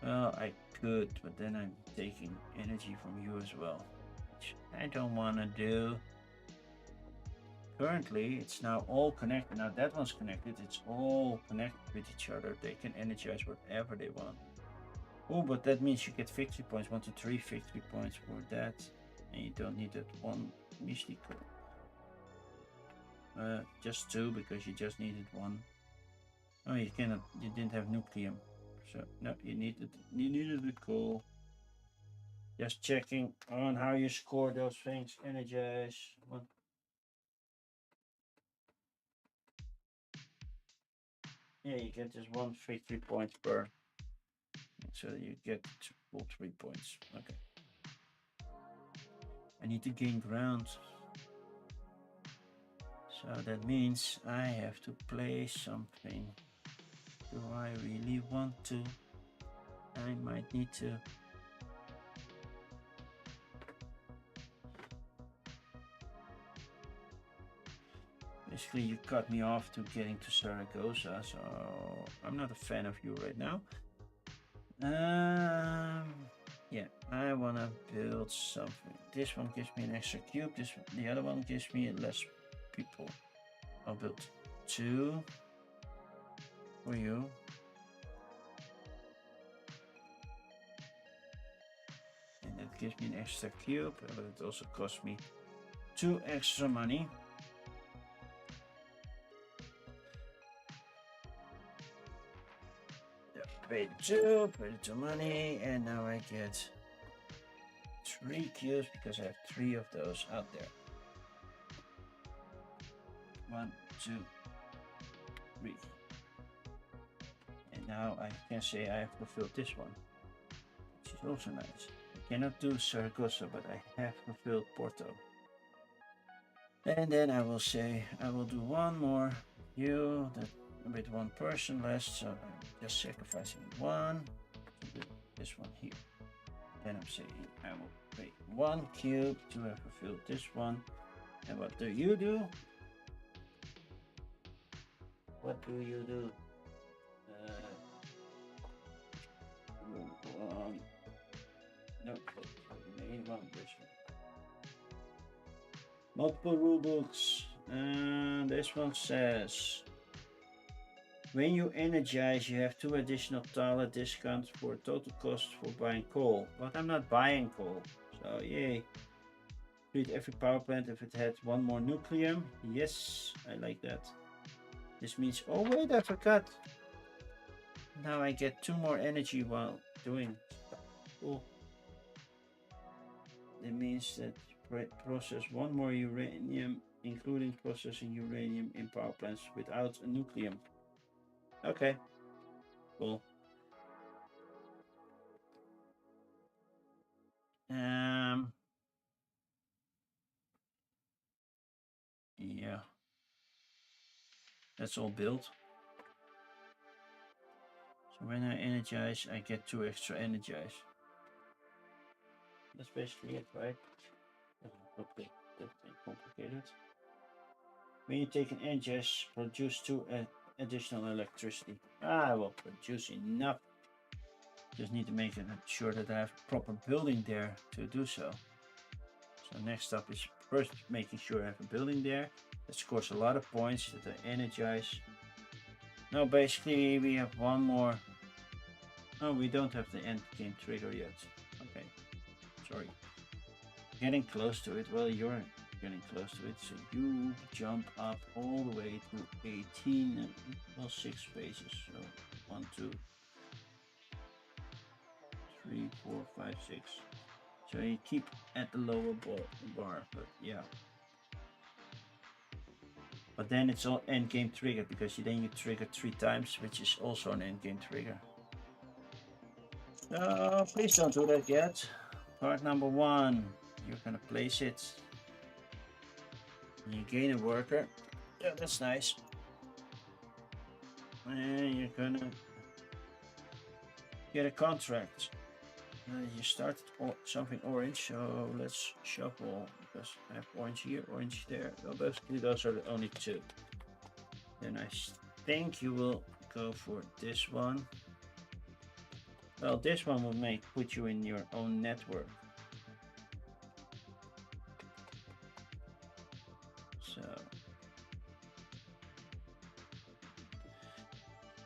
Well, I could, but then I'm taking energy from you as well, which I don't want to do. Currently, it's now all connected. Now that one's connected. It's all connected with each other. They can energize whatever they want. Oh, but that means you get victory points. 1 to 3 victory points for that. And you don't need that one mystical. Just 2 because you just needed 1. Oh, you cannot. You didn't have Nucleum. So, no, you needed the coal. Just checking on how you score those things. Energize. 1. Yeah, you get just 1 victory point per. So you get full 3 points. Okay. I need to gain ground. So that means I have to play something. Do I really want to? I might need to. Basically, you cut me off to getting to Saragossa, so I'm not a fan of you right now. Yeah, I wanna build something. This one gives me an extra cube. The other one gives me less people. I'll build 2 for you. And that gives me an extra cube, but it also costs me 2 extra money. Paid 2 money, and now I get 3 cubes because I have 3 of those out there. 1, 2, 3. And now I can say I have fulfilled this one, which is also nice. I cannot do Saragossa, but I have fulfilled Porto. And then I will say I will do one more you that with 1 person less, so I'm just sacrificing 1 to do this one here. Then I'm saying I will pay 1 cube to have fulfilled this one. And what do you do? What do you do? No, main one, this one. Multiple rule books. And this one says when you energize, you have 2 additional thaler discounts for total cost for buying coal. But I'm not buying coal, so yay. Treat every power plant if it had 1 more Nucleum. Yes, I like that. This means, oh wait, I forgot. Now I get 2 more energy while doing stuff. Cool. That means that you process 1 more uranium, including processing uranium in power plants without a Nucleum. Okay, cool. Yeah, that's all built. So when I energize, I get 2 extra energize. That's basically it, right? Not that complicated. When you take an energize, produce 2 additional electricity. I will produce enough. Just need to make sure that I have a proper building there to do so. So next up is first making sure I have a building there. That scores a lot of points that I energize. Now basically we have 1 more. Oh, we don't have the end game trigger yet. Okay, sorry. Getting close to it. Well, you're getting close to it. So you jump up all the way to 18, well, 6 spaces. So 1, 2, 3, 4, 5, 6. So you keep at the lower bar, but yeah. But then it's all end game triggered because then you trigger 3 times, which is also an end game trigger. So please don't do that yet. Part number 1, you're gonna place it. You gain a worker. Yeah, that's nice. And you're gonna get a contract. You started something orange, so let's shuffle because I have orange here, orange there. Well, basically those are the only 2. Then I think you will go for this one. Well, this one will put you in your own network. So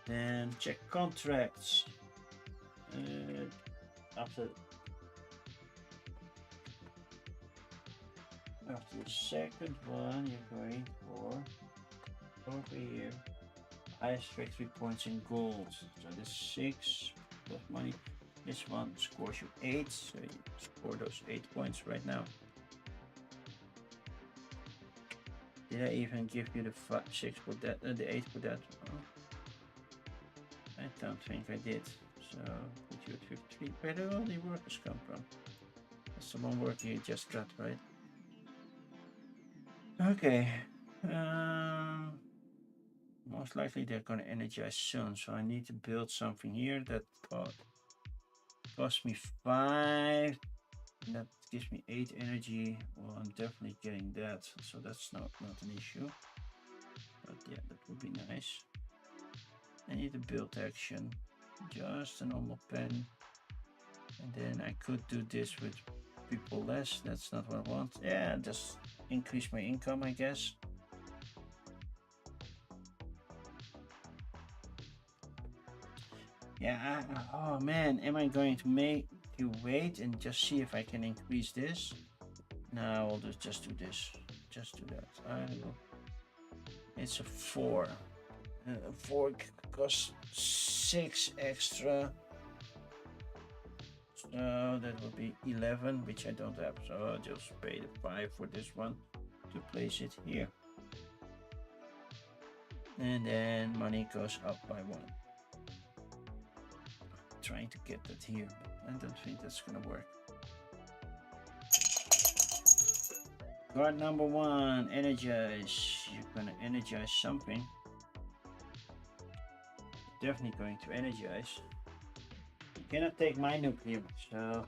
then check contracts. After the second one, you're going for over here. Highest victory points in gold. So this 6 plus money. This one scores you 8. So you score those 8 points right now. Did I even give you the 6 for that? The 8 for that? Oh, I don't think I did. So put you at 53. Where do all the workers come from? That's the one worker you just got, right? Okay. Most likely they're going to energize soon, so I need to build something here that cost me 5. That gives me 8 energy. Well, I'm definitely getting that, so that's not an issue. But yeah, that would be nice. I need a build action, just a normal pen, and then I could do this with people less. That's not what I want. Yeah, just increase my income, I guess. Yeah, oh man, am I going to make you wait and just see if I can increase this? No, I'll just do this. Just do that. I will. It's a 4. 4 costs 6 extra. So that will be 11, which I don't have. So I'll just pay the 5 for this one to place it here. And then money goes up by 1. Trying to get that here, but I don't think that's gonna work. Guard number 1, energize. You're gonna energize something. Definitely going to energize. You cannot take my nucleum, so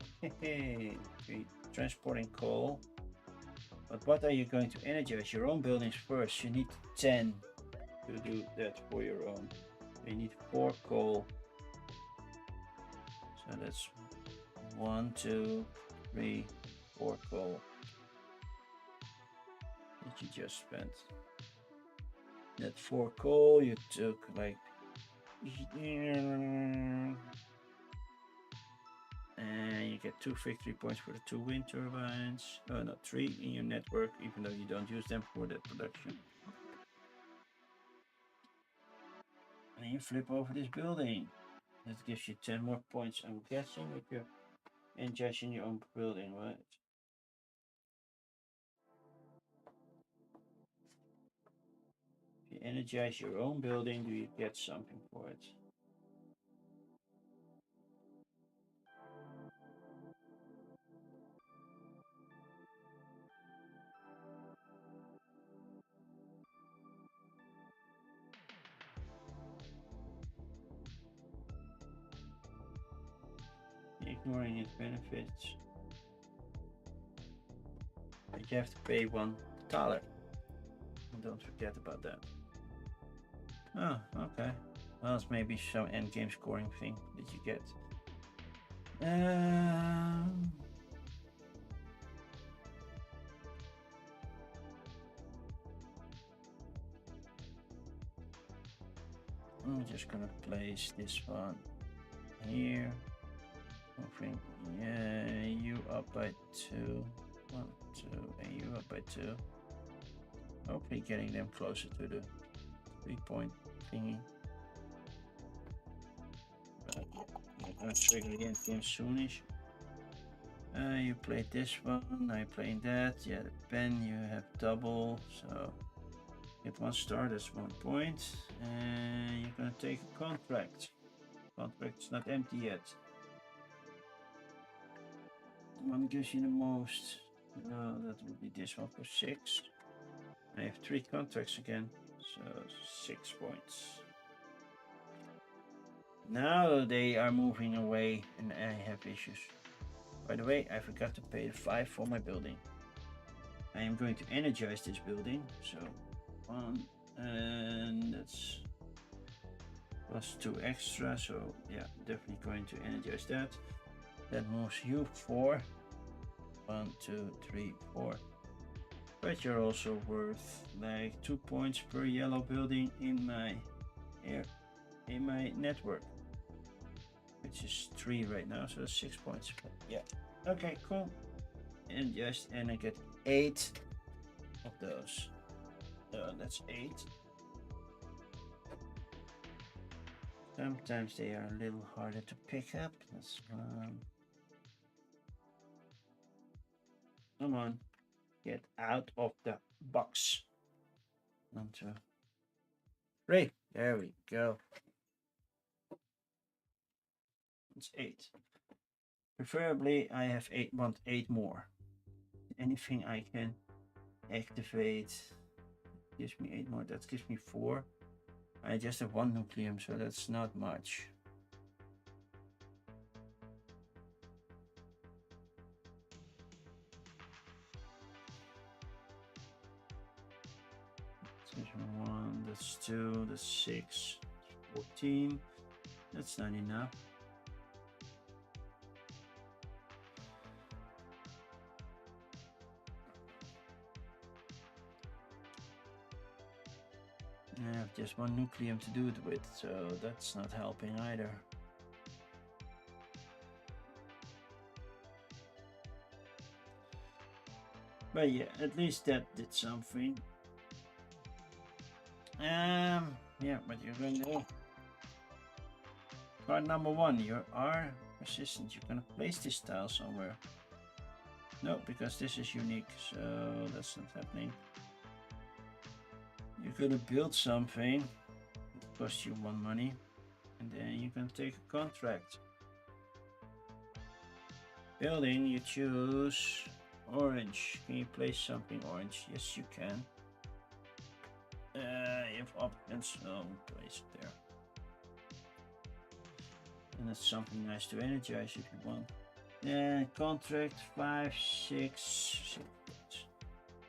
transporting coal. But what are you going to energize? Your own buildings first. You need 10 to do that for your own. You need 4 coal. So that's 1, 2, 3, 4 coal that you just spent. That 4 coal you took like, and you get 2 victory points for the 2 wind turbines. Oh, not 3 in your network, even though you don't use them for that production. And then you flip over this building. That gives you 10 more points. I'm guessing if you're energizing your own building, right? If you energize your own building, do you get something for it? Ignoring its benefits. But you have to pay $1. Don't forget about that. Oh, okay. Well, it's maybe some end game scoring thing that you get. I'm just gonna place this one here. Moving, yeah, you up by 2. 1, 2, and you up by 2. Hopefully getting them closer to the 3-point thingy. But I'm gonna trigger the end game soonish. You played this one, I played that. Yeah, the pen you have double, so get 1 star, that's 1 point. And you're gonna take a contract. Contract's not empty yet. One gives you the most. No, that would be this one for 6. I have 3 contracts again, so 6 points. Now they are moving away and I have issues. By the way, I forgot to pay the 5 for my building. I am going to energize this building, so 1, and that's plus 2 extra, so yeah, definitely going to energize that. That moves you 4. 1, 2, 3, 4. But you're also worth like 2 points per yellow building in my network, which is 3 right now, so 6 points. Yeah. Okay, cool. And I get 8 of those. That's 8. Sometimes they are a little harder to pick up. That's 1. Come on, get out of the box. 1, 2, 3. There we go. It's 8. Preferably, I have 8. Want 8 more. Anything I can activate gives me 8 more. That gives me 4. I just have 1 nucleum, so that's not much. That's 1, that's 2, that's 6, 14. That's not enough. I have just 1 nucleum to do it with, so that's not helping either. But yeah, at least that did something. Yeah, but you're going to card number 1. You are resistant. You're gonna place this tile somewhere. No, because this is unique, so that's not happening. You're gonna build something. It costs you 1 money, and then you can take a contract. Building, you choose orange. Can you place something orange? Yes, you can. You have options, so place it there. And that's something nice to energize if you want. Then contract 5, 6.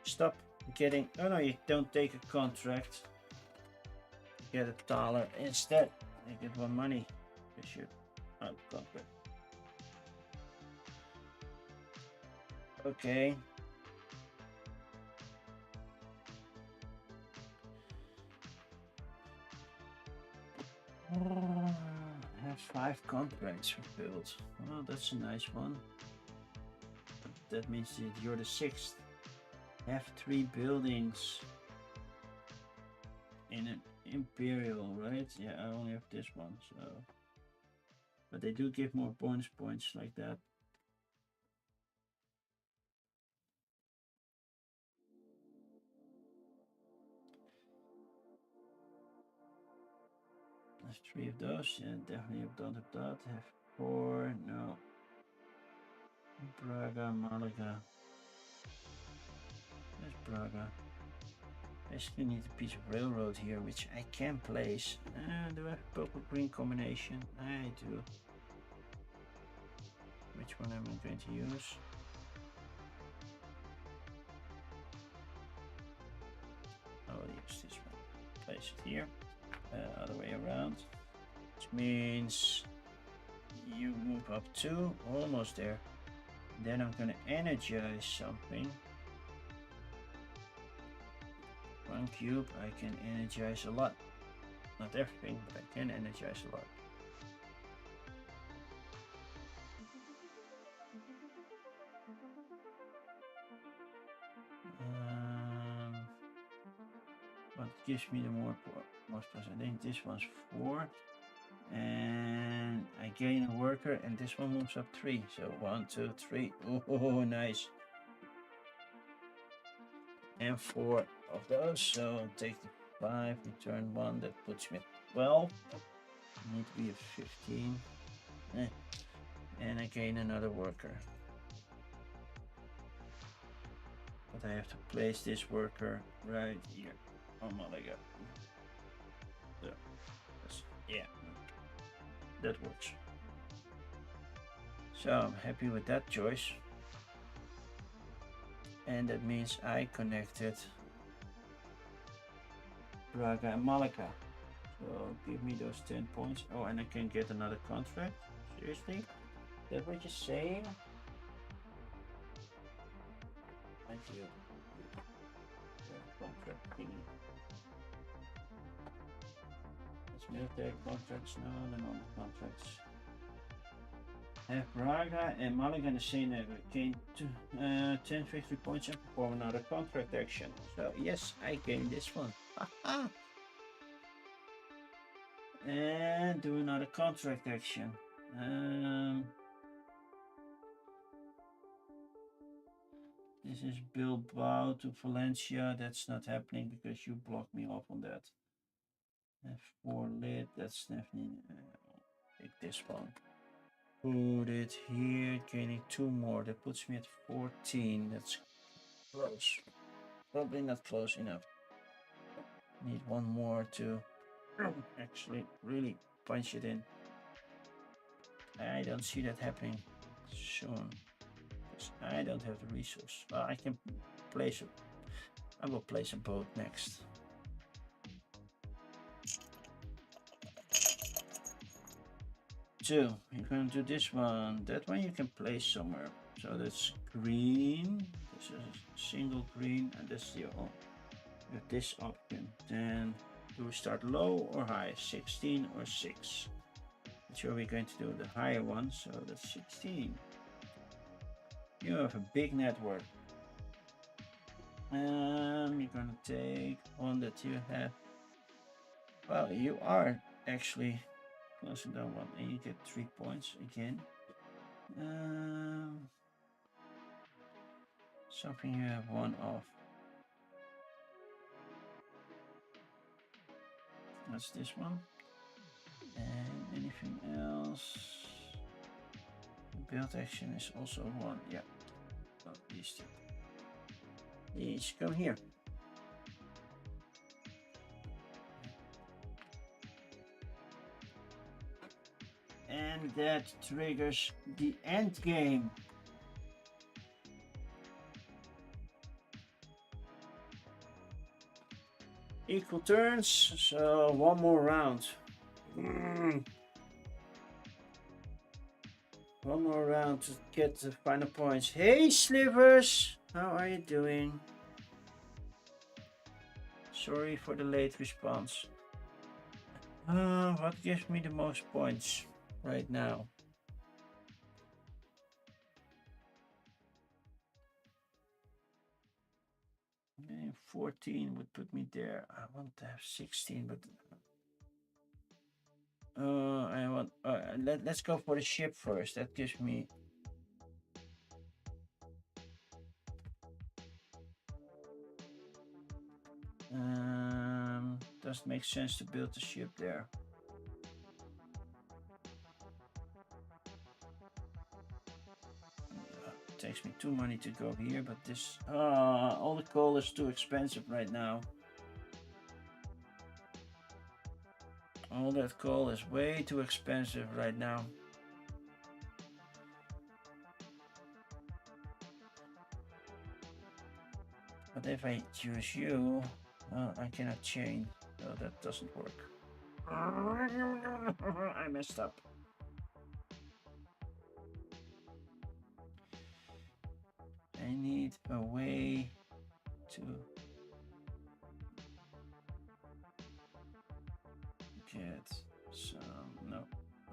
Stop getting. Oh no, you don't take a contract. You get a dollar instead. You get 1 money. You should out contract. Okay. I have 5 contracts fulfilled. Well, that's a nice one. But that means that you're the 6th. I have 3 buildings in an imperial, right? Yeah, I only have this one, so. But they do give more bonus points like that. There's 3 of those. Yeah, definitely don't have that. I have 4. No. Braga, Malaga. There's Braga. Basically need a piece of railroad here, which I can place. Do I have purple-green combination? I do. Which one am I going to use? I'll use this one. Place it here. Other way around. Which means you move up 2, almost there. Then I'm gonna energize something. 1 cube, I can energize a lot. Not everything, but I can energize a lot. gives me the more spots? I think this one's 4. And I gain a worker, and this one moves up 3. So 1, 2, 3. Oh, nice. And 4 of those. So I'll take the 5, return 1. That puts me at 12. I need to be at 15. And I gain another worker. But I have to place this worker right here. Oh my god. There. Yeah. That works. So I'm happy with that choice. And that means I connected Braga and Malaga. So give me those 10 points. Oh, and I can get another contract? Seriously? Is that what you're saying? Thank you. Contract thingy. It's military contracts. No, they're not contracts. Have Braga and Malaga in the same neighborhood. Gain 10 victory points and perform another contract action. So yes, I gain this one. And do another contract action. This is Bilbao to Valencia. That's not happening because you blocked me off on that. F4 lit. That's definitely take this one. Put it here, gaining 2 more. That puts me at 14. That's close. Probably not close enough. Need 1 more to actually really punch it in. I don't see that happening soon. Because I don't have the resource. Well, I can place it. I will place a boat next. So you're going to do this one. That one you can place somewhere. So that's green. This is a single green, and that's the with this option. Then do we start low or high? 16 or 6? That's where we're going to do the higher one. So that's 16. You have a big network. You're gonna take one that you have. Well, you are actually closing down one, and you get 3 points again. Something you have 1 off. That's this one. And anything else? The build action is also 1. Yeah. Oh, these two. These come here. And that triggers the end game. Equal turns, so 1 more round. 1 more round to get the final points. Hey Slivers, how are you doing? Sorry for the late response. What gives me the most points right now? Okay, 14 would put me there. I want to have 16, but I want. Let's go for the ship first. That gives me. Doesn't make sense to build the ship there. It takes me too money to go here, but this. All the coal is too expensive right now. All that coal is way too expensive right now. But if I choose you, I cannot chain, so that doesn't work. I messed up. I need a way to get some. No,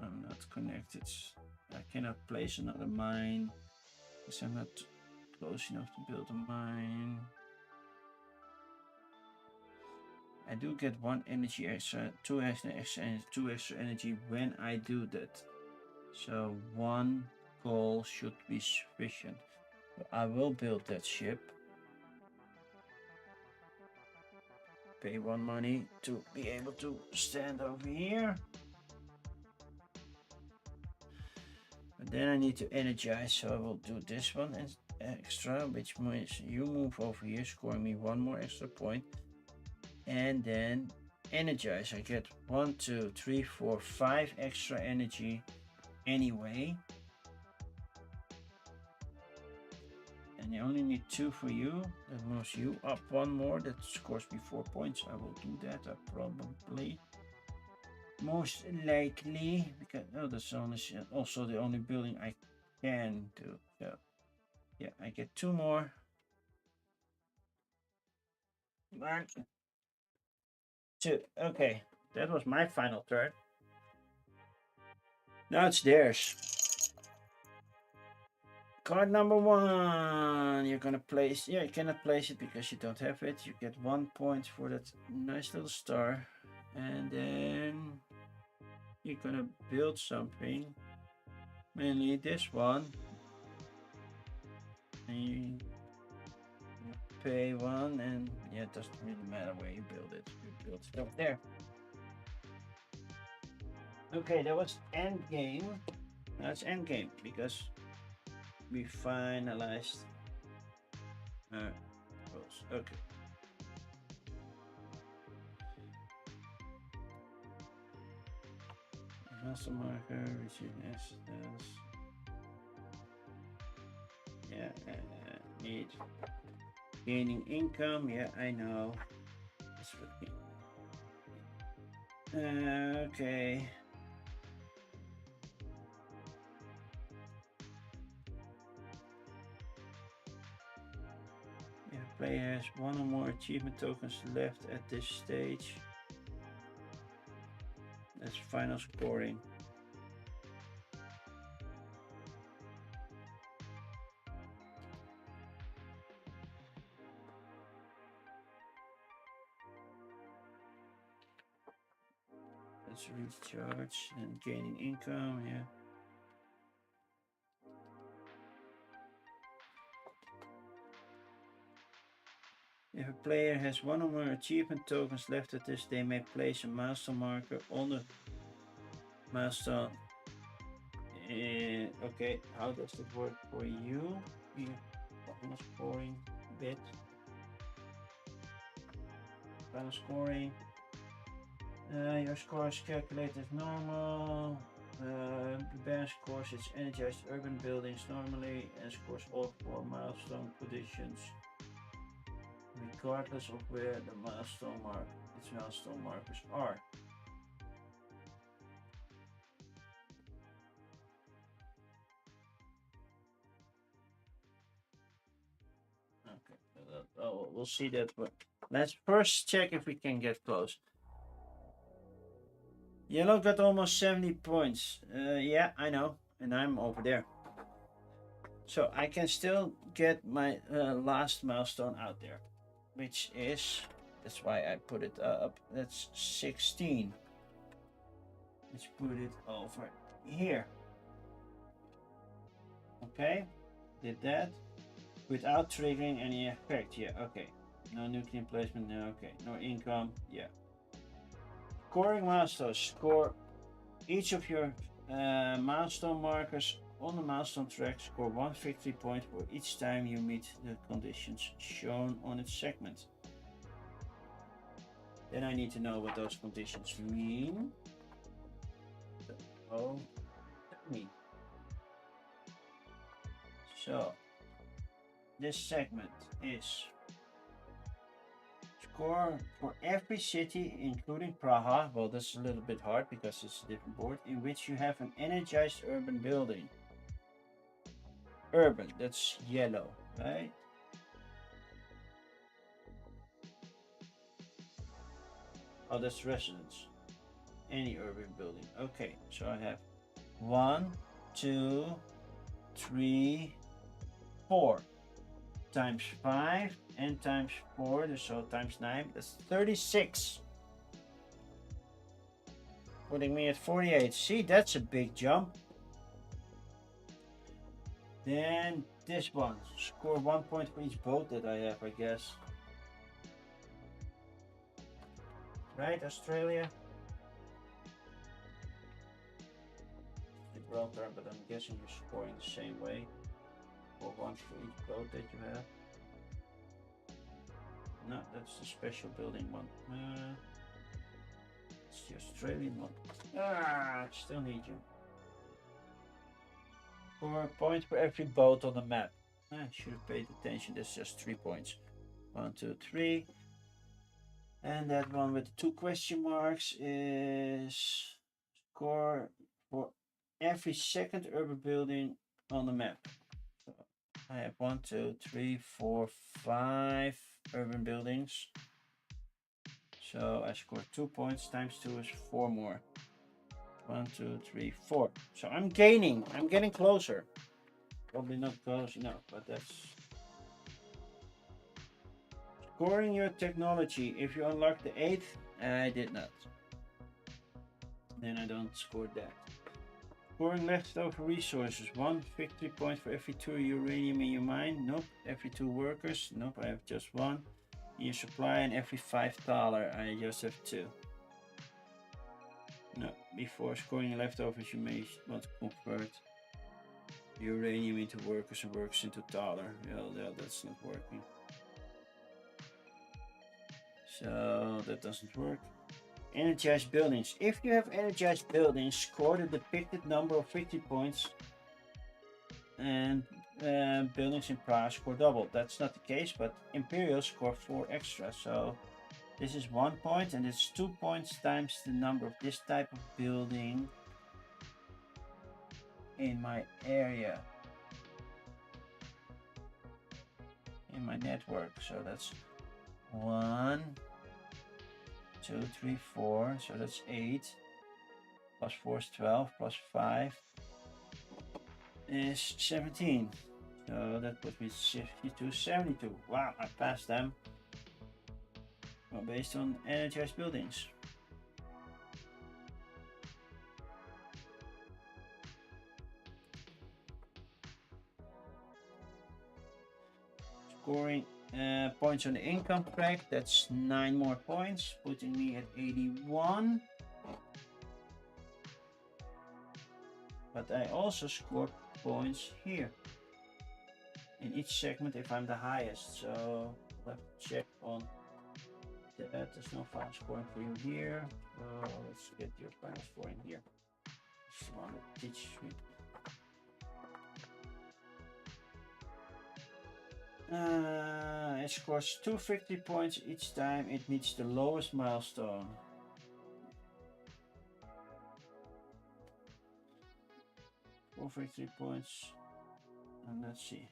I'm not connected. I cannot place another mine because I'm not close enough to build a mine. I do get 1 energy extra, 2 extra, and 2 extra energy when I do that. So 1 coal should be sufficient. I will build that ship. Pay 1 money to be able to stand over here. But then I need to energize, so I will do this one extra, which means you move over here, scoring me 1 more extra point. And then energize. I get 1, 2, 3, 4, 5 extra energy anyway. And I only need 2 for you. That moves you up 1 more. That scores me 4 points. I will do that. Probably. Most likely. Because that's also the only building I can do. So yeah, I get 2 more. 1, 2. Okay. That was my final turn. Now it's theirs. Card number 1. You're gonna place. Yeah, you cannot place it because you don't have it. You get 1 point for that nice little star. And then you're gonna build something. Mainly this one. And you pay 1, and yeah, it doesn't really matter where you build it. You build it up there. Okay, that was end game. That's end game because we finalized our rules. Okay. Master marker, receive instance. Yeah, need gaining income. Yeah, I know. This would be. Okay. Yeah, player has 1 or more achievement tokens left at this stage. That's final scoring. Let's recharge and gaining income, yeah. If a player has 1 or more achievement tokens left at this, they may place a milestone marker on the milestone. Okay, how does it work for you? Final scoring bit. Final scoring. Your score is calculated normal. The band scores its energized urban buildings normally and scores all 4 milestone conditions, regardless of where its milestone markers are. Okay, we'll see that. But let's first check if we can get close. Yellow got almost 70 points. Yeah, I know, and I'm over there. So I can still get my last milestone out there, which is, that's why I put it up, that's 16. Let's put it over here. Okay, did that without triggering any effect. Yeah, okay. No nucleum placement, no, okay. No income, yeah. Scoring milestones. Score each of your milestone markers on the milestone track. Score 1 victory point for each time you meet the conditions shown on its segment. Then I need to know what those conditions mean. Oh, me. So this segment is score for every city, including Praha. Well, that's a little bit hard because it's a different board, in which you have an energized urban building. Urban, that's yellow, right? Oh, that's residence. Any urban building. Okay, so I have 1, 2, 3, 4. times 5 and times 4, so times 9, that's 36. Putting me at 48. See, that's a big jump. Then this one, score 1 point for each boat that I have, I guess. Right, Australia? Gibraltar, but I'm guessing you're scoring the same way. Or 1 for each boat that you have. No, that's the special building one. It's the Australian one. I still need you. 4 points for every boat on the map. I should have paid attention. That's just 3 points. 1, 2, 3. And that one with the 2 question marks is score for every second urban building on the map. So I have 1, 2, 3, 4, 5 urban buildings. So I scored 2 points, times 2 is 4 more. 1, 2, 3, 4. So I'm gaining. I'm getting closer. Probably not close enough, but that's scoring your technology. If you unlock the 8th, I did not. Then I don't score that. Scoring leftover resources. 1 victory point for every 2 uranium in your mine. Nope. Every 2 workers. Nope. I have just 1. In your supply, and every $5. I just have 2. No, before scoring leftovers, you may want to convert uranium into workers and workers into dollar. Well, that's not working. So that doesn't work. Energized buildings. If you have energized buildings, score the depicted number of victory points, and buildings in Prague score double. That's not the case, but Imperial score 4 extra. So this is 1 point, and it's 2 points times the number of this type of building in my area, in my network. So that's 1, 2, 3, 4. So that's 8. Plus 4 is 12. Plus 5 is 17. So that puts me 52, 72. Wow, I passed them. Well, based on energized buildings. Scoring points on the income track, that's 9 more points, putting me at 81. But I also score points here in each segment if I'm the highest. So I'll have to check on that. There's no final scoring for you here. Let's get your final scoring here. This one that teaches me. It scores 2 victory points each time it meets the lowest milestone. Four victory points, and let's see.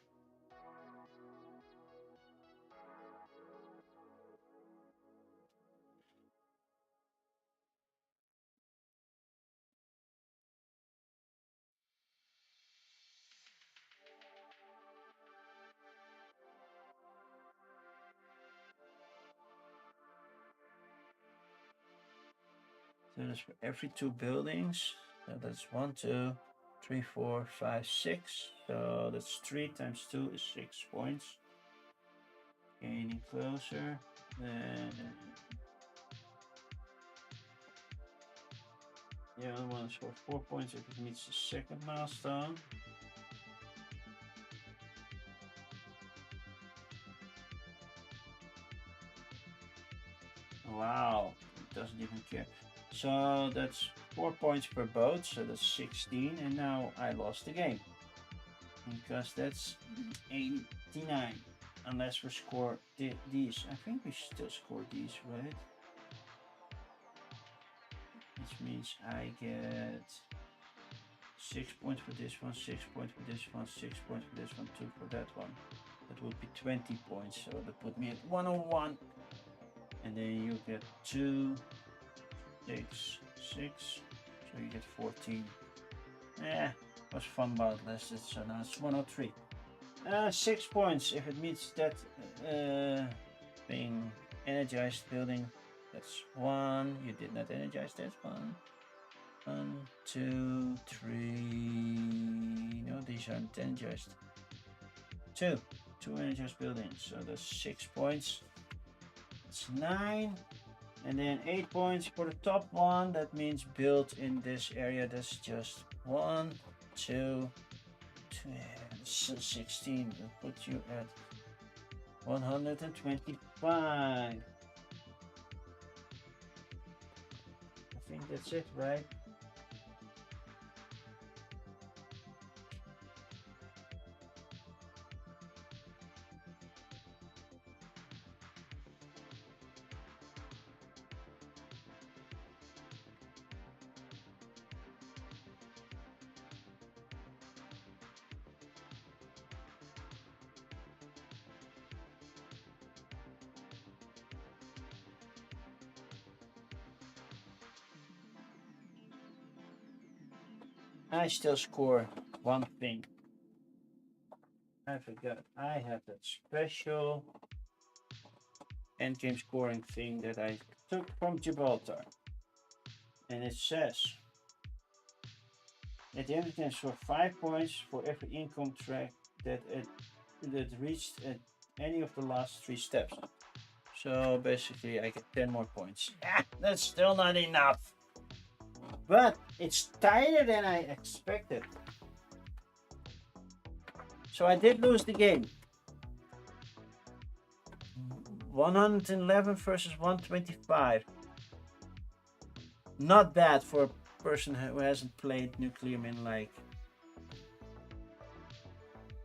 So that's for every 2 buildings. So that's 1, 2, 3, 4, 5, 6. So that's 3 times 2 is 6 points. Gaining closer. Then the other one is for 4 points if it meets the second milestone. Wow, it doesn't even care. So that's 4 points per boat, so that's 16, and now I lost the game. Because that's 89. Unless we score these. I think we still score these, right? Which means I get 6 points for this one, 6 points for this one, 6 points for this one, 2 for that one. That would be 20 points, so that put me at 101. And then you get 2, 6, 6, so you get 14. It was fun, but less, so now it's 103. 6 points if it meets that thing. Energized building. That's 1. You did not energize that one. 1, 2, 3. No, these aren't energized. 2 energized buildings. So that's 6 points. That's 9. And then 8 points for the top one. That means built in this area. That's just 1, 2, 16. Will put you at 125. I think that's it, right? I still score 1 thing. I forgot. I have that special endgame scoring thing that I took from Gibraltar. And it says at the end of the game, score 5 points for every income track that reached at any of the last 3 steps. So basically I get 10 more points. That's still not enough. But it's tighter than I expected. So I did lose the game. 111 versus 125. Not bad for a person who hasn't played Nucleum in like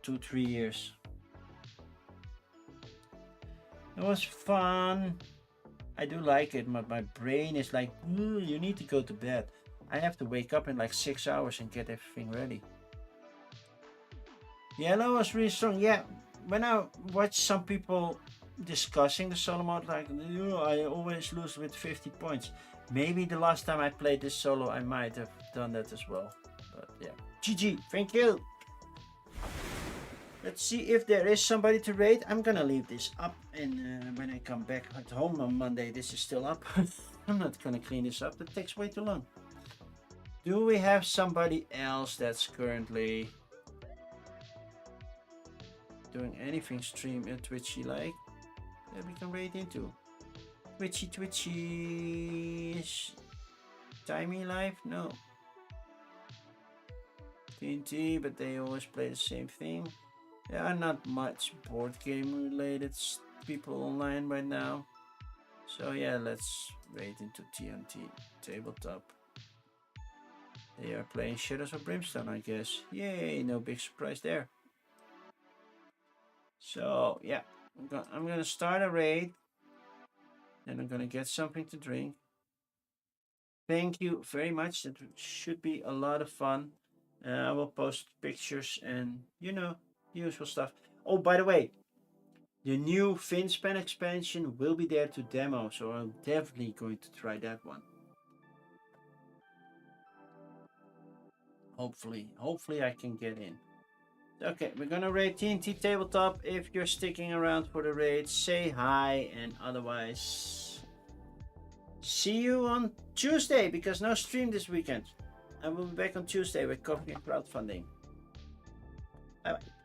2-3 years. It was fun. I do like it, but my brain is like, you need to go to bed. I have to wake up in like 6 hours and get everything ready. Yellow was really strong. Yeah, when I watch some people discussing the solo mode, like, I always lose with 50 points. Maybe the last time I played this solo, I might have done that as well. But yeah, GG, thank you. Let's see if there is somebody to raid. I'm gonna leave this up, and when I come back at home on Monday, this is still up. I'm not gonna clean this up. It takes way too long. Do we have somebody else that's currently doing anything stream and Twitchy like that we can raid into? Twitchy. Timey Life? No. TNT, but they always play the same thing. There are not much board game related people online right now. So yeah, let's raid into TNT tabletop. They are playing Shadows of Brimstone, I guess. Yay, no big surprise there. So yeah, I'm gonna start a raid. Then I'm gonna get something to drink. Thank you very much. That should be a lot of fun. I will post pictures and usual stuff. Oh, by the way, the new Finspan expansion will be there to demo, so I'm definitely going to try that one. Hopefully I can get in. Okay, we're gonna raid TNT Tabletop. If you're sticking around for the raid, say hi, and otherwise, see you on Tuesday, because no stream this weekend. I will be back on Tuesday with coffee and crowdfunding. Bye bye.